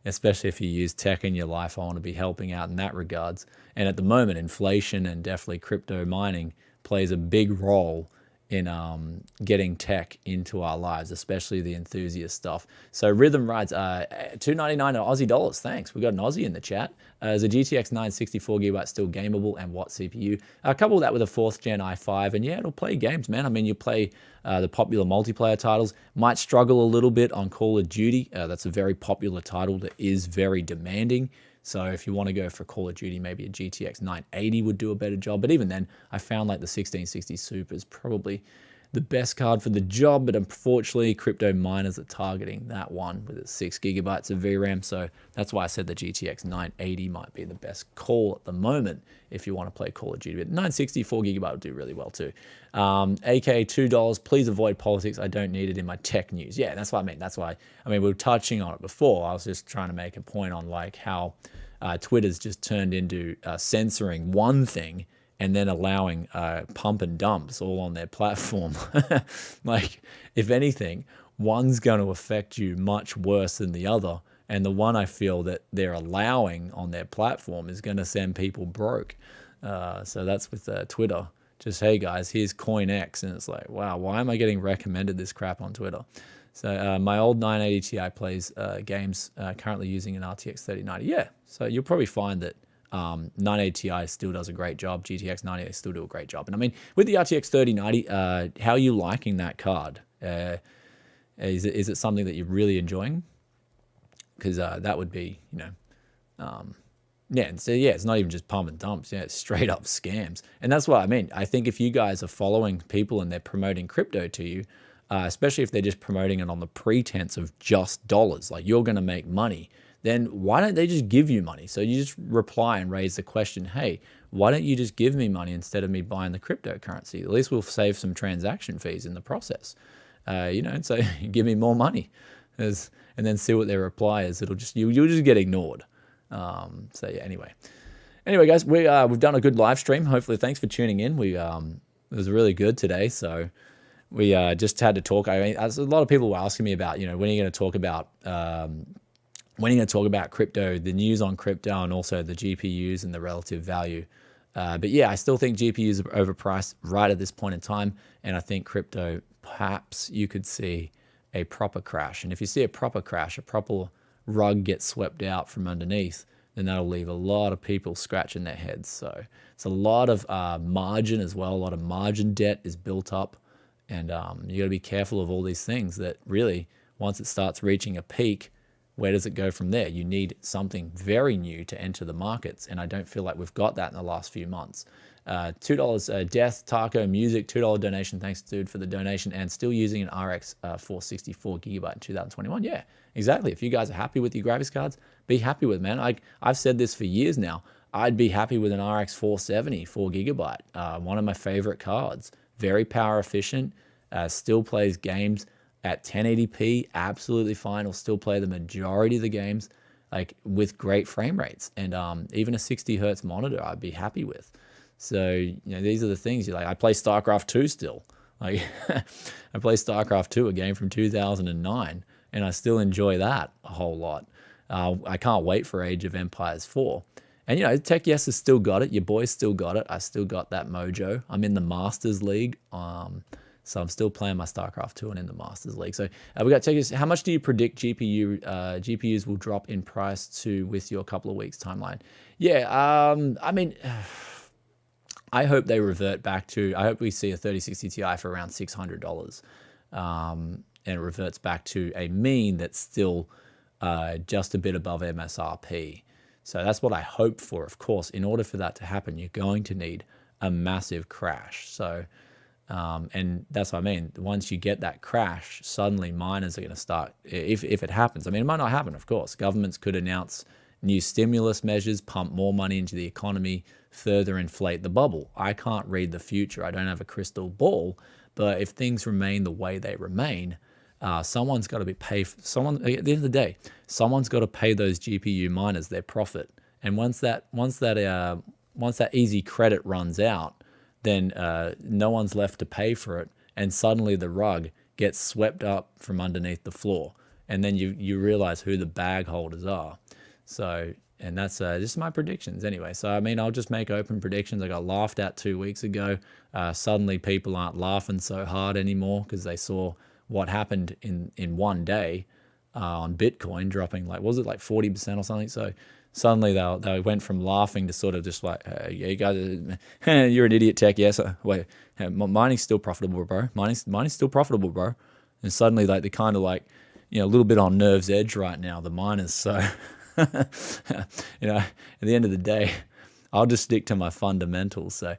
especially if you use tech in your life, I want to be helping out in that regards. And at the moment, inflation and definitely crypto mining plays a big role in getting tech into our lives, especially the enthusiast stuff. So Rhythm Rides, $2.99 Aussie dollars. Thanks. We got an Aussie in the chat. Is a GTX 964 GB still gameable, and what CPU? Couple that with a 4th gen i5, and yeah, it'll play games, man. I mean, you play the popular multiplayer titles. Might struggle a little bit on Call of Duty. That's a very popular title that is very demanding. So if you want to go for Call of Duty, maybe a GTX 980 would do a better job. But even then, I found like the 1660 Super is probably the best card for the job. But unfortunately, crypto miners are targeting that one with its 6 GB of VRAM. So that's why I said the GTX 980 might be the best call at the moment if you want to play Call of Duty. But 964 GB would do really well too. AK $2. Please avoid politics. I don't need it in my tech news. Yeah, that's what I mean. That's why. I mean, we were touching on it before. I was just trying to make a point on like how Twitter's just turned into censoring one thing and then allowing pump and dumps all on their platform. Like, if anything, one's going to affect you much worse than the other. And the one I feel that they're allowing on their platform is going to send people broke. So that's with Twitter. Just, hey guys, here's CoinX. And it's like, wow, why am I getting recommended this crap on Twitter? So my old 980 Ti plays games, currently using an RTX 3090. Yeah, so you'll probably find that 980 Ti still does a great job. GTX 980 still do a great job. And I mean, with the RTX 3090, how are you liking that card? Is it something that you're really enjoying? Because that would be, yeah, and so yeah, it's not even just pump and dumps. Yeah, it's straight up scams. And that's what I mean. I think if you guys are following people and they're promoting crypto to you, especially if they're just promoting it on the pretense of just dollars, like you're going to make money, then why don't they just give you money? So you just reply and raise the question, hey, why don't you just give me money instead of me buying the cryptocurrency? At least we'll save some transaction fees in the process. So give me more money. And then see what their reply is. You'll just get ignored. So yeah, anyway, guys, we've done a good live stream. Hopefully, thanks for tuning in. It was really good today. So we just had to talk. I mean, a lot of people were asking me about, when are you going to talk about crypto, the news on crypto, and also the GPUs and the relative value. But yeah, I still think GPUs are overpriced right at this point in time, and I think crypto, perhaps you could see a proper crash. And if you see a proper crash, a proper rug gets swept out from underneath, then that'll leave a lot of people scratching their heads. So it's a lot of margin as well. A lot of margin debt is built up, and you got to be careful of all these things that really, once it starts reaching a peak, where does it go from there? You need something very new to enter the markets, and I don't feel like we've got that in the last few months. $2 Death, Taco Music, $2 donation. Thanks, dude, for the donation. And still using an RX 464 gigabyte in 2021. Yeah, exactly. If you guys are happy with your graphics cards, be happy with it, man. I've said this for years now. I'd be happy with an RX 470 4 gigabyte. One of my favorite cards. Very power efficient. Still plays games at 1080p. Absolutely fine. Will still play the majority of the games like with great frame rates. And even a 60 hertz monitor I'd be happy with. So, these are the things I play StarCraft 2 still. Like, I play StarCraft 2, a game from 2009, and I still enjoy that a whole lot. I can't wait for Age of Empires 4. And, Tech Yes has still got it. Your boy's still got it. I still got that mojo. I'm in the Masters League. So I'm still playing my StarCraft 2 and in the Masters League. So we got Tech Yes. How much do you predict GPUs will drop in price with your couple of weeks timeline? Yeah, I mean... I hope they revert back to, I hope we see a 3060 Ti for around $600 and it reverts back to a mean that's still just a bit above MSRP. So that's what I hope for. Of course, in order for that to happen, you're going to need a massive crash. So And that's what I mean. Once you get that crash, suddenly miners are going to start, if it happens. I mean, it might not happen, of course. Governments could announce new stimulus measures, pump more money into the economy, further inflate the bubble. I can't read the future. I don't have a crystal ball. But if things remain the way they remain, someone's got to be paid. Someone at the end of the day, someone's got to pay those GPU miners their profit. And once that easy credit runs out, then no one's left to pay for it, and suddenly the rug gets swept up from underneath the floor, and then you realize who the bag holders are. So, and that's just my predictions anyway. So I mean, I'll just make open predictions. I got laughed at 2 weeks ago. Suddenly people aren't laughing so hard anymore because they saw what happened in one day on Bitcoin dropping, like, was it like 40% or something? So suddenly they went from laughing to sort of just like, hey, yeah, you guys, you're an idiot, tech. Yes, wait, mining's still profitable, bro. Mining's still profitable, bro. And suddenly, like, they're kind of like, a little bit on nerve's edge right now, the miners. So, at the end of the day, I'll just stick to my fundamentals. So,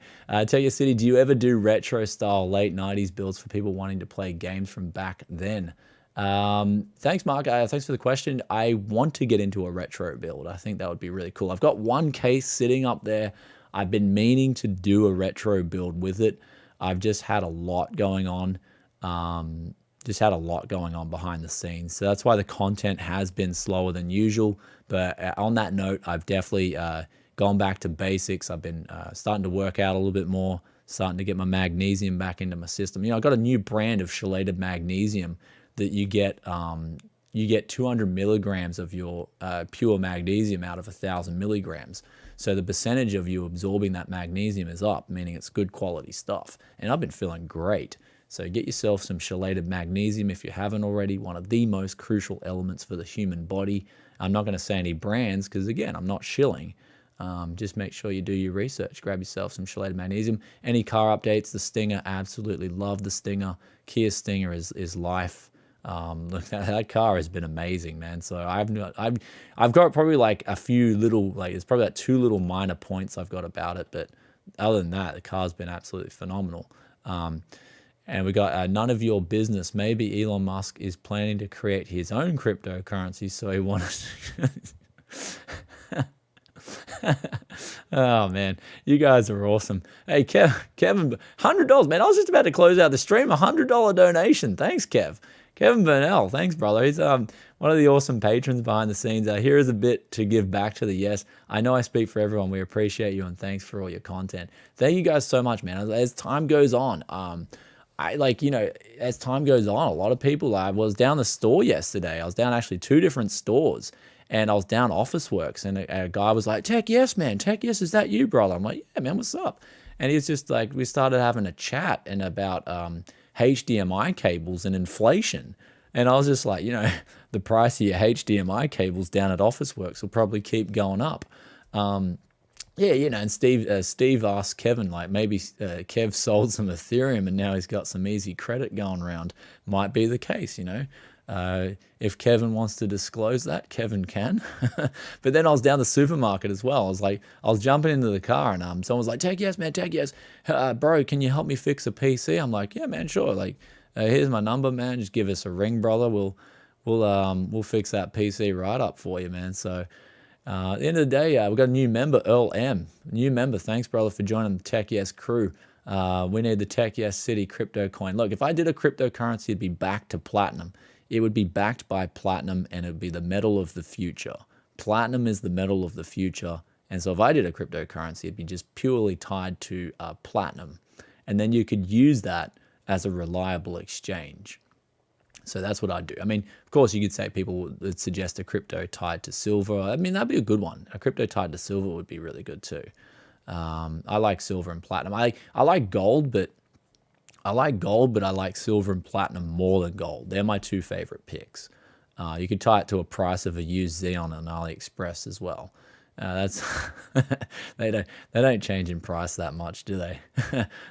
Tell Your City, do you ever do retro style late 90s builds for people wanting to play games from back then? Thanks, Mark. Thanks for the question. I want to get into a retro build. I think that would be really cool. I've got one case sitting up there. I've been meaning to do a retro build with it. I've just had a lot going on. Behind the scenes. So that's why the content has been slower than usual. But on that note, I've definitely gone back to basics. I've been starting to work out a little bit more, starting to get my magnesium back into my system. I got a new brand of chelated magnesium that you get 200 milligrams of your pure magnesium out of 1,000 milligrams. So the percentage of you absorbing that magnesium is up, meaning it's good quality stuff. And I've been feeling great. So get yourself some chelated magnesium if you haven't already, one of the most crucial elements for the human body. I'm not going to say any brands because, again, I'm not shilling. Just make sure you do your research. Grab yourself some chelated magnesium. Any car updates, the Stinger, absolutely love the Stinger. Kia Stinger is life. Look, that car has been amazing, man. So I've got probably like a few little, like, it's probably like 2 little minor points I've got about it, but other than that, the car's been absolutely phenomenal. And we got none of your business. Maybe Elon Musk is planning to create his own cryptocurrency, so he wanted to. Oh man, you guys are awesome. Hey, Kevin, $100, man. I was just about to close out the stream. $100 donation. Thanks, Kev. Kevin Burnell, thanks, brother. He's one of the awesome patrons behind the scenes. Here is a bit to give back to the Yes. I know I speak for everyone. We appreciate you, and thanks for all your content. Thank you guys so much, man. As time goes on, as time goes on, a lot of people, I was down the store yesterday. I was down actually 2 different stores, and I was down Officeworks, and a guy was like, Tech Yes, man. Tech Yes, is that you, brother? I'm like, yeah, man, what's up? And he's just like, we started having a chat and about HDMI cables and inflation. And I was just like, the price of your HDMI cables down at Officeworks will probably keep going up. Yeah, and Steve asked Kevin, like, maybe Kev sold some Ethereum and now he's got some easy credit going around. Might be the case, If Kevin wants to disclose that, Kevin can. But then I was down the supermarket as well. I was jumping into the car and someone was like, Tech Yes, man, Tech Yes. Bro, can you help me fix a PC? I'm like, yeah, man, sure. Like, here's my number, man. Just give us a ring, brother. We'll fix that PC right up for you, man. So at the end of the day, we've got a new member, Earl M. New member. Thanks, brother, for joining the Tech Yes crew. We need the Tech Yes City crypto coin. Look, if I did a cryptocurrency, it'd be backed to platinum. It would be backed by platinum, and it would be the metal of the future. Platinum is the metal of the future. And so if I did a cryptocurrency, it'd be just purely tied to platinum. And then you could use that as a reliable exchange. So that's what I'd do. I mean, of course, you could say people would suggest a crypto tied to silver. I mean, that'd be a good one. A crypto tied to silver would be really good too. I like silver and platinum. I like gold, but I like silver and platinum more than gold. They're my 2 favorite picks. You could tie it to a price of a used Xeon on AliExpress as well. That's they don't change in price that much, do they?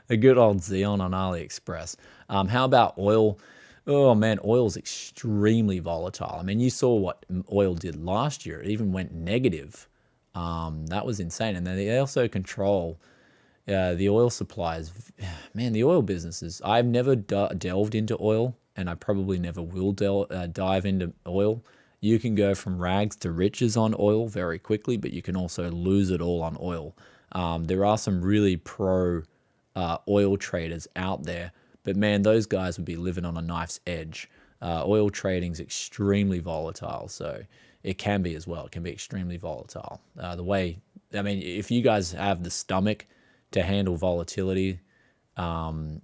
The good old Xeon on AliExpress. How about oil? Oh man, oil's extremely volatile. I mean, you saw what oil did last year. It even went negative. That was insane. And then they also control, The oil supplies, man, the oil businesses. I've never delved into oil, and I probably never will dive into oil. You can go from rags to riches on oil very quickly, but you can also lose it all on oil. There are some really pro oil traders out there, but man, those guys would be living on a knife's edge. Oil trading's extremely volatile, so it can be as well. It can be extremely volatile. If you guys have the stomach to handle volatility on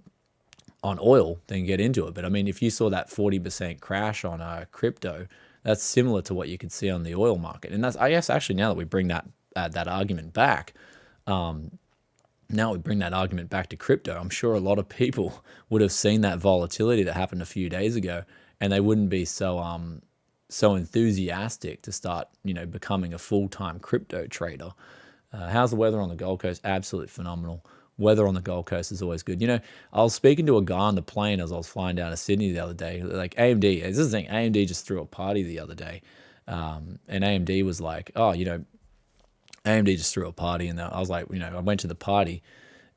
oil, then get into it. But I mean, if you saw that 40% crash on crypto, that's similar to what you could see on the oil market. And that's, I guess, actually, now that we bring that argument back, to crypto, I'm sure a lot of people would have seen that volatility that happened a few days ago, and they wouldn't be so enthusiastic to start, becoming a full-time crypto trader. How's the weather on the Gold Coast? Absolutely phenomenal. Weather on the Gold Coast is always good. I was speaking to a guy on the plane as I was flying down to Sydney the other day. Like AMD, this is the thing, AMD just threw a party the other day. And AMD was like, AMD just threw a party. And I was like, I went to the party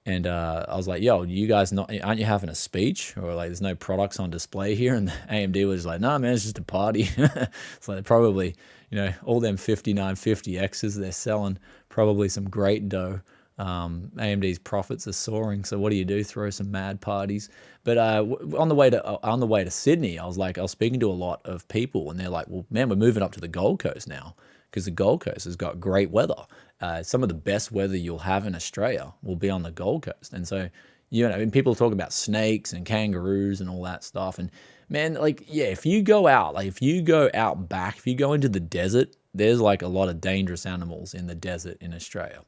and I was like, yo, you guys aren't you having a speech? Or like, there's no products on display here? And AMD was like, nah, man, it's just a party. It's like probably, all them 5950Xs they're selling, probably some great dough. AMD's profits are soaring, so what do? Throw some mad parties. But on the way to Sydney, I was speaking to a lot of people, and they're like, "Well, man, we're moving up to the Gold Coast now because the Gold Coast has got great weather. Some of the best weather you'll have in Australia will be on the Gold Coast." And so, people talk about snakes and kangaroos and all that stuff. And man, if you go out, if you go out back, if you go into the desert, there's like a lot of dangerous animals in the desert in Australia.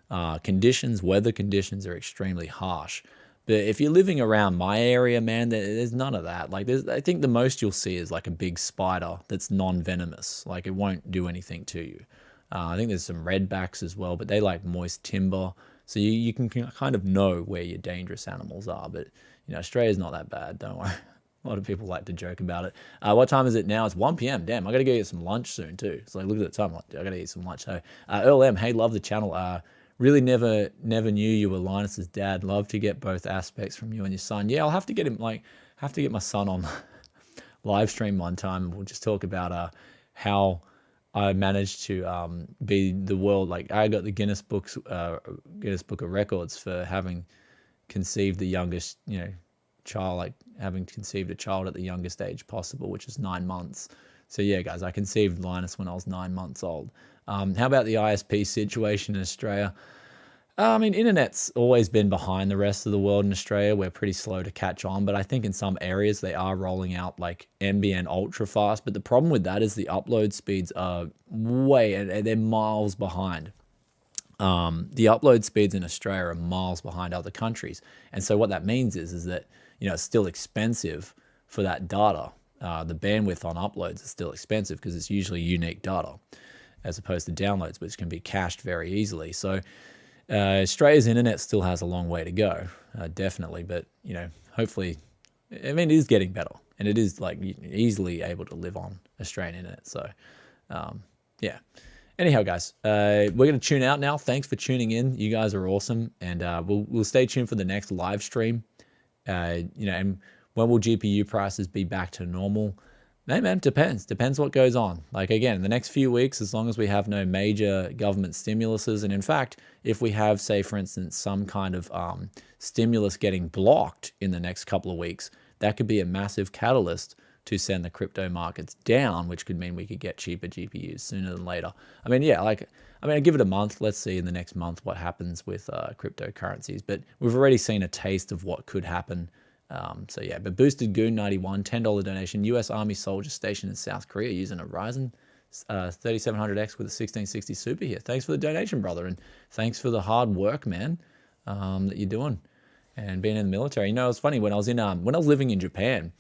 Weather conditions are extremely harsh. But if you're living around my area, man, there's none of that. I think the most you'll see is like a big spider that's non-venomous. Like it won't do anything to you. I think there's some redbacks as well, but they like moist timber. So you can kind of know where your dangerous animals are. But, Australia's not that bad, don't worry. A lot of people like to joke about it. What time is it now? It's 1 p.m. Damn, I got to go get some lunch soon too. So look at the time. I got to eat some lunch. So Earl M, hey, love the channel. Really never knew you were Linus's dad. Love to get both aspects from you and your son. Yeah, I'll have to get him, have to get my son on live stream one time, and we'll just talk about how I managed to be the world. I got the Guinness Book of Records for having conceived the youngest, child, having conceived a child at the youngest age possible, which is 9 months. So yeah, guys, I conceived Linus when I was 9 months old. How about the ISP situation in Australia? Internet's always been behind the rest of the world in Australia. We're pretty slow to catch on, but I think in some areas they are rolling out NBN ultra fast. But the problem with that is the upload speeds are they're miles behind. The upload speeds in Australia are miles behind other countries. And so what that means is that, it's still expensive for that data. The bandwidth on uploads is still expensive because it's usually unique data as opposed to downloads, which can be cached very easily. So Australia's internet still has a long way to go, definitely. But, hopefully, it is getting better. And it is easily able to live on Australian internet. So, yeah. Anyhow, guys, we're going to tune out now. Thanks for tuning in. You guys are awesome. And we'll stay tuned for the next live stream. And when will GPU prices be back to normal? No, man, depends. Depends what goes on. Again, the next few weeks, as long as we have no major government stimuluses, and in fact, if we have, say, for instance, some kind of stimulus getting blocked in the next couple of weeks, that could be a massive catalyst to send the crypto markets down, which could mean we could get cheaper GPUs sooner than later. I give it a month. Let's see in the next month what happens with cryptocurrencies. But we've already seen a taste of what could happen. So yeah, but Boosted Goon 91, $10 donation. U.S. Army soldier stationed in South Korea using a Ryzen 3700X with a 1660 Super here. Thanks for the donation, brother, and thanks for the hard work, man, that you're doing and being in the military. It's funny when I was living in Japan,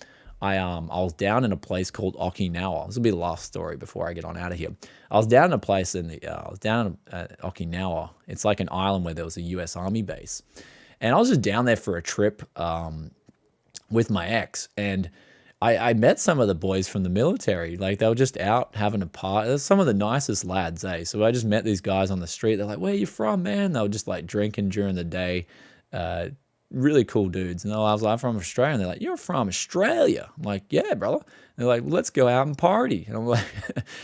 I was down in a place called Okinawa. This will be the last story before I get on out of here. I was down in a place at Okinawa. It's like an island where there was a U.S. Army base, and I was just down there for a trip with my ex, and I met some of the boys from the military. Like they were just out having a party. They're some of the nicest lads, eh? So I just met these guys on the street. They're like, "Where you from, man?" They were just like drinking during the day. Uh, really cool dudes. And I was like, "I'm from Australia." And they're like, "You're from Australia?" I'm like, "Yeah, brother." And they're like, well, "Let's go out and party." And I'm like,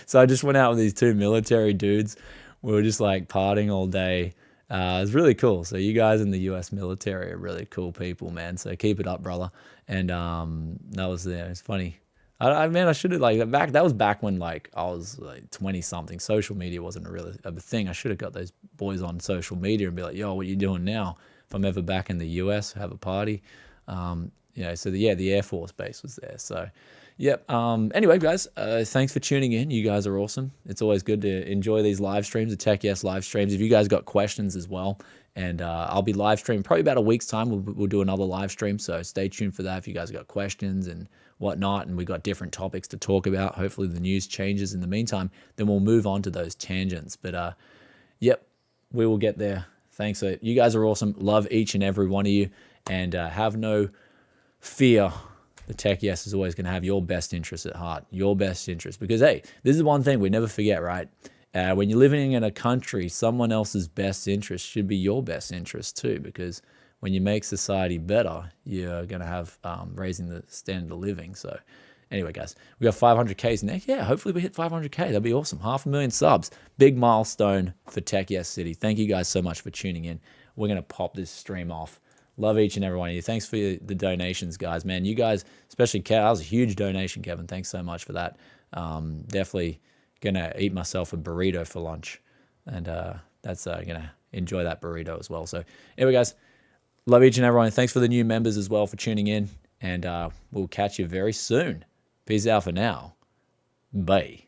so I just went out with these two military dudes. We were just like partying all day. It was really cool. So you guys in the U.S. military are really cool people, man. So keep it up, brother. And that was yeah, it's funny. Man, I should have like back. That was back when like I was like 20 something. Social media wasn't really a thing. I should have got those boys on social media and be like, "Yo, what you doing now?" If I'm ever back in the US, have a party. So the Air Force base was there. So, yep. Anyway, guys, thanks for tuning in. You guys are awesome. It's always good to enjoy these live streams, the Tech Yes live streams. If you guys got questions as well, and I'll be live streaming probably about a week's time. We'll do another live stream. So stay tuned for that if you guys got questions and whatnot. And we got different topics to talk about. Hopefully the news changes in the meantime. Then we'll move on to those tangents. But yep, we will get there. Thanks. You guys are awesome. Love each and every one of you. And have no fear. The Tech Yes is always going to have your best interest at heart. Your best interest. Because, hey, this is one thing we never forget, right? When you're living in a country, someone else's best interest should be your best interest too. Because when you make society better, you're going to have raising the standard of living. So anyway, guys, we got 500Ks next. Yeah, hopefully we hit 500K. That'd be awesome. 500,000 subs. Big milestone for Tech Yes City. Thank you guys so much for tuning in. We're going to pop this stream off. Love each and every one of you. Thanks for the donations, guys. Man, you guys, especially Kevin, that was a huge donation, Kevin. Thanks so much for that. Definitely going to eat myself a burrito for lunch. And that's going to enjoy that burrito as well. So anyway, guys, love each and every one. Thanks for the new members as well for tuning in. And we'll catch you very soon. Peace out for now. Bye.